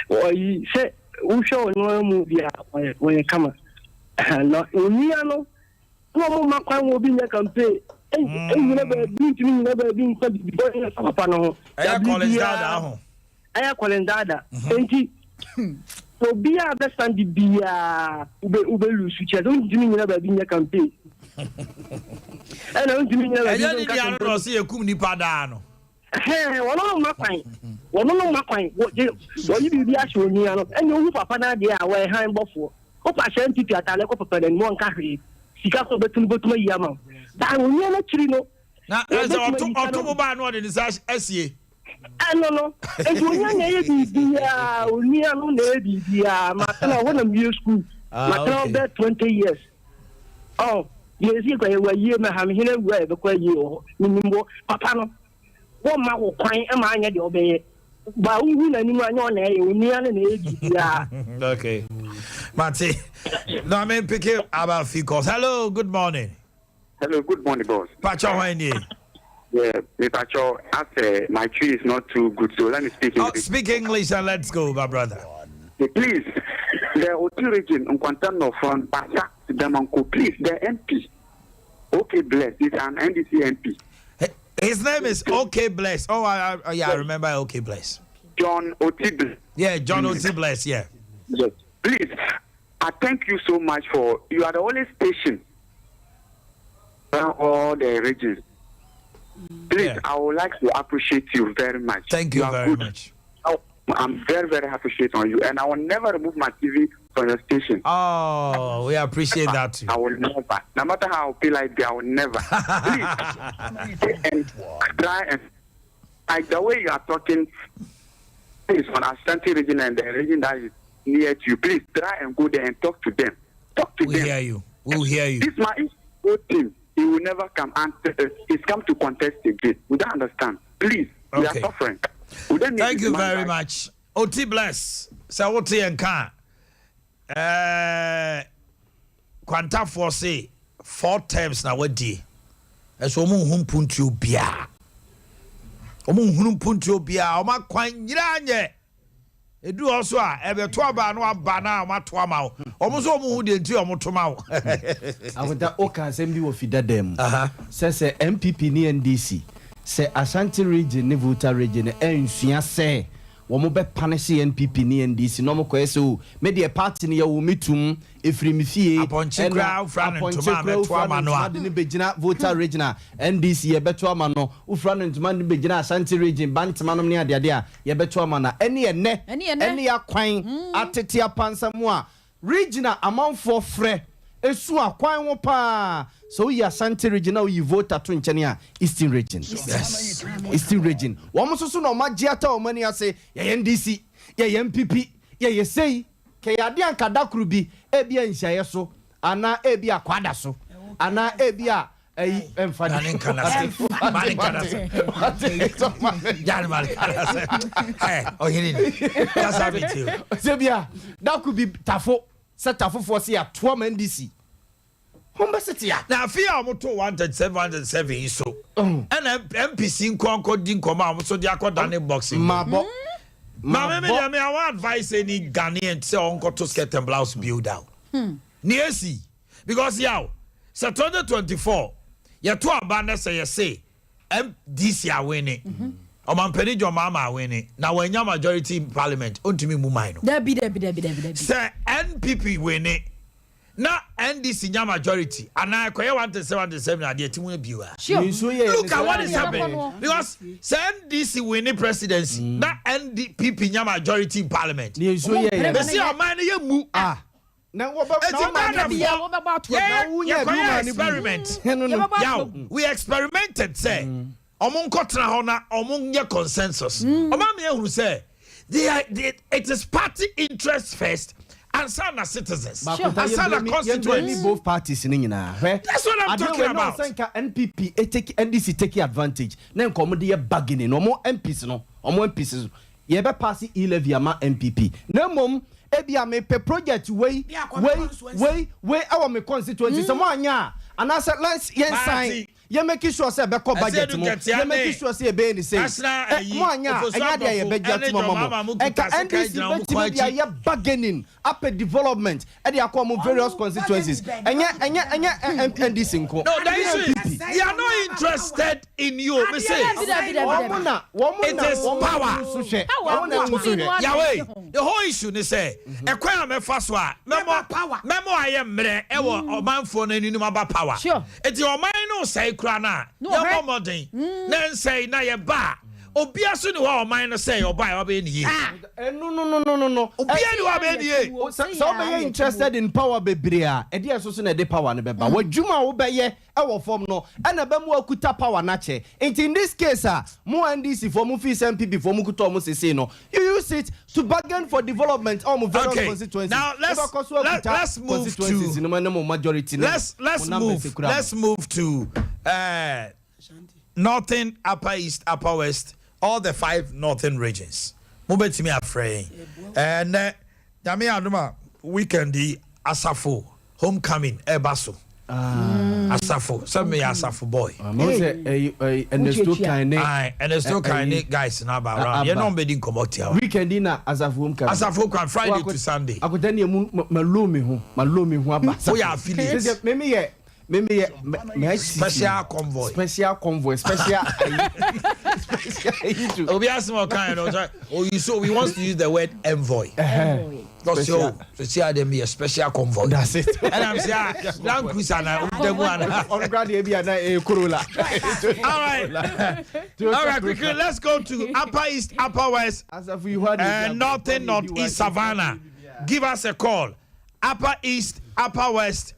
Oyi se u show no mu bia we kama. No ni ano. No mo makwan wo bi nya campaign. Na ba bi timi na ba bi nka bi bo na papa no. Aya college dada ho. Aya kwalendada enti obi a be stand bia ube lusu che don dimi nyina ba bi nya campaign ana dimi nyina ba bi nya campaign no se yekum ni pada no wono no makwan wo yi bi a show ni ano enya ohu papa na de a we han bofo o pa sha ntipi atale ko papa den mo nka hwe sika ko betun botuma yi ama da onye na chiri no na otu mo ba no de ni sa asie no. And when you are near no lady, Martin, one of your school, Martin, 20 years. Oh, yes, you were you, Maham, here, where the quay you, Papa. One man will cry, am I at your bay? But we will anyone on a near an age. Okay. Marty, no, I mean, pick it about Ficos. Hello, good morning. Hello, good morning, boss. Pacho, Wayne. Yeah, Pacho, I say my tree is not too good, so let me speak English. Speak English and let's go, my brother. Please, the Oti region, in Quantano from Basa, Damanko, please, the MP. Okay, bless. It's an NDC MP. His name is OK Bless. Oh, I remember OK Bless. John Oti Bless. Yeah, John Oti Bless, yeah. Yes. Please, I thank you so much for, you are the only station around all the regions. Please, I would like to appreciate you very much. Thank you very much. I'm very, very appreciative on you, and I will never remove my TV from your station. Oh, we appreciate that too. I will never. No matter how I feel like I will never. Please, and try and like the way you are talking is on Ashanti region and the region that is near to you. Please try and go there and talk to them. Talk to them. We'll hear you. We'll hear you. This man is good team. He will never come and he's come to contest again. We don't understand. Please, we are suffering. Thank you very much. Oti bless. So what you can Quanta for say 4 times now what day. As omu humpuntu bia. Omu humpuntu bia. Oma kwanyiranye. Edu also a ebe to aba no aba na ma to ama wo. Omu so omu hu de nti omu to ma wo. Awada o kan sem bi wo fida dem. Se MPP ni NDC. Se Ashanti region ne Volta region ensua se wo mo be punish NPP ni NDC no mo ko so me de party ne ya wo mitum efiri mi fie aponche kra ufra no ntoma beto ama no a ne begina Volta region NDC ye beto ama no ufra no ntoma ne begina Ashanti region bantama no ne ade a ye beto ama na ene ya kwan atete apansa mu a regional amanfo frɛ esu akwan wo pa so we Ashanti region now you vote to nchene a Eastern region. Yes. Eastern region. Wo mo so no magiata o mani ase ye NDC ye MPP ye sei ke ya de anka dakru bi e bia nhyaye so ana e bia kwada so ana e bia emfani that's how it is. Se bia dakru bi tafo set afofo se ya to ma NDC now fear moto 137 so and MPC nkonko di nkoma am so di akoda ne boxing mabo me I want advice any Ghanaian say onko to skirt and blouse build out niesi because yaw so 2024 ya to abanda say MDC are winning Omampeni jo mama winning na wanya majority in parliament ontumi mu man no Debi say NPP winning na NDC nya majority and I koye 137 ade timu biwa look at what is happening because say NDC winning presidency na NPP nya majority in parliament me see o man ye mu na wo ba experiment we experimented say omon kotra ho na omon ye consensus omam ye huru say it is party interest first and some are citizens and some are constituents both parties in that's what I'm talking about. NPP NDC take advantage na nkomo de bargaining no mo MPs no omo MPs ye be pass e-levy ama MPP na mom ebia me pe project we our me constituency some anya and I said let's sign you make sure say be ko budget mo you make sure say be ni say mo anya anya dia ye budget mo e ka NDC be dia bargaining up a development e dia ko mo various constituencies anya NDC nko no that is they are not interested in you me say it is power Yahweh the whole issue ni say e kwa me fa so a memo aye mre e wo omanfo na ninu aba power it your mind no say kura na ya modern na say na ye ba obia so ni wa oman no say oba wa be ni ye no obia ni wa be ni ye so be interested in power bebrea e dey so na dey power ne beba wadwuma wo be ye e wo form no e na be mu akuta power na che in this case mo NDC for mo fees MPP for mo kuto mo sese no you use it to bargain for development or mo various constituencies now let's move to majority let's move to northern, upper east, upper west, all the 5 northern regions. Mobetimi afraid. And Dami Aduma weekend Asafo homecoming Ebaso. Asafo, some me Asafo boy. And there's still kind guys now around. You know bedding come out here. Weekend na Asafo homecoming. Asafo can Friday to Sunday. I could then malumi hu aba. Oh yeah, affiliates. Maybe special convoy. Special. Obi asimo kind of. Oh, you so we want to use the word envoy. Because so see them be a special convoy. That's it. And I'm saying, Land Cruiser na on grade e bia na Corolla. All right, quickly, let's go to Upper East, Upper West, and Northeast Savannah. Give us a call. Upper East, Upper West,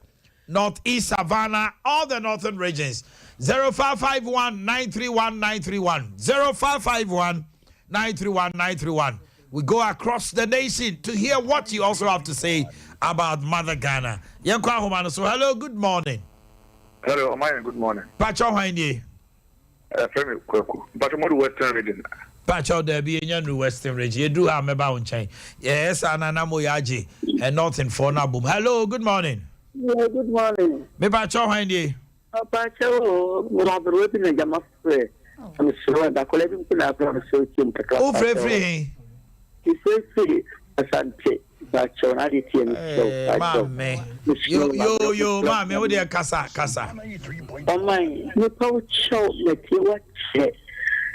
Northeast Savannah, all the northern regions. 0551 931 931. 0551 931 931. We go across the nation to hear what you also have to say about Mother Ghana. Yankwa Homano, so hello, good morning. Hello, Omannhene, good morning. Pacho Haini. Femi Kweku. Pacho Modu Western region. Pacho there be in your Western region. You do have me bound chain. Yes, Anana Moyaji and nothing for Nabum. Hello, good morning. Yeah, good morning. Me Pacho Haini. Pacho, Mother Whipping and Jamafre. I'm sure that collecting to from so soon. Oh, free. He says, Asante. Pacho, I did hear me. Yo, mammy, what dear Casa. Oh, my, you Pacho, let you watch it.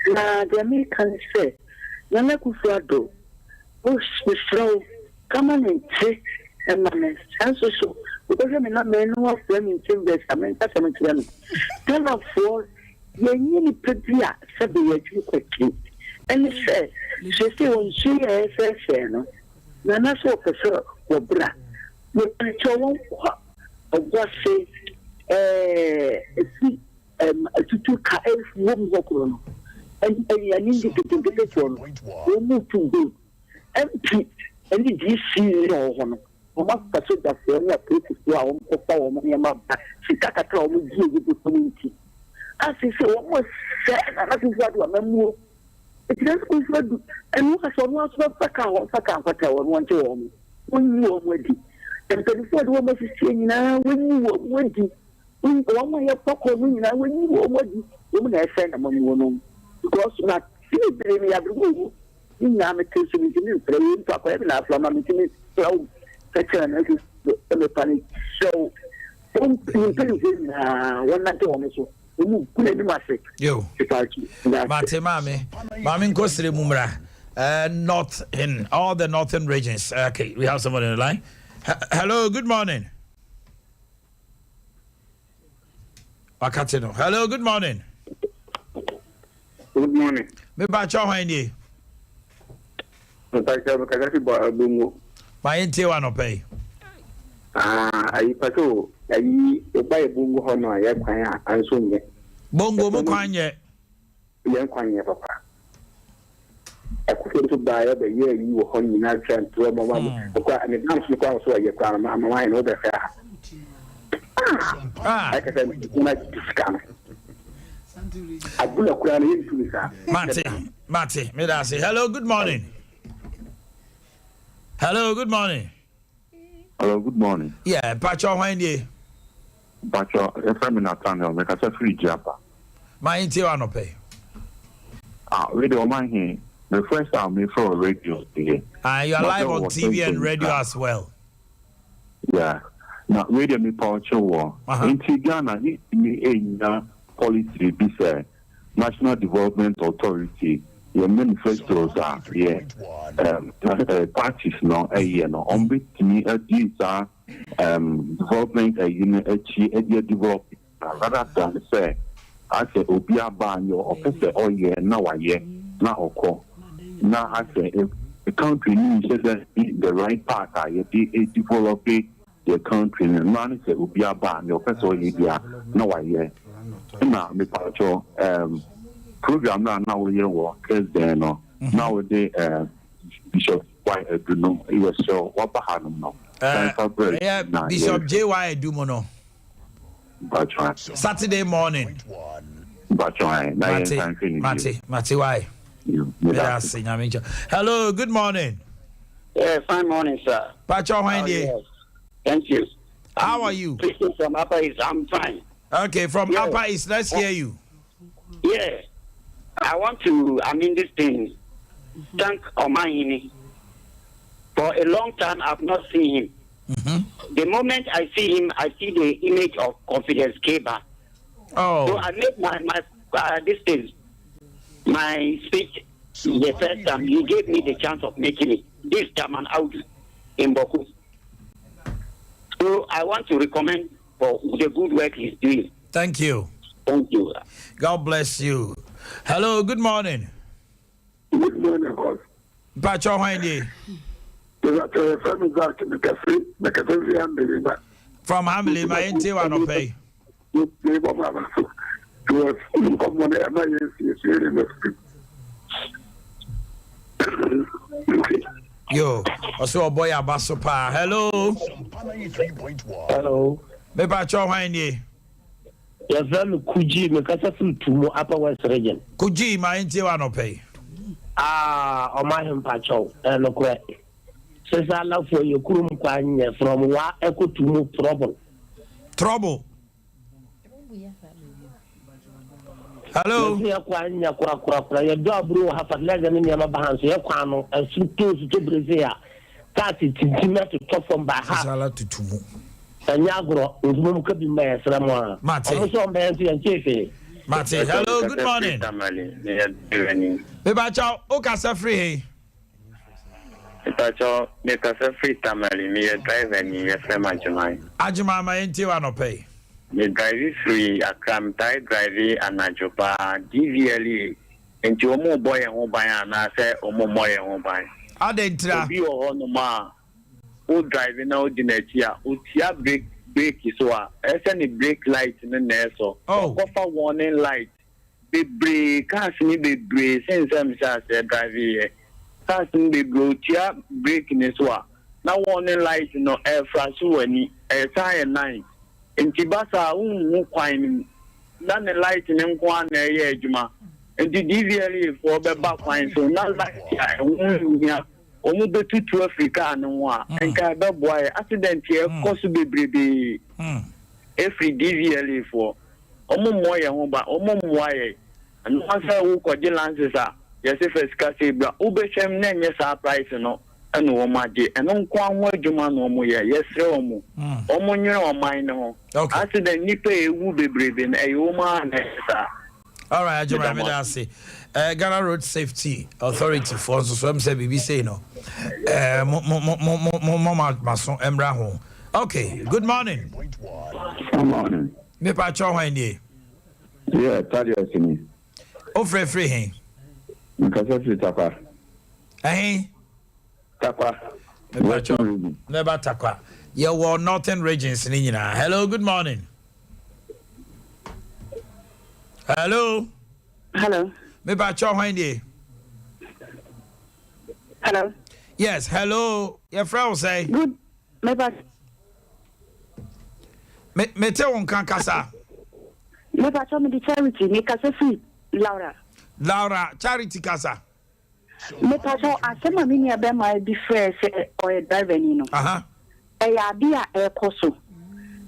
Now, the Americans say, Nanakuado, Bush, the throw, come on and say, and my answer so. Because I'm not men who are them in Timbers, I mean, that's a them. Tell of four, you nearly put the said the quickly. And he said, she said, when she is a Nana so for sure, or bra. You Pacho, what say, a two car woman walk and I need to get one. We move to do empty and the DC or what percent of the people who are on power money about Chicago will give you the community. As he said, almost said, and that is what we are. It is good and what has almost what you want when you are ready. And 24 women is saying now when you are ready. When one way of popcorn, when you are ready, women are saying among women. Because not see every room. In Namitation, in playing to a level from a meeting. So, such a panic. So, one night also. Yo, Mami Kosri Mumra, not in all the northern regions. Okay, we have someone in the line. Hello, good morning. Wakatino. Hello, good morning. Good morning. Me bacho handi. My inti no pay. I pato. I buy a bungo hono. I have and soon. Bongo Mukwanye. Young Kwanye, papa. I could to buy the year you were on United Trend to a moment. And it comes to cross where you crown my mind over there. I can scam. I will not crown into that. Mate, may I say hello, good morning. Hello, good morning. Hello, good morning. Yeah, Pacho Wendy. Pacho, a feminine tunnel, make us a free jumper. My inti no pay. Radio Omannhene, the first time we for radio today. You are live on TV and radio as well. Yeah. Now, radio me Pacho war. In Ghana, me a policy be said, National Development Authority. Your manifestos are here. Parties no on bit me these are development a unit a development rather than say I say Obia ban your officer all year now a year now or now I say the country needs the right part I develop the country and man say Obia ban your officer all year now a year now me Pacho program now we work then now the Bishop Why do no he was so what behind no Bishop J.Y. Dumono Saturday morning Mati why hello good morning. Yeah, fine morning sir. Pacho Wendy. Thank you. How are you? From Upper East, I'm fine. Okay, from Upper East, let's hear you. Yeah, I want to, this thing, thank Omannhene. For a long time, I've not seen him. the moment I see him, I see the image of Confidence Keba. Oh. So I made my speech the first time. He gave me the chance of making it. This time I'm out in Boku. So I want to recommend for the good work he's doing. Thank you. Thank you. God bless you. Hello, good morning. Good morning, boss. Pacho Handy. From Hamley, my auntie want to pay. Yo, also a boy abasopa. Hello. Hello. Me Pacho Handy. Your friend Kuji, me kasa from Tumo, Upper West Region. Kuji, my auntie want to pay. Omannhene Pacho, no correct. Says I love for your Kurum Kwanya from Wa Echo Tumo trouble. Trouble. Hello. Your dog have a leg in your bahans, your quano, and some tools to Brazil. That is to top from by half. To Tumo. And Yagro, with whom could be mayor, Ramon. Mate. Also, Banty and Chiefy. Mate, hello, good morning. Me Pacho, Okasa free. Pacho, make us a free tamale, me a drive and me a friend Ajumai. Ajuma, my auntie want to pay. Me drive free, a cram tie drive and Najopa, DVLE, and to a more boy and home by and I say, or more boy and home by. I didn't try. Be on the ma, who driving out in a tia, who tia brake is what, as any brake light in the nest or offer warning light. Be brake, can't me be brake, since I'm just driving. Passing the tia breaking is what. Now warning light no air flash when a tire 9. In Tibasa, quine, none the light in one a juma. And the DVLE for the back wine, so not like only the 2 Africa and one. And Kaba boy, accident here, possibly baby. Every DVLE for Omomoya home by Omomoya. And once I walk or Jilances are. Yes, if it's Cassibra, Ubeshem, then yes, our price no, and Omaji, and on Kwan Juman Omoya, yes, Romo, Omonyo or mine. Okay. After the Nipe will be breathing a woman. All right, Ajumamedasi. Ghana Road Safety Authority for some say BBC no. Mama Mason Embra home. Okay, good morning. Good morning. Me Pacho Handy. Yeah, Taliasini. Oh, free. Nkasa takwa. Takwa. Never takwa. You were northern regions in India. Hello, good morning. Hello. Hello. Me Pacho Handy. Hello. Yes, hello. Your friend say. Good. Me tell on Kankasa. Me Pacho me the charity. Me kasa free. Laura, charity casa. Me pacho asema mini abe ma be fresh or driver ni no. Ya bia koso.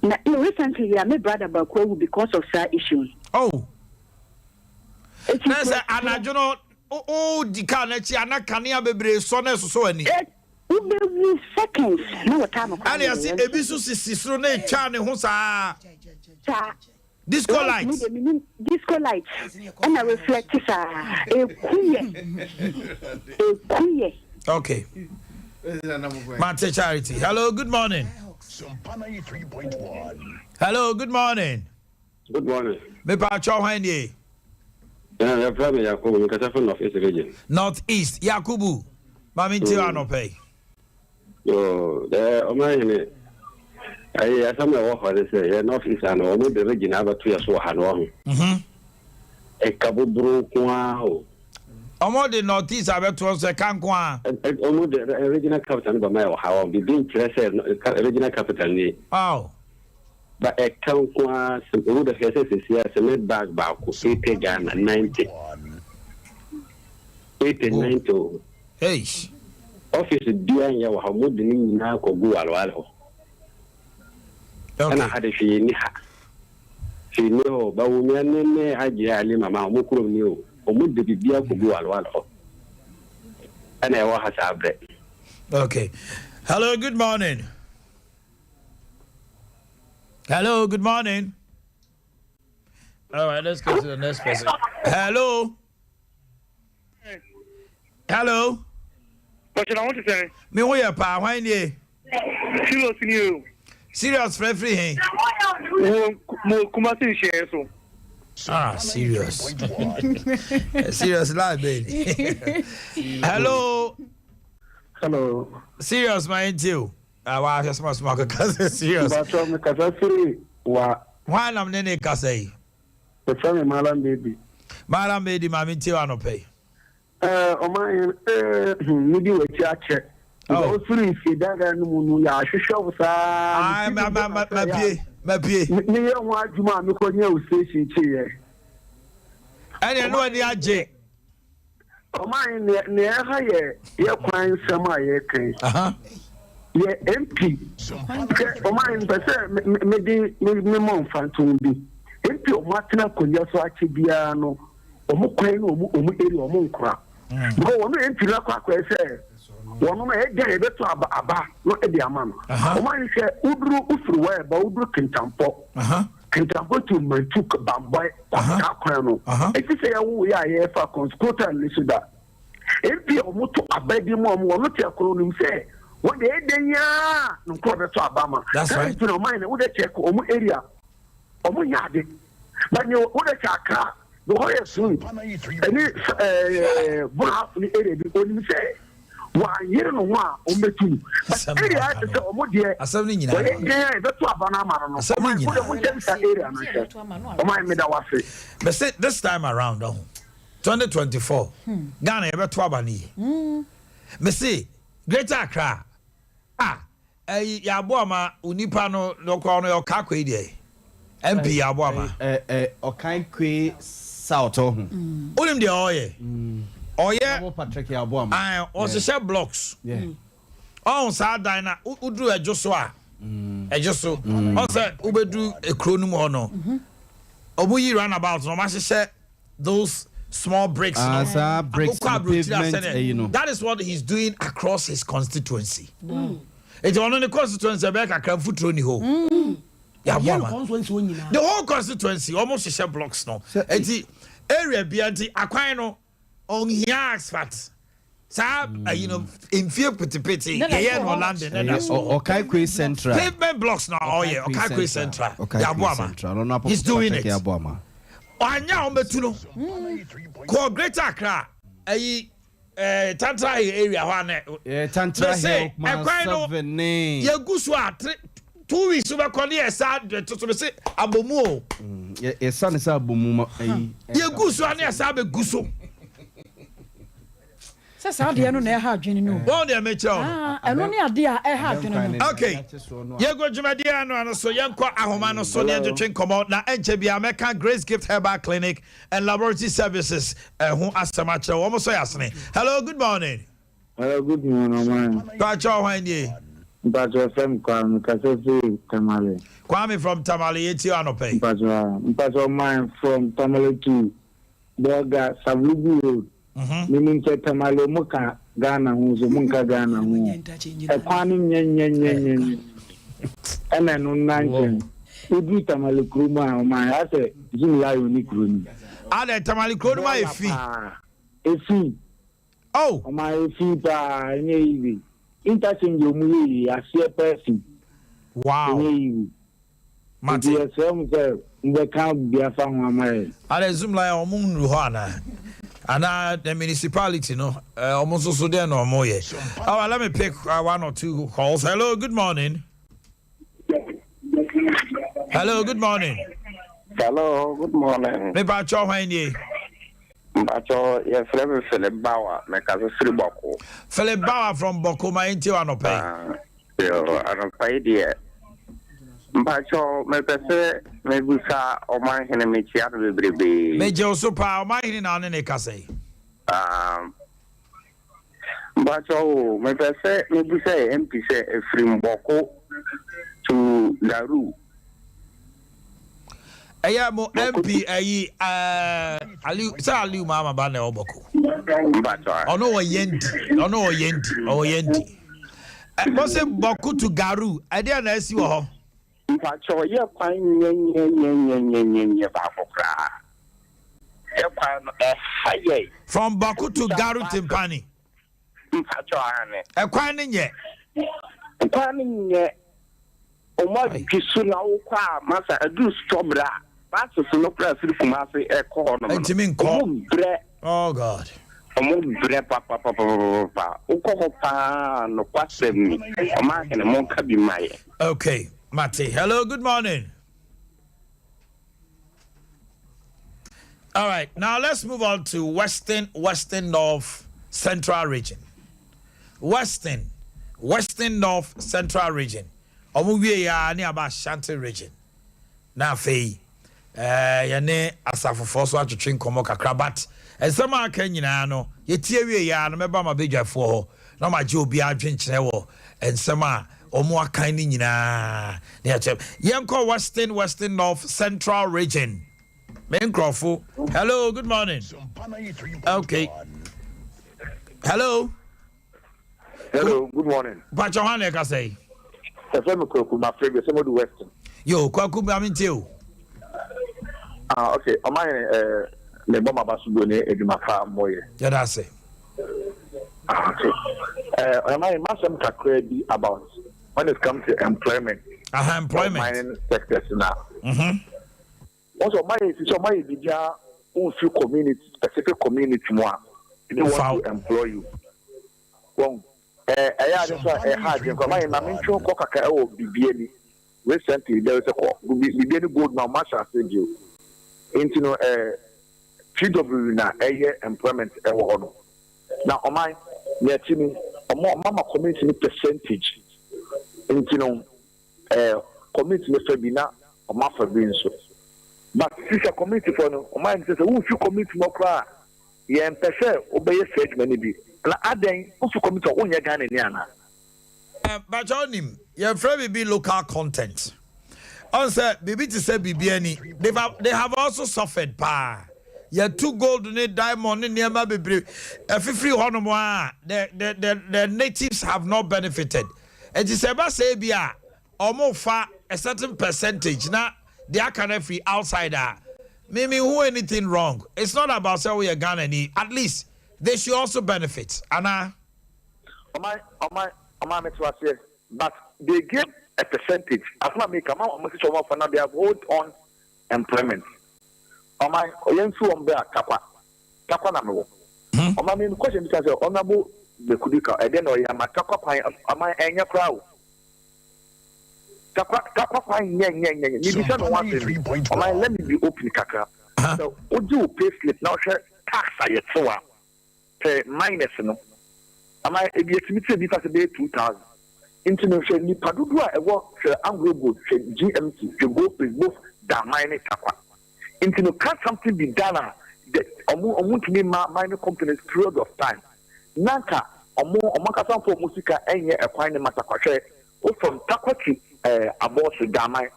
Na recently ya me brother Boakye because of that issue. Oh. Nese anajono di car na chi anakania bebre so na so ani. Ube seconds na wata no. Ani asi ebisu sisiro na twa ne ho saa. Disco lights. Disco lights. And I reflect this. Okay. Mate Charity. Hello, good morning. Hello, good morning. Good morning. Me Pacho Handy. Yeah, from Yakubu, because I'm North East region. Northeast, Yakubu. Mami Tiano pay. So, the Omannhene. I some of what they say, North East and almost the region have 2 years or Hanong. A Kabubru Kwao. Almost the Northeast have 2 years a Kankwa. Almost the original capital by my how be being present original capital. Oh. But a Kankwa, some wood of SS is made back 80 Ghana 90. 90. Hey. Office doing your how would the now go alwalo. And I had a she knew, but we had Mama Mukuru knew, or would the Bibia go alwalo. And I was a break. Okay. Hello, good morning. Hello, good morning. All right, let's go to the next person. Hello. Hello. What should I want to say? Me who you pa? Why nie? Serious you. Serious free hey. Mo kumasi share so. Ah, serious. Serious live baby. Hello. Hello. Serious my you. Wa just must smoke cuz serious. But from Kasafiri wa why am nene kasai? The family Malam baby. Malam baby mami ti wa no pay. Omannhene nidi we check. Oh, free fi daga no mu ya hwehwe sa. Ah, ma pie. Ni ye ho adwuma me ko nya o station chi ye. Ene no ani age. Omannhene ne ha ye kwan sama ye kan. Ye MP. Omannhene pese me mo mfantum bi. MP o matena konya so ache bia no. Omo kwan no omo area omo nkura. Because one MP la kwa say one no e dey beto aba no e dey ama no. Omannhene say udru ufuru wa ba udru kintampo. Kintampo to mantuk bamboy kwa kwan no. E ti say wo ya ye fa conscriptor lisuda. MP omo to abedi mo no te akoro nim say what dey denya no ko beto abama. That's right. You know Omannhene wo dey check omo area omo nyade. But you wo dey check the whole soon. Any half the area be only say why you know why ometu. But area is omo there. Asabni nyina. Why dey be to abana mara no. Asabni nyina. Wo dey check area no. Omannhene me da wase. But say this time around 2024 Ghana e be to abani. Me say Greater Accra. Ya bo ama unipa no lokwa no yo kakwa ide. MP ya bo ama. Okankwe South Onim de oye. Oye Patrick ya bo ama. O se share blocks. On sa dan na udru ejoso a. Ejoso. On say ubedu ekro num ho no. Obuyi roundabout no ma share those small breaks. Breaks pavement, you know. That is what he's doing across his constituency. It's one of the constituency back at Kramfutro ni ho. The whole constituency almost share blocks now. Eti area bianti akwan no on here asphalt. Sa you know in fear petipeti here in London and that's Okaikwe Central. Pavement blocks now. Oh yeah, Okaikwe Central. Yabuama. He's doing it. Anya ometu no. Ko Greater Accra. Tantra area one. Tantra Hill. Ye gusu a 2 weeks over Korea sad to say abomu. Ye son is abomu. Ye gusu ani asabe gusu. Say sa de no na ha adwene no. Bon de mecho. Eno ne ade a ha adwene no. Okay. Ye go dwumade ano so yenko ahoma no so ne twetwe nkomo na enche bia American Grace Gift Herbal Clinic and Laboratory Services ho asama kire wo mo so yasene. Hello, good morning. Hello, good morning, man. Pacho hwan die? Pacho FM Kwame Kasese Tamale. Kwame from Tamale yeti anope. Pacho man from Tamale to Boga Sabugu Road. Meaning Tamale muka Ghana hu so munka Ghana hu. E kwani nyenyenyenyen. Ena no nanchen. Udu Tamale kruma ma ase jimla yoni kruni. Ada Tamale kruma efi. Efi. Oh, my feet nye interchange omu yi ase person. Wow. Mati yesem se mbe kan bia fa ho amaye. Ada zoom la omu nru ho ana the municipality no omu so there no omu ye. Oh, let me pick one or two calls. Hello, good morning. Hello, good morning. Hello, good morning. Me ba cho hwan die? Mbacho ye frebe Philip Bauer me ka Philip Boko. Philip Bauer from Boko ma enti anope. Yo anope die. Mbacho me pese me busa Omannhene me chia bebrebe. Me je oso pa Omannhene na ne ka sei. Mbacho me pese me busa MP se from Boko to Daru. Eya mo MP Aliu mama ba na oboko. Ono wo yendi. Mo se Boku to Garu. Ade na asi wo ho. mpacho ye kwan nye ba kokra ye kwan haye from Baku to Garu Timpani mpacho ane kwan nye omo gisu na ukwa masa adu stobra baso so no press fuma se ekọ no ntimi nko oh god omo bre papa ukọ pa no kwasem oma kene mon ka bi mai. Okay, Mate, hello, good morning. All right, now let's move on to Western North Central region. Western North Central region. Omuwie ya ni aba Ashanti region. Na fei yane asafofo so atwetwe nkomo kakra but ensema aka nyina no yetie wie ya no meba mabedwafo ho na ma je obi adwenkyere wo ensema omo akan ni nyina na yache yenko Western North Central region. Menkrofo. Hello, good morning. Okay. Hello, good morning. Pacho Hane ka say. Efem Kwaku my favorite some do Western. Yo, Kwaku ba mintie. Okay. Omannhene me bomba basugo ne edumaka moye. Yeah, that's it. Okay. Omannhene masem kakra bi about when it comes to employment. Employment. Mining sectors now. Also, my media own few community, specific community more. They want to employ you. Well, I had my mention Coca or BBN. Recently, there is a BBN board now, much as you. Into PW na employment. Now, on my mama community percentage. Into community Fabina or Mafia Binso. But this a community for no mind says who you community more cry ye empese obey stage many be na aden who you community on your Ghana niana but onim your friend be local content on say bibi to say bibiani they have also suffered pa ye two gold ne diamond ne niama bebre free honomo a the natives have not benefited and it say ba say bia omo fa a certain percentage na they are kind of free outsider. Maybe who anything wrong. It's not about say we are Ghanaian. At least they should also benefit. Anna. But they give a percentage. As my make a they have hold on employment. My Kapa na me. My main question is honorable the Kudika. I don't know Yamakapa. Am I any crowd? Let me be open kaka. So do pay slip now share tax I so minus no. Am I be estimated because be 2,000. International ni padudua e work Anglo Gold GMT to go both that mining takwa. Into can something be done that omu to me mining companies period of time. Nanka omakasa for musika enye e kwan matakwa share from takwa to about Damai,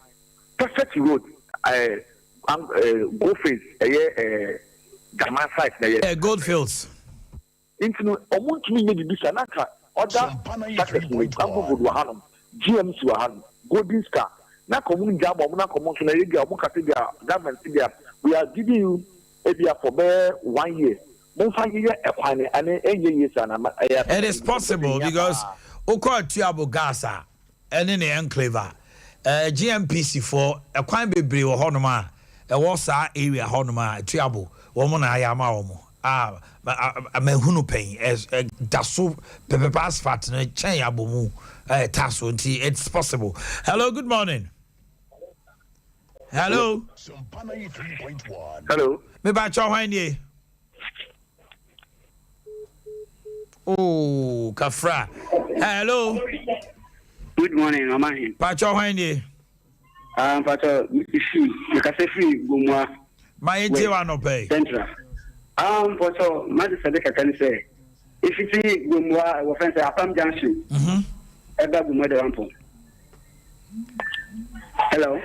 perfect road, Goldfields, Damai site, Goldfields. Into almost me, maybe Bisanaka, other factors, GMs were having, Golden Star, Nakomun Jam, Nakomun, government, we are giving you area for 1 year. It is possible because Oko Tiabo Gasa. Any ne enclave GMPC for a quite be brave or honoma a wasa area honoma triable woman I am almo a mehunu pain as a dasu pepe pass fat and a chain abumu tasso tea. It's possible. Hello, good morning. Hello. Hello. Me ba chawanye. Oh, Kafra. Hello. Good morning, Omannhene. Pacho Hanye. Pacho, you can say free, Gumwa. My idea no pay. Central. Pacho, Mother Sadeka can say, if you see Gumwa, offense, Apam Junction, Eba Gumwa de Rampo. Hello.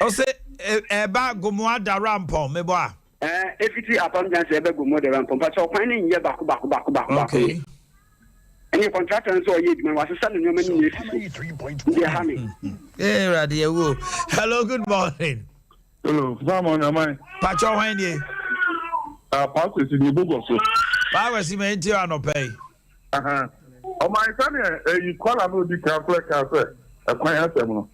Oh, say, Eba Gumwa da Rampo, Meboa. If you see Apam Junction, Eba Gumwa de Rampo, Pacho, finding ye back. Okay. And your contractor and so you was a son in your many years. Hey, Radio. Hello, good morning. Hello, Simon, am I? Pacho Wendy. Paako is in the book also. Paako is in the pay. Oh, my son, you call a no declare cafe. A quiet seminal.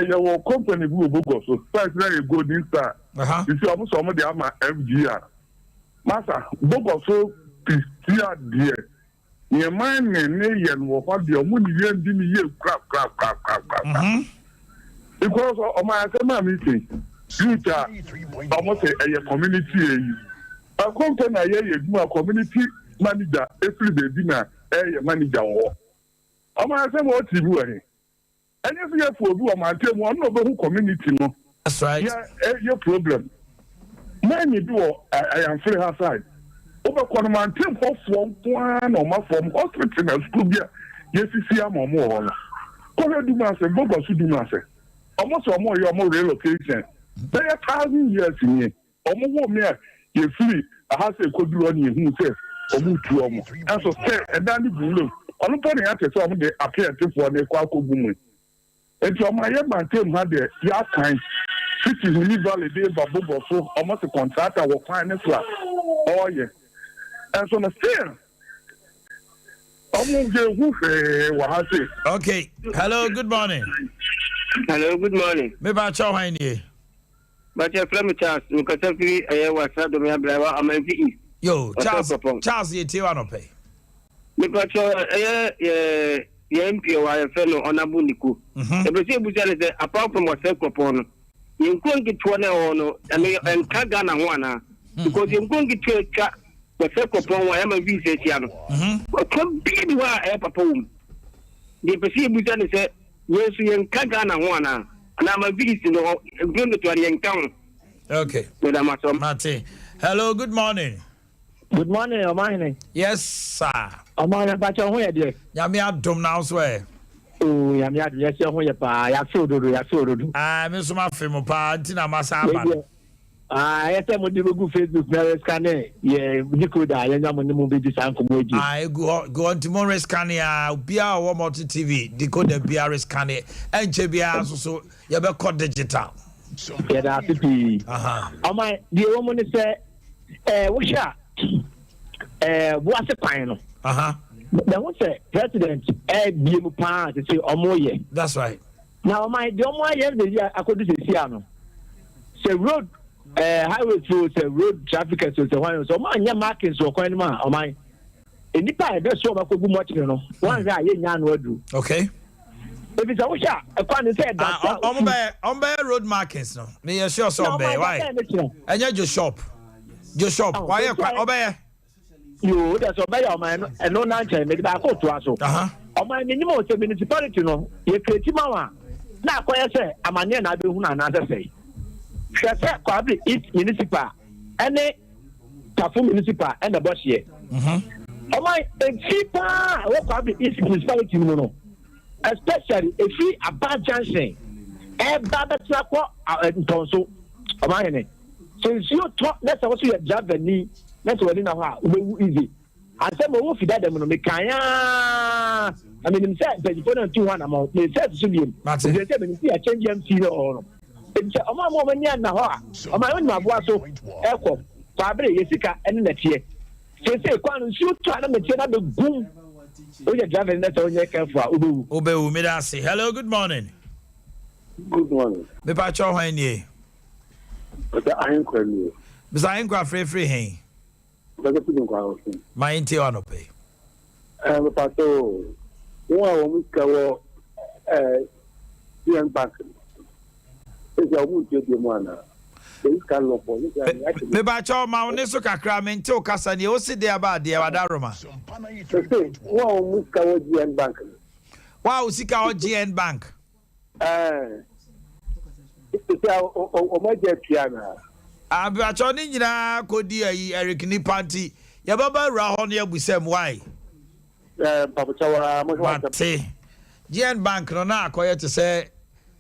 Your company book also. That's very good inside. You see, almost some of the FGR. Master, book also is here, dear. Your mind and what the money you crap. Because of my meeting, future almost a community. A company a community manager, every day dinner, a manager. My what you do. And if you have for do my one of the community, no. That's right. Yeah, your problem. Many do I am free outside. Over Conaman, from one or my from hospital and school. Yes, you see, I'm more. Come do master, Boba should do master. Almost or more, you are more relocation. They are 1,000 years in here. Almost more, you free. I have to could do on you who says, or move to almost. And so, and then you look. On the pony after some of the appear for the Quaco woman. And so, my young man had the yard time. 50 million valley day, Babu, so almost a contractor will find it flat. Oh, yeah. And so, the still. Okay. Hello, good morning. Hello, good morning. Maybe I saw Wendy. But your friend Charles, because every I was out of my brother, I'm a V. Yo, Charles, you tell no pay. Because your MP or a fellow on a buniku. The Brazil is apart from what Selcopon. You couldn't get one or and Kagana one because you couldn't get to a chat with Selcopon, where I'm a visit. But come be where I have a poem. The Brazil said, yes, you and Kagana one, and I'm a visit in the young town. Okay. Mate. Hello, good morning. Good morning, Omannhene. Yes, sir. Omannhene, but you're here, dear. Yamia Dom now swear. Oh, Yamia, yes, you're here, pa. Yafudu. Miss Mafimo, pa, Tina Masaba. I am with the Google Facebook, Mary Scanner. Yeah, you could die, and I'm on the movie this uncle. I go on to Morris Scania, BR one more TV, decode the BR Scania, and JBR so you better call digital. Yeah, that's it. Oh, my dear woman said, what's that? What's a pine? Then what's a president? Be part to say Omoye. That's right. Now, my dear, I could see Siano. Say road, highway through the road traffic as the one. So, my young markings or coin man, or my. In the pie, that's what I could do much, you know. One guy, young would do. Okay. If it's a wish, I can't say that. On by road markings, no. Me, sure, so why? And you just shop. Just shop. Why you obey? You, that's obey your man, and no answer, make that go to us. Oh, my minimum municipality, no. You create Mama. Now, quite say, I'm a near Nabuna, another say. She said, probably each municipal, and a Tafu municipal, and the boss here. Oh, my, cheaper, what probably each municipality, no. Especially if we are bad Johnson, Babatrako, and Tonso, Omannhene. Since you talk, let's also your job and knee, let's what in a while, easy. I said, well, if you that, I'm going to make I mean, himself, but you put on 200 amount, they said to him, they said, when you see a change MC or it's a woman now, on my own, my boss, so echo, Fabri, Jessica, and next year. So say, Quan, shoot, try to maintain the boom. Oh, you're driving that on your car for Ubu. Ube, Midasi. Hello, good morning. Good morning. Me Pacho Wendy. But I ain't calling Because I ain't got free hey. My inti on pay. Pato, one week ago, bank. It's a wood to the one. Me Pacho, my own so kakra mento Casani, o sit there about the Adaroma. One week ago, GN Bank. Wow, Sika or GN Bank. Abachoni nyina kodi ayi Eric ni panti ya baba ra ho ne abusem why papa chawara mo mate GN Bank no na akoye te se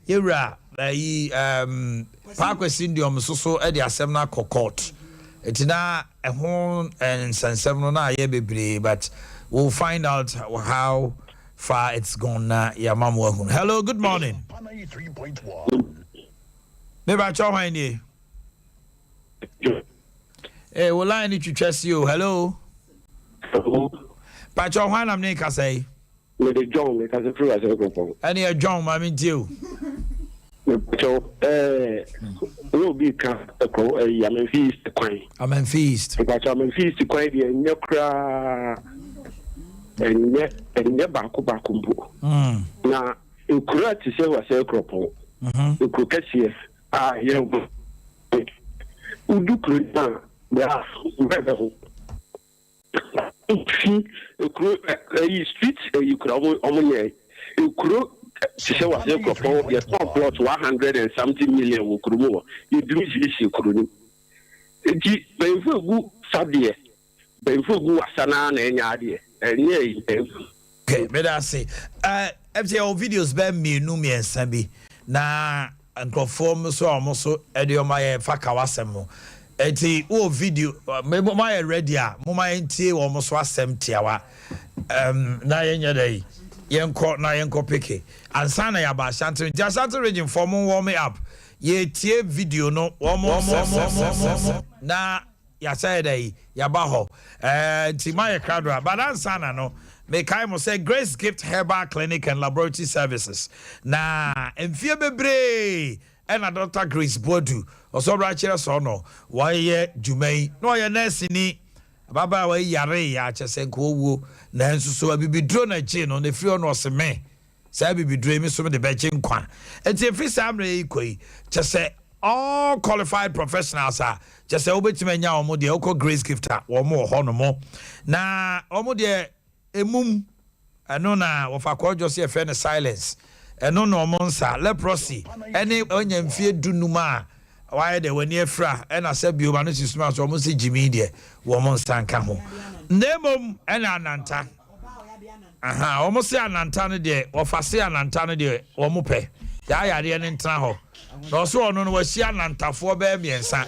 yewra ayi Paako Indium so e de asem na court etina ehon ensensem no na ye bebre but we'll find out how far it's gone na ya mamu ahun. Hello, good morning. Maybe I try any. Hey, well, I need to trust you. Hello. Pacho, why am I say? Lady John, because the free as a group. Any a John, I mean, you. So, will be a yaman feast coin. I'm in feast. But I'm in feast coin, and your cra and yet bakumbu. Now, you could to say was a crop. You could catch here. Yeah, Udu Kruna, there, street, you could only you could. She was a couple, your top plot 100 and something million will grow. You do this, you couldn't. Benfu Sabie, Benfu Asana and Yadi, and yea. Okay, but I say, FTO videos ben me, Numi and Sabi. Na, and conform so almost Edio my Fakawasemo. Eti, oh, video, maybe my ready, Mama NT almost was 70 hour. Na day. Yenko na yenko peke ansana ya ba Ashanti region form warm me up ye tie video no warm na ya say dey ya ba ho nti my kadra but ansana no me kai mo say Grace Gift Herbal Clinic and Laboratory Services na emfie bebre na Dr. Grace Bodu oso bra kire so no why ye jumai no ye nurse ni baba wa yare ya chese ko wo na nso so abibidro na chi no na firi no se me sa abibidro mi so me de be chi nkwa enti efi samre ikoi chese all qualified professionals are chese obetime nya omo de okọ Grace Gifter wo mo ho no mo na omo de emum eno na wo fa ko jo se fe ne silence eno no omo nsa leprosy ene onyamfie dunuma why they when fra and I said bio manu sisuma so almost Jimmy de wo mon sanka ho nemom and ananta almost ananta no de wo fase ananta no de wo mo pe ya yare ne ntra ho no so ono no wasi anantafo be miensa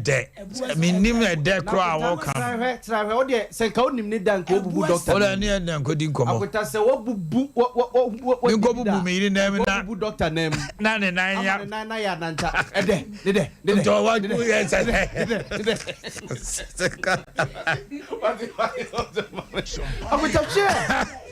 de minim de kro a wo kan trawe o de se ka onim ni dan ko bubu doctor o le ne na nkodi nkomo agota se wo bubu ni ko bubu mi ni na na bubu doctor na na ne na ya na ya nanta de to wa du ye se agota che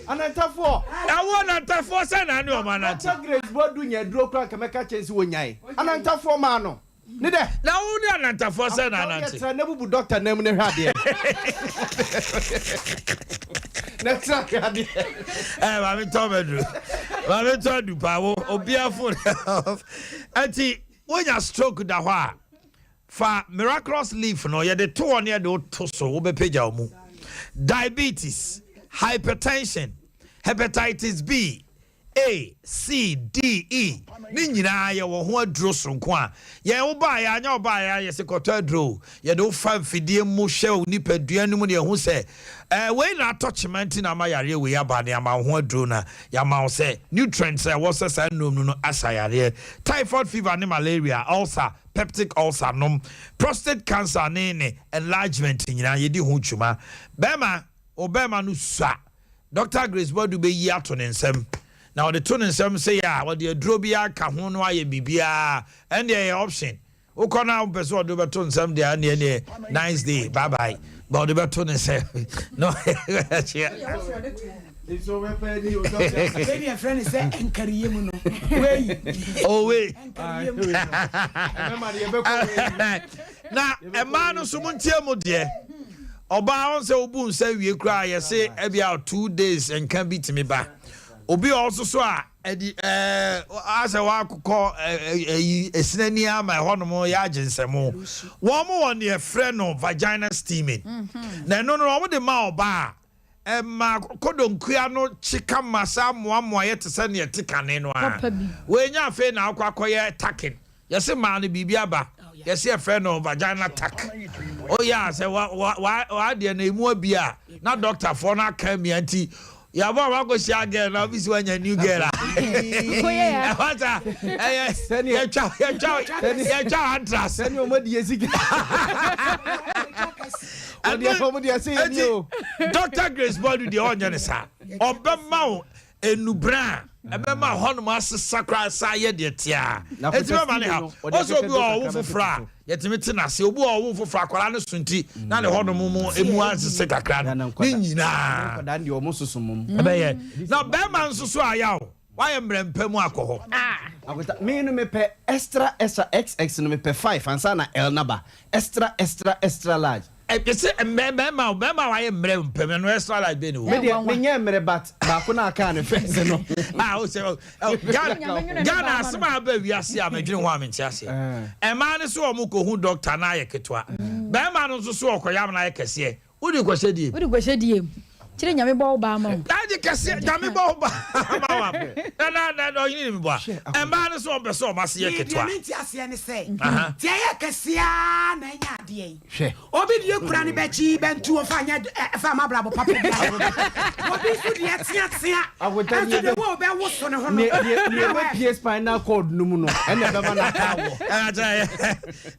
anantafo awo anantafo se na ni o ma na Grace Bodu nya duro kra kemeka chensi wonyai anantafo ma no ne de na wo ni anantafo se na ananti na bubu doctor na mu ne hwade na tra hwade ma me to du pa wo obiafo anti when you stroke da hwa fa miraculous leaf no ye de to one ye de to so wo be pagya mu diabetes hypertension hepatitis B A, C, D, E. Ni nyina ye wo ho aduro sonko a ye wo ba ya anya wo ba ya ye se koto aduro ye do fa fidie mu hwe nipadua no mu ne ho se we na attachment na ma yare we aba ne ama ho aduro na ya ma wo se nutrients wo se sa nom no asayare typhoid fever ne malaria ulcer peptic ulcer nom prostate cancer ne enlargement nyina ye di ho twuma bema obema no sa Dr. Grace Bodu be yi ato ne nsem now the tone some say what the drobia ka ho no aye bibia and the option o kona person do beton some dey na nice day bye bye but the beton say no it's so ready o baby a friend say enkariye mu no wey oh wey na e man so muntie mu de oba on say obu nsa wie kra ye say e bia 2 days and can beat me ba obi also so a edi ase wa akọ esinani ama hono ya aginsemo wo mo won ye frɛ no vagina steaming na no wo de ma oba ma kodonkua no chika masa moamoa ye tese ne tikane no a we nya afi na akwakoye taking ye se ma no bibia ba ye se frɛ no vagina tack oh yeah say wa de na emu abia na doctor for na kan mi anti ya ba wa go share girl na bi si wanya new girl ah what ya cha antras send your money ezigi Dr. Grace Body the onion sa obema enubra ebema honom asesakra sa ye de tia etime mane ha also bi owo fofra yetime tina se obi owo fofra akwara ne sunti na ne honom mu emu asese kakra no ni nyina dan de omo susumum ebeye na bema nsusu aya o why mrempam akoho akwita me no me pe extra xx no me pe 5 ansa na L number extra large Epese mema why mrempam no extra large be no me nye mre but ba ko na aka ne fence no o se Ghana asema ba wiase a medwene ho amenti ase ema ne so omo ko hu doctor na ye ketwa bema no so okoyam na ye kese udi ko hwedie Chire nyame bo ba ma. Aje kase nyame bo ba ma wa. Na oyini mi bo. Emba ne so obeso o mase ye ketwa. Ye menti ase ne se. Tie ye kase a na nya ade. Obi die kura ne bechi bentu o fa nya fa ma brabo papa bia. Obi su die tia. Awotani de wo be wo so ne ho no. Ne be spinal cord no mu no. Ene be ma na tawo.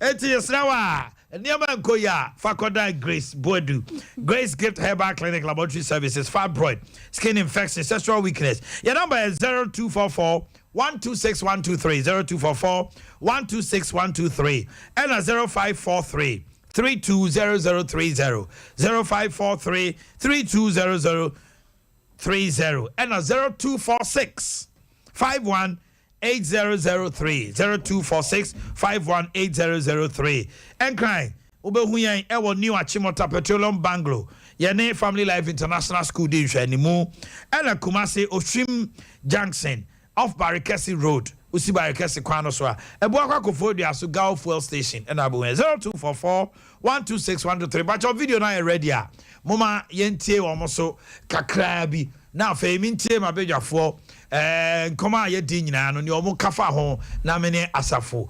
Eti yesrawa. Niama Nkoya, Fakoda Grace Bodu, Grace Gift Herbal Clinic Laboratory Services, fibroid, skin infection, sexual weakness. Your number is 0244 126 123, 0244 126 123, and a 0543 320030, 0543 320030, and a 0246 518003 0246 518003 and crying obehu yan ewo new Achimota Petroleum Banglo yene Family Life International School de hwanimu and Kumasi Oshim Junction off Barikesi Road usi Barikesi kwano so a ebo akwakofu dia so Gulf Fuel Station and abu 0244 126 123 but your video na ready a mama yentie wo so kakra bi na fe mintie mabedwafo nkoma ye di nyina no ne omo kafa ho na mene asafo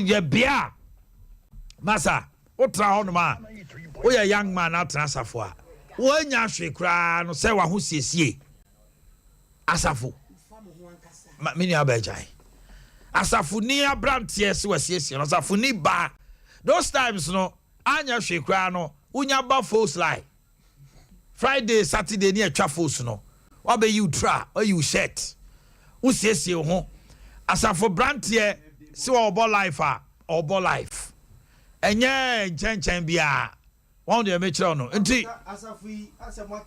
ye bia masa otra ho no ma o ye young man atra asafo a wo nya hwe kra no se wa ho siesie asafo mini abejai asafo ni abrantie se wa siesie no asafo ni ba those times no anya hwe kra no unya ba false lie Friday Saturday ni atwa false no Wabe you try or you set. Who says you home? As a for brantier, so obo life obo life. And yeah, chen bia. One day make no. Until as a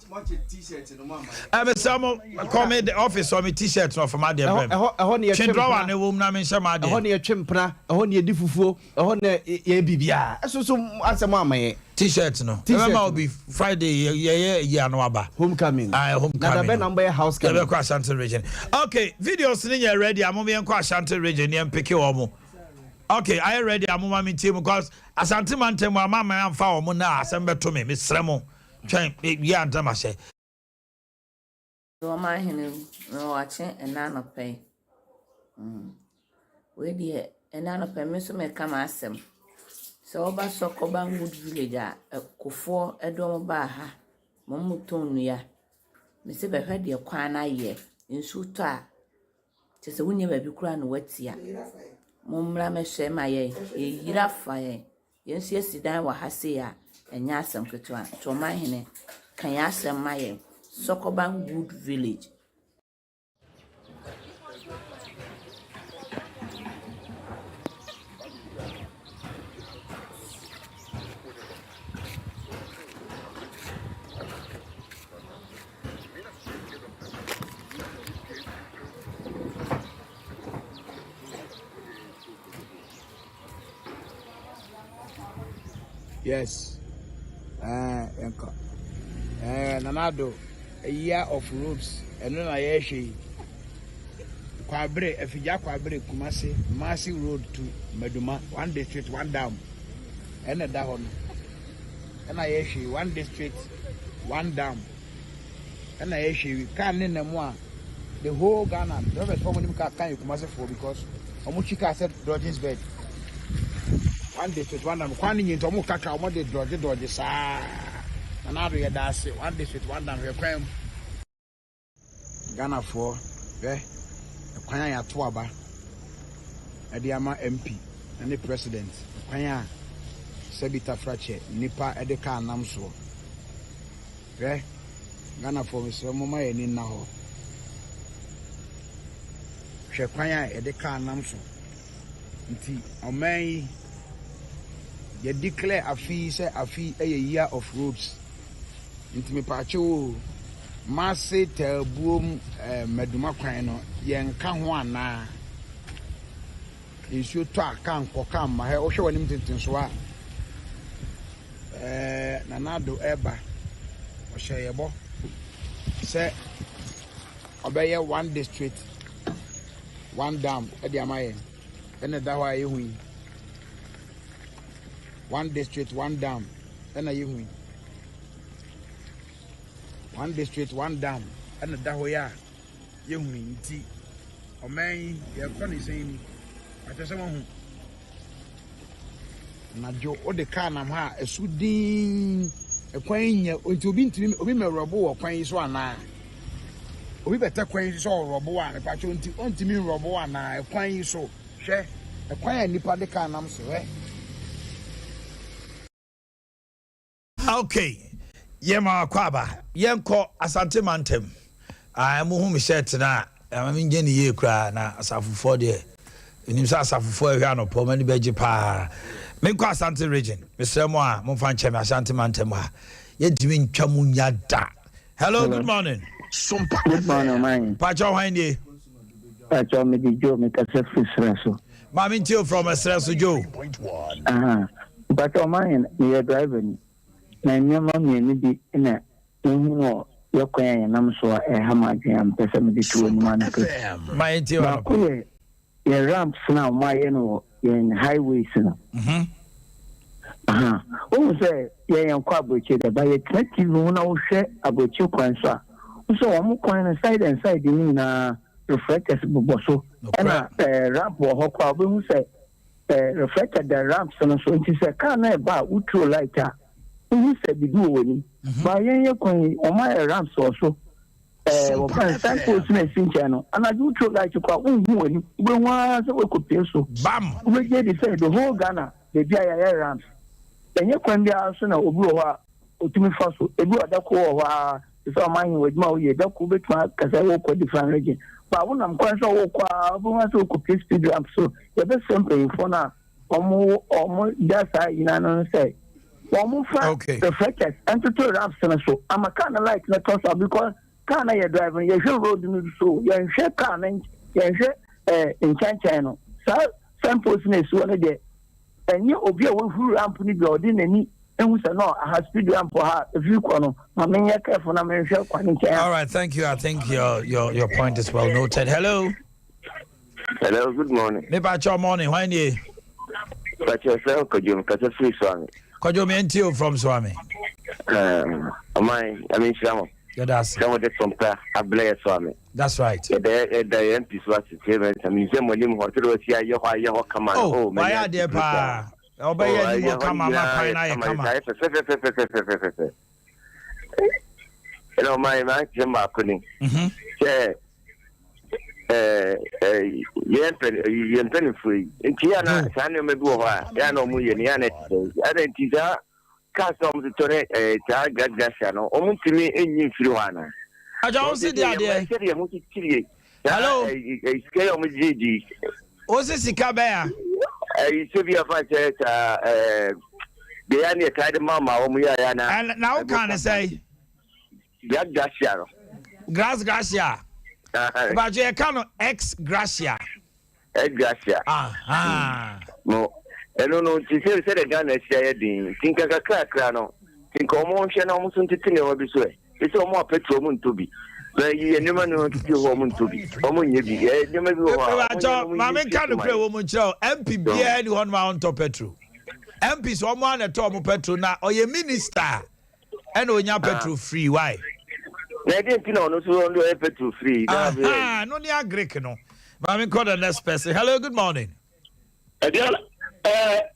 much t-shirt in the mama. I be some come in the office or me t-shirt for my dear friend. Chendra and a woman I share my honey a chimpra, a honey a diffufu, a honey a bibia. So as a mama. T-shirts no. Remember will be Friday yeah no aba. Homecoming. Homecoming. Na number house coming. Never cross Ashanti region. Okay, videos in here ready. I'm on cross Ashanti region and pick you omo. Okay, I ready. I'm on my team because Ashanti man tell my mama am fa omo na assemble to me. Miss Remo. Try yeah and ma say. Omannhene no watching and none of pay. We dear and none of pay me so me come asem. So oba Sokoban Wood Village a kofo edom ba ha momuton ya me se be hwede e kwan na ye nsu to a te se wunye ba bi kura no watia mommra me hwe ma ye yira fa ye yensu asidan wa ha se ya enya asem keto a to Omannhene kan ya asem ma ye Sokoban Wood Village. Yes. Enko. Nanado, a year of ropes, and then I actually Kwabre, if you Kwabre, Kumasi, Masi Road to Meduma, one district, one down, and a down. And I actually one district, one down. And I actually can't in the more the whole Ghana. There was so many can you Kumasi for because Omuchika said Dodge's bed. One district, one down. One in Tomukaka, one day Dodge, sir. Another year, that's it. One district, one down. We're crying Ghana for, eh? Kwanya Tuaba, Ediama MP, and the president. Kwanya Sebita Frache, Nipa Edeka Namso. Eh? Ghana for me, so Mama in now. Shekwanya Edeka Namso. Nti, Omannhene, you declare a fee, say a fee a year of roads. Nti me pacho, Mase tell boom, Meduma Kwano, Yen Kanwana. Is you talk, can't come, my hair, or show him to swap. Nanado Eba, or Shayabo. Say, obey one district, one dam, Ediamaye, and a Dawa Yui. One district, one dam, and a Yui. One district, one dam, and a Dahoya, Yumi, tea. Omannhene, you're funny saying, I tell someone na jo o de car nam ha esudin ekwan nya onti obi ntimi obi me robo wo kwan so ana obi beta kwan so robo a pa cho onti ontimi robo ana ekwan so hwe ekwan ya nipa de car nam so Okay, yema kwaba yenko asante mantem mu hu me shirt na me nge ne ye kra na asafufo de enim sa asafufo ehwa no po mani beje pa me kwa asante region Mr. Moa mo fan cheme asante mantem ha ye dimi ntwa mu nya da. Hello, good morning. Good morning, man. Pacho hwande Pacho me di Joe me kase frustration. Mami ntio from Esreso Joe. But Omannhene me driving na nyama me ni bi na no yakwan nam so hamaje am pese me di tuo ni man pe. My ntio no. Ye ramps now my in highways no. O say ye yan kwa boche da ba ye traffic no na wo hwe aboche kwan so a. So wo kwan na side and side ni na reflectors bobo so. Na ramp wo ho kwa bo hu say reflector the ramps no so nti say car na ba utro light a. Hu say bi do woni. Ba ye kwan o ma ramps so. Wo kan san ko sine sinche no ana ju tro like kwa unhu wani we wa se we kopie so bam we get the the whole Ghana the bia ya rams enye kwan bia so na obi ho a otumi fa so ebi oda ko ho a so Omannhene wadma wo ye da ko betwa kasa wo ko different region ba wo nam kwan so wo kwa obi wa so kopie speed ramp so ye be simple for na omo dasa ina no say omo fa the factors and to ramps na so am kind of like na toss because car na you driving you should road no so you share car na you share in channel so samples na so na de enye obi a wo hu ramp ni bi odi nani ehun say no I have speed ramp for her if you kono ma me ya careful na me hwe kwa ni channel. All right, thank you. I think your point is well noted. Hello, good morning. Me ba cho morning why ni but yourself Kojum kase free swami Kojum ntio from Swami Omannhene I mean Shamo. Yeah, that's some of the compare Ablay Swami. That's right. The MP was payment. I mean, some of them hotel here. You come on. Oh, my idea, pa. Obey you come on. You know, my man, Jemma Kuning. Yen penny free. In Tiana, Sanya Mebuha, Yano Muyan, Yanet. I didn't teach her. Custom to Tore, Gadgasano, Omutimi in Fruana. I don't see the idea. Hello, a scale of Gigi. What's this? Cabea? I should be a fight. The Annie Tide Mama, Omiana. And now can I say Gadgasano? Gracia. But you cannot ex Gracia. Gracia. No. I don't know, she said a gun as she had been. Think a crack, no. Think almost an almost into this way. It's all more petrol to be. But you never know to do woman to be. Woman, you be. Mamma can't play woman show. MP be anyone on top petrol. MP so one at top petrol now, or your minister. And when you're petrol free, why? I didn't know, no, so only petrol free. No, they are Greek, no. Mamma call the next person. Hello, good morning.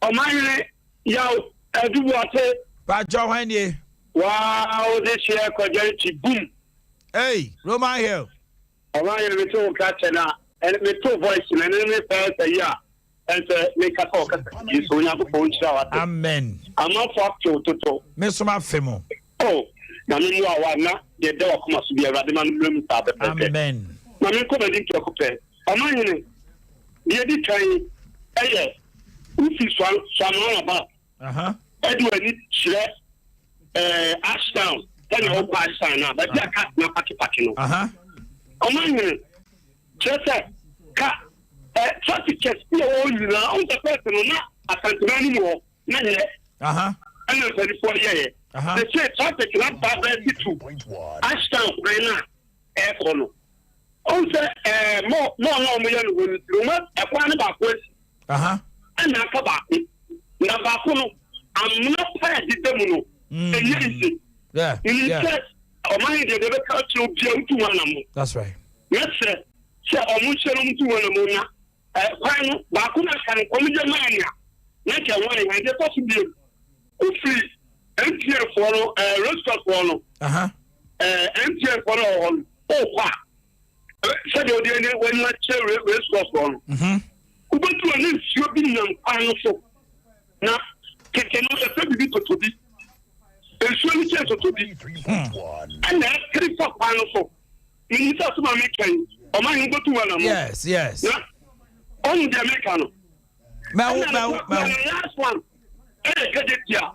Omannhene Yaw Eduwate Pacho hwanye wow this year Kojerchi boom hey Roman Hill Omannhene me to catch na and me to voice na me first year and make a talk. You so you phone shower. Amen. I'm not for to. Miss my femo. Oh, na me wa wa na de de okoma so bi awade man blum ta be. Amen. Na me ko be di to ko pe. Omannhene ye di twan eye ufi swan ba. Edward chire Ashdown tell you what Ashdown now but that cat na paki no. Omannhene chese ka traffic checks be all you know on the person na asantmani mo na ye. And the 44 year. They say traffic not bad too. Ashdown right now air kono. Also more me yan go luma e kwa ba kwesi. And na ka ba na ba kono I'm not paid the demono. Yeah. Omannhene they catch you to one. That's right. Yes, sir. Sir, Omushelo to one na. Kwanu ba kuna kan komije mania. Na ke wani and they possibly ufi MTN for restaurant for no. MTN for no. Oh kwa. Said you dey when na share restaurant for no. Ubetu ani sio bi nam kwanu so. Na keke no se bi to bi. Esuani che to bi. And na three for kwanu so. Minister to make Omannhene go to one. Yes. On the American. Last one. Get it here.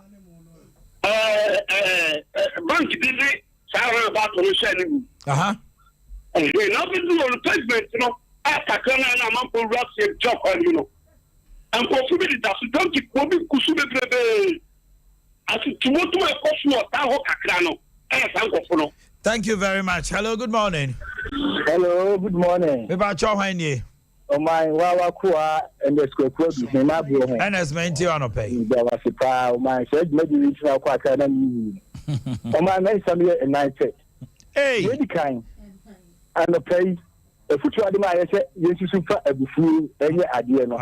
Bank did it. Sarah about to send. And they now do replacement, you know. After Kana and Amampo Rock job, you know. And possibility that you don't keep moving Kusube. As to what to my question of Taho Kakrano. Thank you very much. Hello, good morning. Hello, good morning. About your honey. Oh my Wawa Kua and the school club is my bro. And as maintain on a pay. There was a power, my said, maybe reach now quite an oh my man, some year and night. Hey, really kind. And the pay a foot to my said, yes, you super a fool, any idea. No,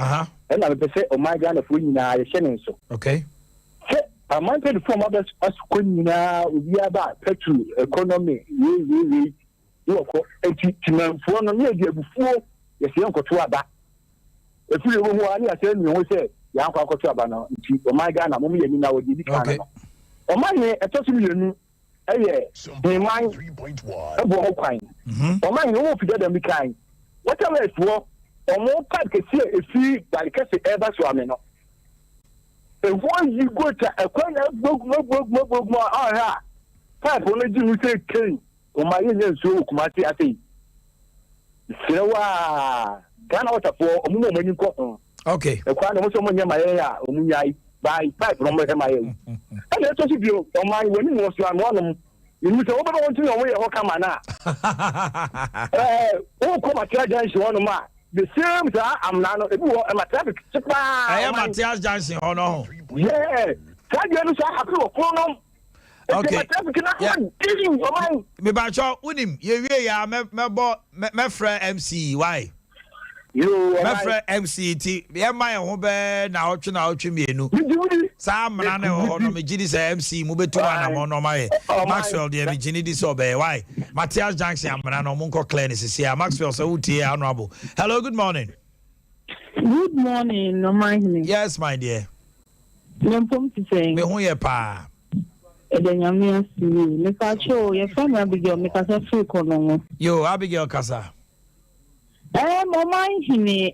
and I would say, oh my God, if we now a shannon so. Okay. I might pay the form others as Queen now, we are about petrol, economy, you are for no near before. Yes, you don't go to that. If you want to say, you say, Young Cocoa, oh my God, I'm only now with the okay. Oh my, I told you, they mind a ball kind. Oh my, you won't forget them be kind. Whatever it's for, or more part can see a fee like a ever swimming. And once you go to a corner, more, ah, Pap only do say king, or my Indian so, Kumati, I think. Sewa Ghana water for a moment when you go. Okay. A quite almost someone near my area, Umunyai, by pipe from my own. And that's what you on my when you was one of them. You must over to know where you come now. Oh, come at Johnson, one of my. The same that I'm not a traffic. I am Matthias Johnson, oh no. Yeah. Tell you, I have to phone. Okay. Me bacho unim ye ya me friend MC why you me friend MC ti ye my ho be na otwe mienu sa amana na ho no me gidi say MC mu betu na ho no my Maxwell de me gidi this obey why Matthias Junction amana no mo nko clear ni sisi Maxwell say utie honorable. Hello, good morning. Good morning, Omannhene. Yes my dear. Me ho ye pa Edenyamia si me kacho ye family Abigail me kasa free kono. Yo Abigail kasa. Omannhene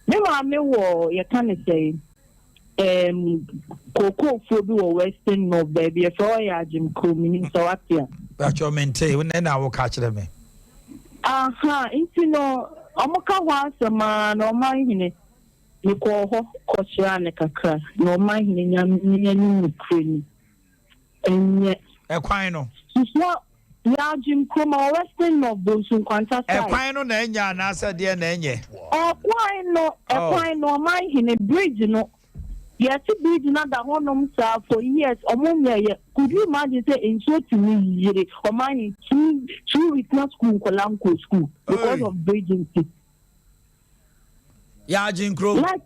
me ma me wo ye kan say koko fo bi wo Western no baby e so ya Jim Krumi so atia. Bacho mente when na wo ka kire me. Aha, intino omoka wa asema na Omannhene me ko ho ko shira ne kakra. Na Omannhene nyamnya ni kreni. Enye ekwan no so ya Jim Kruma Western no bonsun kwanta sai ekwan no na enya na asa de na enye ekwan no Omannhene bridge no yes bridge na da honom sa for years omunya could you imagine say in so to me yire Omannhene two weeks na school kolanko school because of bridging ya Jim Kruma like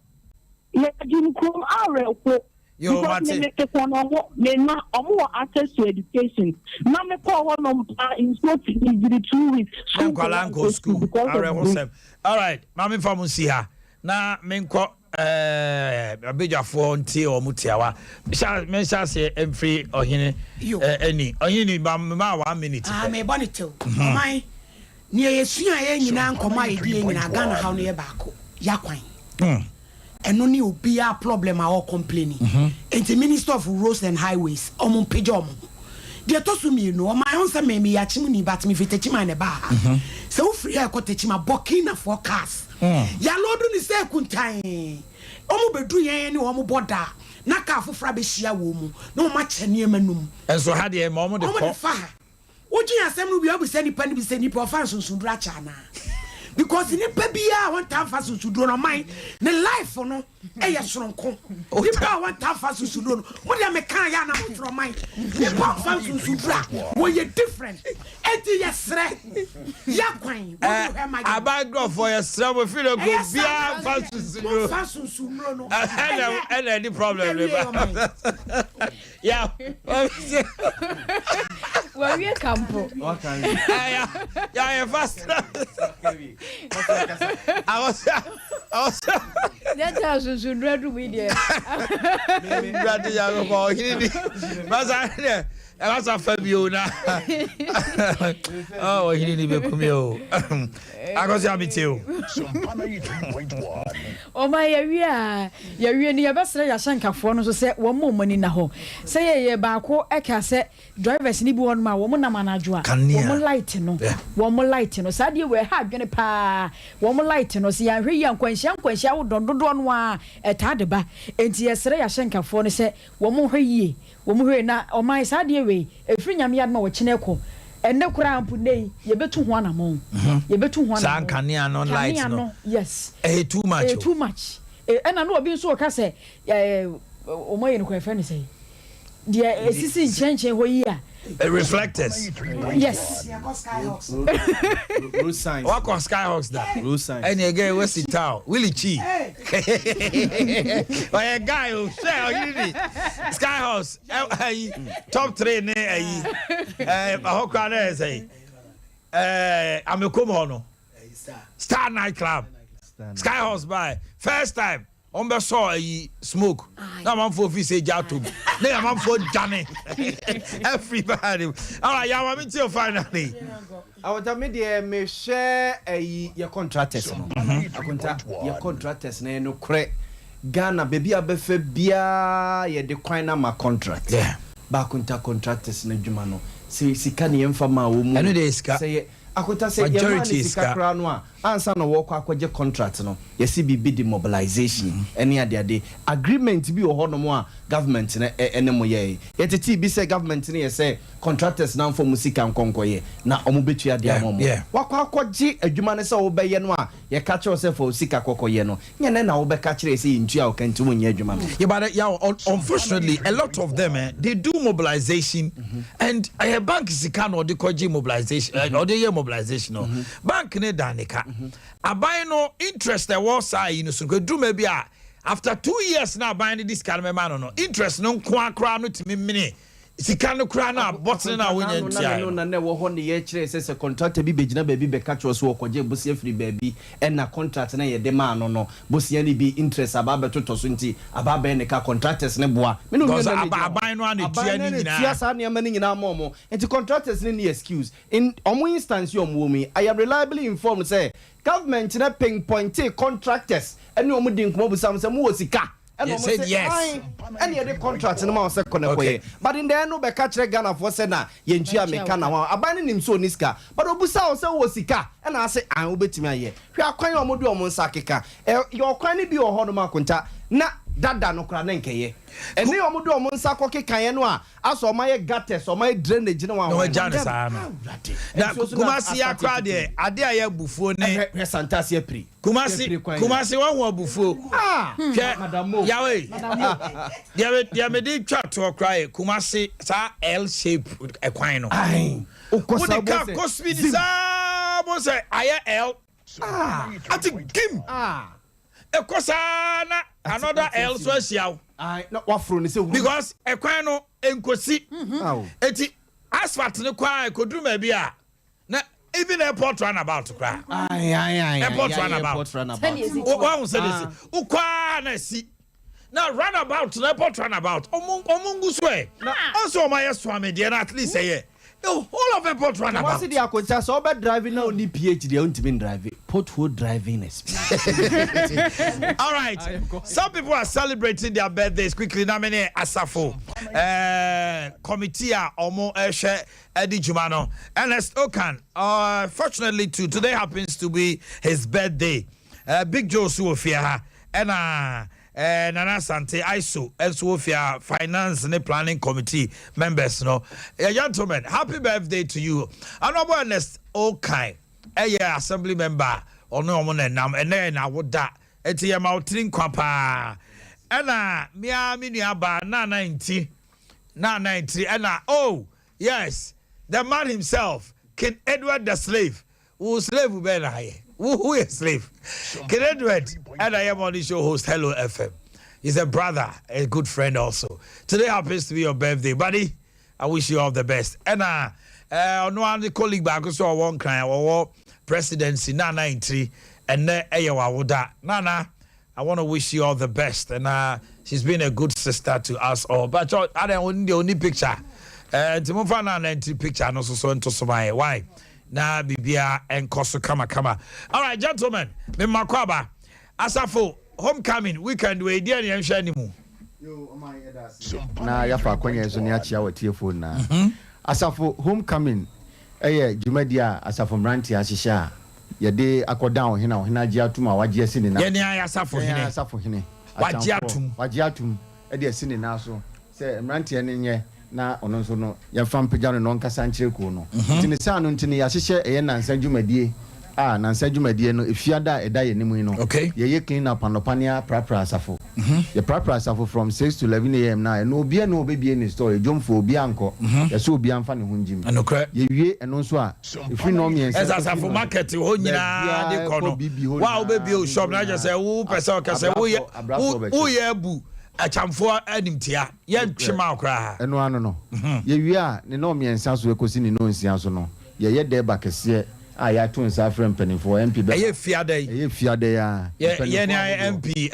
ya Jim Kruma are ko yo Martin me na omo access to education na me call one in so to 2 weeks kolanko school all right mami from see her na menko abejafo nti o mutiawa me sha se emfri ohene ani ohene ba ma 1 minute me bonito mai ni esua ye nyina nkoma ye die nyina Ghana ha no ye baako yakwan eno ni obia problem a o complaining the Minister of Roads and Highways omo pejo omo de to so mi no my own say me ya chim ni bat me fitachima ne ba so wo free akotachima Burkina for cars ya lodu ni say kuntan omo bedu yen ni omo border na ka afofra be hia wo mu na omo chane emanum enso ha de omo de ko Oji asem no bia obisa nipa ni bisa nipa ofa sunsundu acha na because nipa bia want to fa sunsundu no man ne life no e ye soronko nipa want to fa sunsundu no mo dia me kan ya na mo tro man nipa fa sunsundu a wo ye different enti ye sre ya kwan abagro for your sre mo feel go bia fa sunsundu no and any problem yeah well we campo yeah fast I was that house is red media ready ya go but that's a Fabio na oh he didn't be come yo I go see too oh my ya ni ya basra ya shankafo no so say wo mo mani na ho say ye baako e ka say drivers ni bi won ma wo mo na manadwo a wo mo light no sa de we ha adwene pa wo mo light no se ya hwe ya nkwanhia wo dododo no a eta de ba enti ye sra ya shankafo no say wo mo hwe yie wo mo hwe na o mai sa de we efri nyame ya ma wo kine ko enne kura ampu nei ye betu ho na mo ye betu ho na san kania no light no yes too much ena no obi nso o ka se o mo ye no kwa fa ni say de esisi nchenchen ho yi a reflectors yes road signs what on Skyhawks that road signs and again what's it town Willie Chi oh a guy who say Skyhawks top 3 ne ahokwa na say amekomo no Star Night Club Skyhawks by first time on be saw smoke na man for fi say jato na man for jane everybody all right ya want me to finally I want me there me share your contractors no your contractors na no kre Ghana baby abefa bia ye de kwan na ma contract ba contractors na dwuma no se sika ne yemfa ma wo mu eno de sika say akonta say majority sika kra no a ansa no wo kwa akwaje contract no yesi bibi demobilization ene ade agreement bi wo ho no mo a government na ene mo ye yetiti bi say government ne say contractors na mfo musika nkonkoye na omo betua de amomo wakwa akwaje adwuma ne say wo be ye no a ye ka kire say for sika kokoye no nye na wo be ka kire say ntua o kanti wo nye adwuma unfortunately a lot of them they do mobilization and a bank sika no de koji mobilization or de mobilization no bank ne danika abai no interest the war side no so go do maybe after 2 years now buying this kind of man no interest no kwa no timi mini sika no kra na bottle na wonya ntia na wo ho ne ye kire say contract bi begina baby be ka kire so okoje bosia free baby and na contract na ye de ma no bosia ni bi interest ababa toto so nti ababa ne ka contractors ne boa me no because abai no na tia ni nyina tia sa ne ma ni nyina momo nti contractors ni excuse in omo instance yo mo mi I am reliably informed say government na pinpoint contractors ene omo din komo busam say mo sika yes. And the contract in my second way. But in the end, no be catch Ghana for Sena, Yentia Mekana, abandoning him so Niska. But Obusa was Sika, and I say, I will bet me. We are quite almost Monsakika. Your cranny be your Honoma Kunta, na dada no Kranenke. And they are Modo Monsako Kayanoa, as or my gutters or my drainage. No, Janice. Now, Kumasi Akrade, Adia Buffon, Santasia Pri. Kumasi one buffo. Madame Yahweh. There may be chat to cry. Kumasi, L shape equino. Aye. What the car cost me this? I L. I think Kim. A cosana, another L social. I not what from because equino encosi. Eti asphalt no kwa could do maybe a. even airport runabout cry. Airport runabout. One said this. Ukwa na si. Now runabout, airport runabout. Omungu swe. Also my swami dear at least say all of airport runabout. What's the akonsa so be driving now ni PhD don't been driving. Pothole driving experience. All right. Some people are celebrating their birthdays quickly. Namene Asafo. Committee Omo Eshe Eddie Jumano. Ernest Okan. Fortunately too, today happens to be his birthday. Big Joe Suofia. And Nana Sante ISO and Suofia Finance and Planning Committee members. No, gentlemen, happy birthday to you. Honorable Ernest Okan. Assembly member or no one and then I would that at your mountain quapa and mia miniaba 90 and oh yes, the man himself, King Edward the slave, who slave will be who is slave? King Edward, and I am on the show host Hello FM. He's a brother, a good friend also. Today happens to be your birthday, buddy. I wish you all the best. And no one colleague back so one cry or presidency Nana entry and Nana, I want to wish you all the best. And she's been a good sister to us all. But I don't the only picture. To move on an entry picture and also so into Somalia. Why? Na Bibia and Koso Kama. All right, gentlemen, me Makwaba. Asafo, homecoming weekend we dear and shanimu. Na yafa kwenye zo ni achia wetie phone na. Asafo homecoming Jumedia Asafo Mranti ashisha yede akodown hina gye atum a wagye asi ne na. Ye ni Asafo hine. Wagye atum de asi ne na so. Se Mranti ene nye na ono nso no ya fam pagano no nkasa nkyere ko no. Tini sa no ntini ya hyehyɛ nansa dwumadie. Nansa dwumadie no efiada eda ye nimu no. Ye clean up anopania prapra Asafo. Ye prapra Asafo from 6 to 11 am na no obi no obebie ni store jomfo obi anko. Ye so obi anfa ne ho njim. Ye wie eno nso a efi no miensa. Asafo market ho nyina de kono. Wa obebie o shop na just say wo person ka say wo ye abu achamfo animtia ye twema okra. Eno ano no. Ye wie a ne no miensa so ekosi ni no nsia so no. Ye de ba kese ya tun sa frem penifo MP be ye fiade ya ye ni MP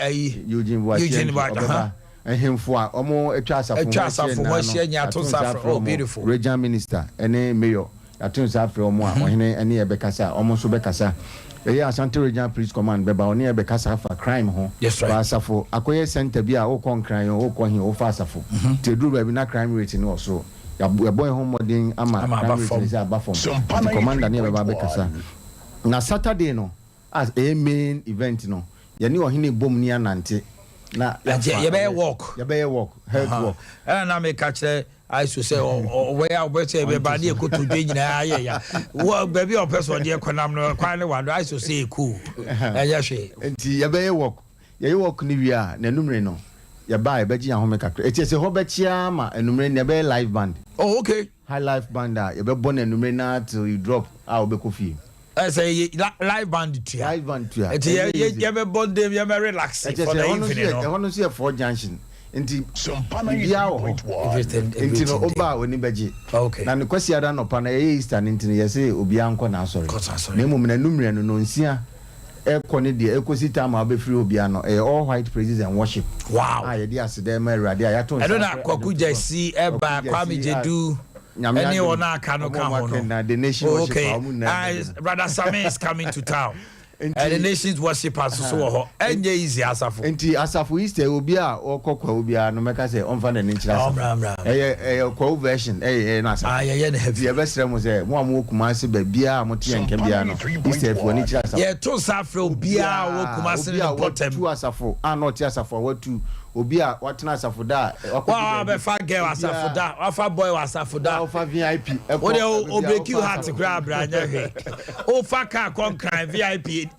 Eugene Boakye ehemfo a omo etwa Asafo ho hye nya tun sa frem oh beautiful regional minister ene mayor atun sa frem omo a ohene ene ye bekasa omo so bekasa ye Asante regional police command beba oni ye bekasa fa crime ho ba Asafo akoye center bi a wo kon crime wo kon hin wo fa Asafo te duru ba bi na crime rate ni also ya boy home modern ama the commander near Baba Kasa. Na Saturday no as a main event no. Ya ni ohini bom ni anante. Na ya be walk. Health walk. And na me catch I should say where we say be ba ni ekoto de nyina aye ya. Wo baby o person de konam no kwan ne wado I should say cool. Ya hwe. Enti ya be walk. Ya walk ni wi a na numre no. Ya ba ebeji ya home kakra eti se ho bechia ma enumre ne be live band. Oh okay. High live band ya be born enumre na till you drop be coffee. I say live band to ya. Eti ye be born dem ye be relax for the evening no. E hono so 4 junction. Enti bia ho. Enti no oba oni beji. Okay. Na ne kwasi ada no pa na Easter enti ye say obi anko na asori. Na mum na enumre no nsia ekoni de ekosita ma be free obia no all white praises and worship. Wow. Ye dey asede ma awurade ayato. I don't know kwaku jesi eba kwami jedu any one aka no ka ho no. The nation worship. Okay. Brother Sami is coming to town. And the nation's worship as so ho. Enye easy Asafo. Enti Asafo Easter obia okokwa obia no meka say onfa na nchira. Kwa version na Asafo. Ye na heavy. Ye besre mo say mo amu Kumasi ba bia mo tie nka bia no. Easter for ni chira Asafo. Ye to Safre obia wo Kumasi no bottom. Tu Asafo not Asafo watu obia watena Asafo da. Wa be fa girl Asafo da. Wa fa boy Asafo da. Wa fa VIP. O de o break you heart kra branya he. O fa ka kon kan VIP.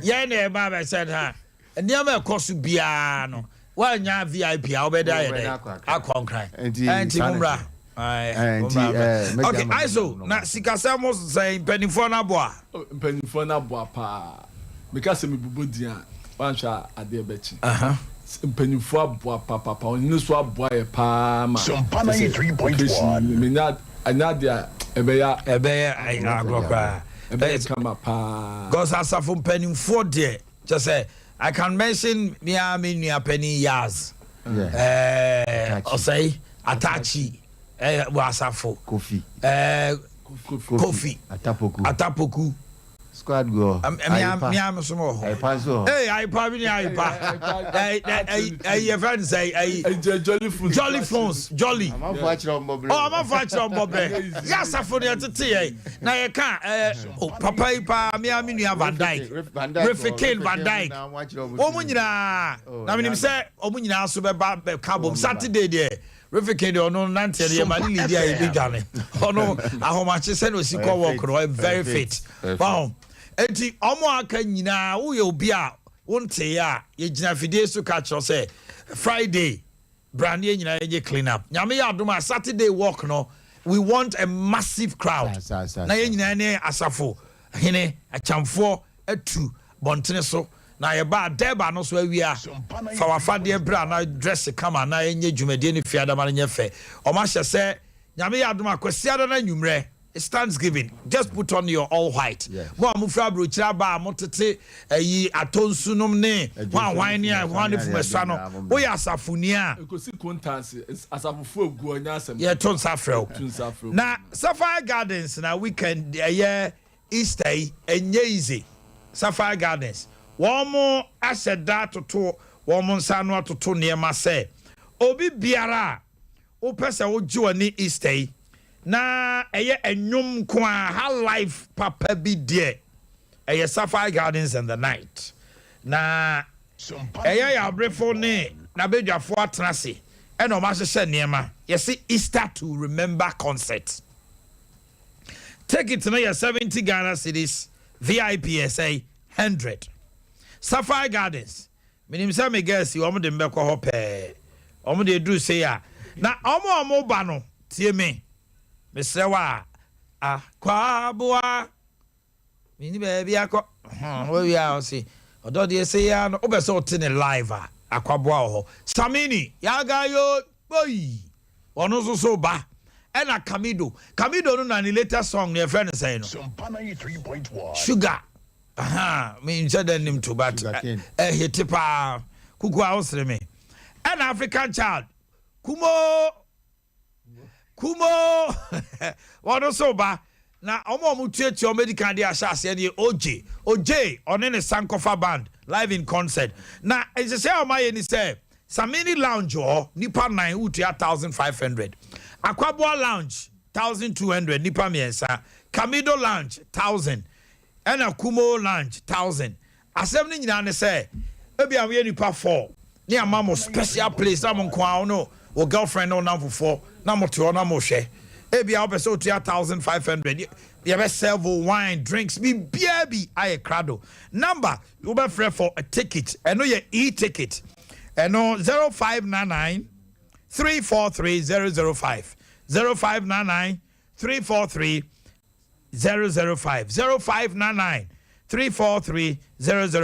Ye na e ba be said ha. Ndiama ekosu bia no. Wa nya VIP a obeda ye dey. Akon kran. Enti mumra. Okay, ISO na sikasamo say penifo na boa. Penifo na boa pa. Because me bubudia wansha ade bechi. Penifo boa papa oni so aboa ye pa ma. Something 3.1. Me na anadia ebeya agrokra. Because asafo mpanimfo de just say I can mention me penny Yaz. Osei Atachi wasafo Kofi Atapoku squad go I'm small. Hey, I probably your friend say Jolly Phones, Jolly. I'm a watcher of Bob. Yes, I for the tea. Now you can't Papa me Van Dyke. Refikain Van Dyke. Omunina. I mean him say Omunina super carbon Saturday there. Refikain no nante the mani dia e dwane. Ono ahomache se no siko work no very fit. Wow. Enti omo aka nyina wo ye obi a wonte ya ye gina fidie so ka cho say Friday brand ye nyina ye clean up nyame ya adoma Saturday walk no we want a massive crowd na ye nyina ne asafo hene achamfo atu bontene so na ye ba deba no so awia fa wafade bra na dress kama na ye nye dwumade ne fiada ma nye fe o ma hye se nyame ya adoma kwasiada na nwumre. It's Thanksgiving. Just put on your all white. Mo amufra brochira ba motete ayi atonsunum ne wan wan ne wan fu meswa no wo ya asafuni a ekosi contact asafufu egu onya asem ye ton safrel na Sapphire Gardens na weekend Easter enye easy Sapphire Gardens wo mo aseda toto wo mo nsa no atoto ne ma se obi biara wo pese wo jiwani Easter na eye enyum kwa ha life papa bi de eye Sapphire Gardens in the night na eye ya brefo ne na bedwafo atrase e na o ma hye niema ye see Easter to remember concert. Take it to your 70 Ghana cedis VIP SA 100 Sapphire Gardens minim say me guess you omo de mbekọ ho pe omo de do say ya na omo ba no tie me Mesrewa kwabua mini baby akọ we are see odo de say ya no obeso otene live akwabua ho Samini yaga yo boy ono so ba e na Kamido no na ni latest song ne friend say no Sompana 3.1 Sugar me said them to but hit pa kuku ausre me an African child Kumo Wano soba na omo mutueti o medical dia asase ne OJ on ne Sankofa band live in concert na is say o maye ni say Samini lounge o nipa 9 utu 1500 Akwabua lounge 1200 nipa miensa Kamido lounge 1000 and Kumo lounge 1000 asem ni nyina ne say ebi awe nipa 4 ni amamo special place amon kwa no o girlfriend no number 4 na moto na mo hwe ebi a obeso 2500 you best serve wine drinks be baby aye crado number you be free for a ticket and no your e-ticket and no 0599 343 005 0599 343 005 0599 343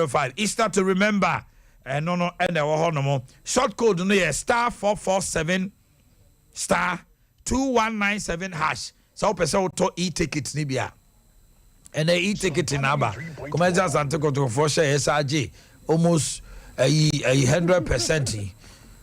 005 Easter to remember and no and no short code no yeah *447 *2197 hash so person to e-ticket ni bia and the e-ticket in aba come just antiko to for share SRG almost a 100%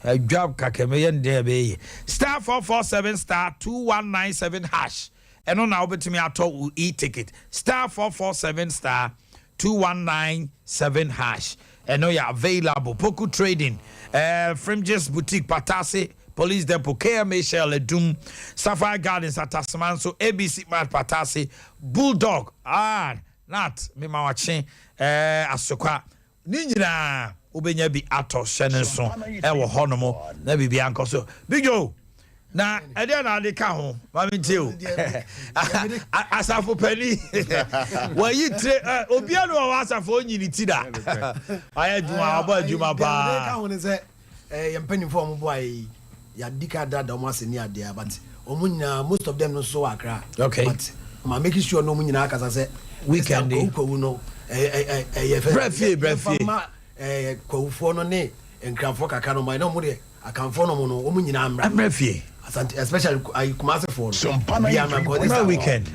a job kakemeyen there be *447 *2197 hash and on now bet me ato e-ticket *447 *2197 hash and no ya available Poku Trading Frimges Boutique Patase Police Depot KMA Shell Edum Sapphire Gardens at Tasman so ABC Mart Patase Bulldog not me mawache asokwa ni nyina obenya bi ato hyene so wo honomo na bibia anko so Big Joe na ede na de ka ho ma me tell asafo pani wa yi tre obia no wa asafo nyini ti da aya juma aba juma pa ka ho ne se yempani fo mo boy ya dika dada mo aseni ade but omunya most of them no so akra okay but ma make sure no munyina akasa se weekend ko no brefie ko fo no ne enkrafo kaka no ma no mo de akamfo no mo no omunyina brefie especially I kumase for no weekend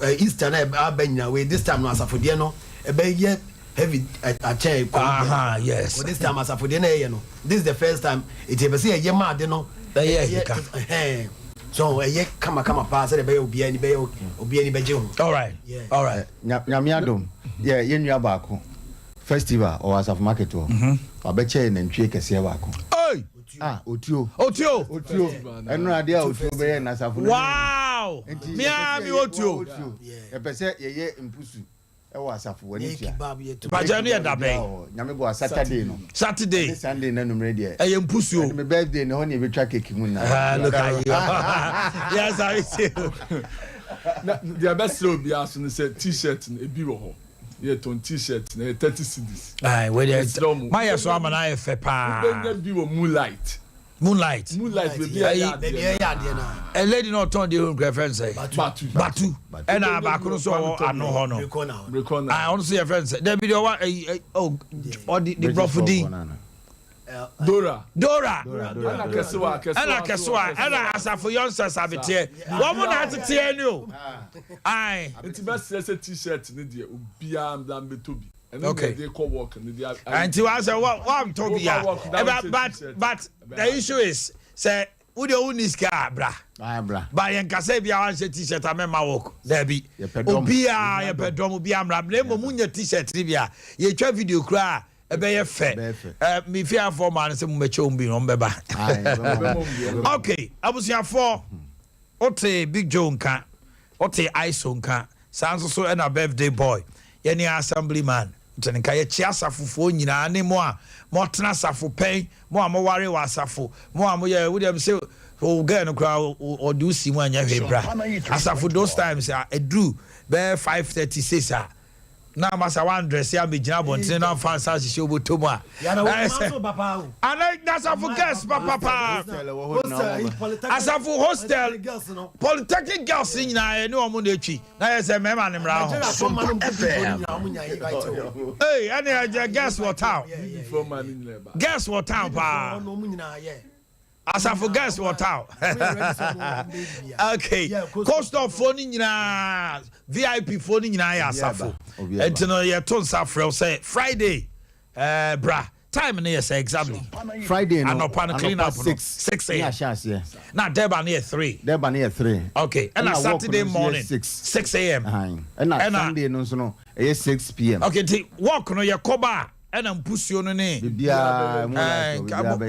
Easter na abenya we this time no asafodie no ebe heavy a chair. Yes. This time asafodie na ye no. This is the first time it be say ye ma de no. So kama pa say be obi ani beje ho. All right. Nyame adom. Yeah, ye nua baako. Festival or as of market o. Abeche na ntwe kese baako. Otio. Enu ade a otio be ye na safo. Wow. Mi otio. E pese ye impusu. E wa safo wani tia. Ba janu ye da be. Nyame bo Saturday no. Saturday. Sunday na numre de. E ye impusu o. Me birthday na ho ne be twa cake mu na. Look at you. Yes, I see. The best slow be aso no say t-shirt na ebi wo ho. Yeah, ton t-shirt na 30 cedis. Aye, where dey. My so am na e fe pa. We be moonlight. Moonlight baby. A lady not turn the own girlfriend say. Batu. And I back no so ano ho no. I want to see a friend say. There be the one the Brofudi. Dora. Ana keswa. Ana asafo youngsters abete. One more na tete enu. Aye. It's best say t-shirt ni dey obia am dan betobi. Okay. They call work and they until I say what I'm talking but the issue is say who the own is car bra. But yen ka say bia wan say t-shirt amema work. There be. Obia ye pedom obia amra blame mo munya t-shirt ni bia. Ye twa video kra e be ye fe. Me fear for man say mo meche ombi no mbeba. Okay, abusiafo ote Big Joe nka. Ote Iso nka. Sanso so na birthday boy. Yeni assemblyman nka ye chia asafofo nyina ne mo a mo tena asafo pen mo a mo ware wa asafo mo a mo ye we dem say o ga no kra o do si mo anya hwebra asafo those times edru be 5:36 na masa one dress ya me gina bonten na fancy hye obotomu a ana asafo guest papa asafo hostel polytechnic girls nyina ne omo na etwi na ye say mema ne mra ho hey ani aja guess what town pa asafo guess what town okay cost of phone nyina VIP phone nyina ya asafo entino ye ton safrel say Friday bra time na say exactly Friday no and clean up 6 a.m. Yeah. Now Deba near 3 okay and Saturday morning 6 a.m. and Sunday no so no 6 p.m. okay walk no ye koba and pussy no ne bibia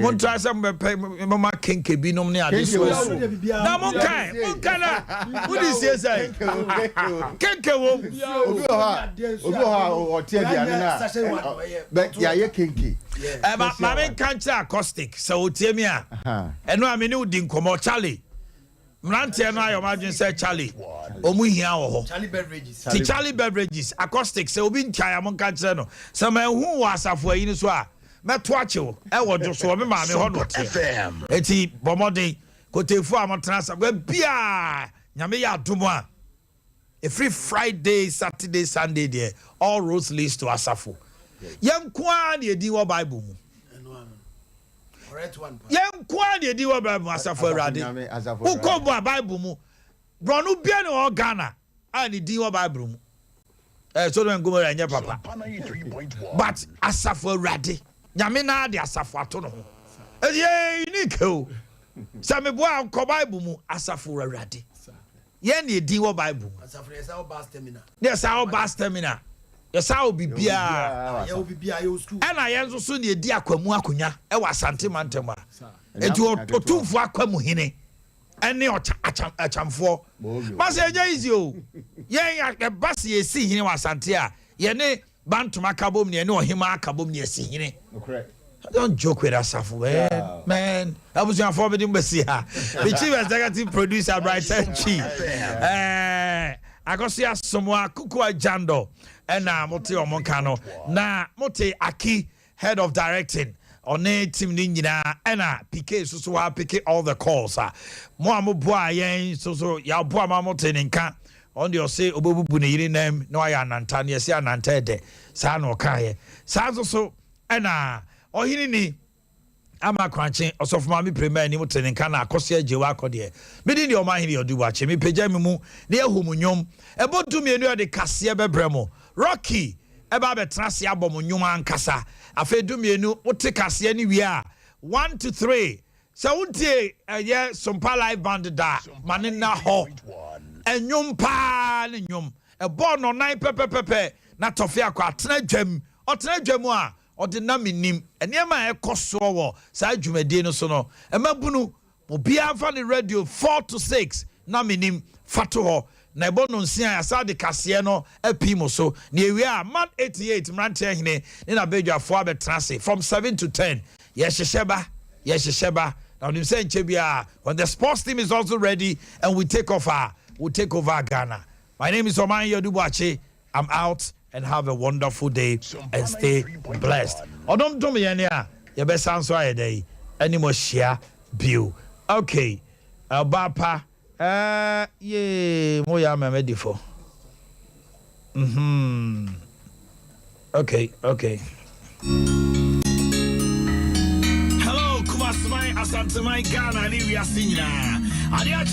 mo try some mama kenke bi nom ne ade so na mo kan na who dis say kenke wo obi o tie dia na but ya ye kenke ma me kan cha acoustic so tie me a eno a me ne udi nkomo Charlie Mrantie no ayo madwin say Charlie omu hia wo ho Charlie beverages acoustic say obi ntia mo kan kire no say ma hu wo asafo ayi ni so a meto achewo e wo do so me ma me ho no FM eti bomodin kotefu amotena sa bia nyame ya adomo a every Friday Saturday Sunday there all roads leads to asafo yankwa na edi wo Bible mu yen kwa de di wa Bible asafo Awurade who come Bible mu bronu bia ne o Ghana and di wa Bible mu so do ngomora anya papa but asafo Awurade nyame na de asafo ato no ho unique o sa me boa ko Bible mu asafo Awurade yen ne di wa Bible mu asafo yesa oba stamina yes oba stamina yes how bibia yo school ana yenzo so ne edi akwamu akonya e wa asante mantem a enti otumfo akwamu hene ene achamfo ma se enya easy o yen ya basi esi hene wa asante a ye ne bantuma kabom ne ohima akabom ne esi hene don't joke with asafo man abusuan for be mbesi ha the chief executive producer Brighton Chi akosia somwa kukua jando ena mote omonka no na mote aki head of directing on a team ni nyina ena PK so ha pick all the calls mo amoboa yen so ya boa ma mote nka on the say obobubu ne yiri nam no aya nanta ne se ananta de sa na okaye sa so ena ohini ni ama kwanche osofo ma me premier ni mutene nka na akoso ajewa akode me di Omannhene Yaw Dubuakye me pagya me mu na ehumunyom ebodu me enu de kase bebremo Rocky eba betrase abom nyom ankasa afa du me enu wote kase ni wi a 1 to 3 so untie ye sompa live band da mane na ho enyom pa ne nyom ebo no nan pepepepe na tofe akwa atena dwam otena dwam a odi na menim eniema ekoso wo sa adwumadi no so no emabunu obi afa ne radio 4 to 6 na menim fato ho na ebo no nsia ya sa de kase no apimo so na ewi a man 88 mrante hene ne na bedwafo abetrase from 7 to 10 yesheba now you say Chebia when the sports team is also ready and we take over Ghana. My name is Omannhene Yaw Dubuakye. I'm out and have a wonderful day and stay blessed. Odom dom yenia ye be sanso ayedai any more share bill. Okay. Bapa ye mo ya me ready for. Okay. Hello, Kumasmai Asantemai Ghana ni wi asina.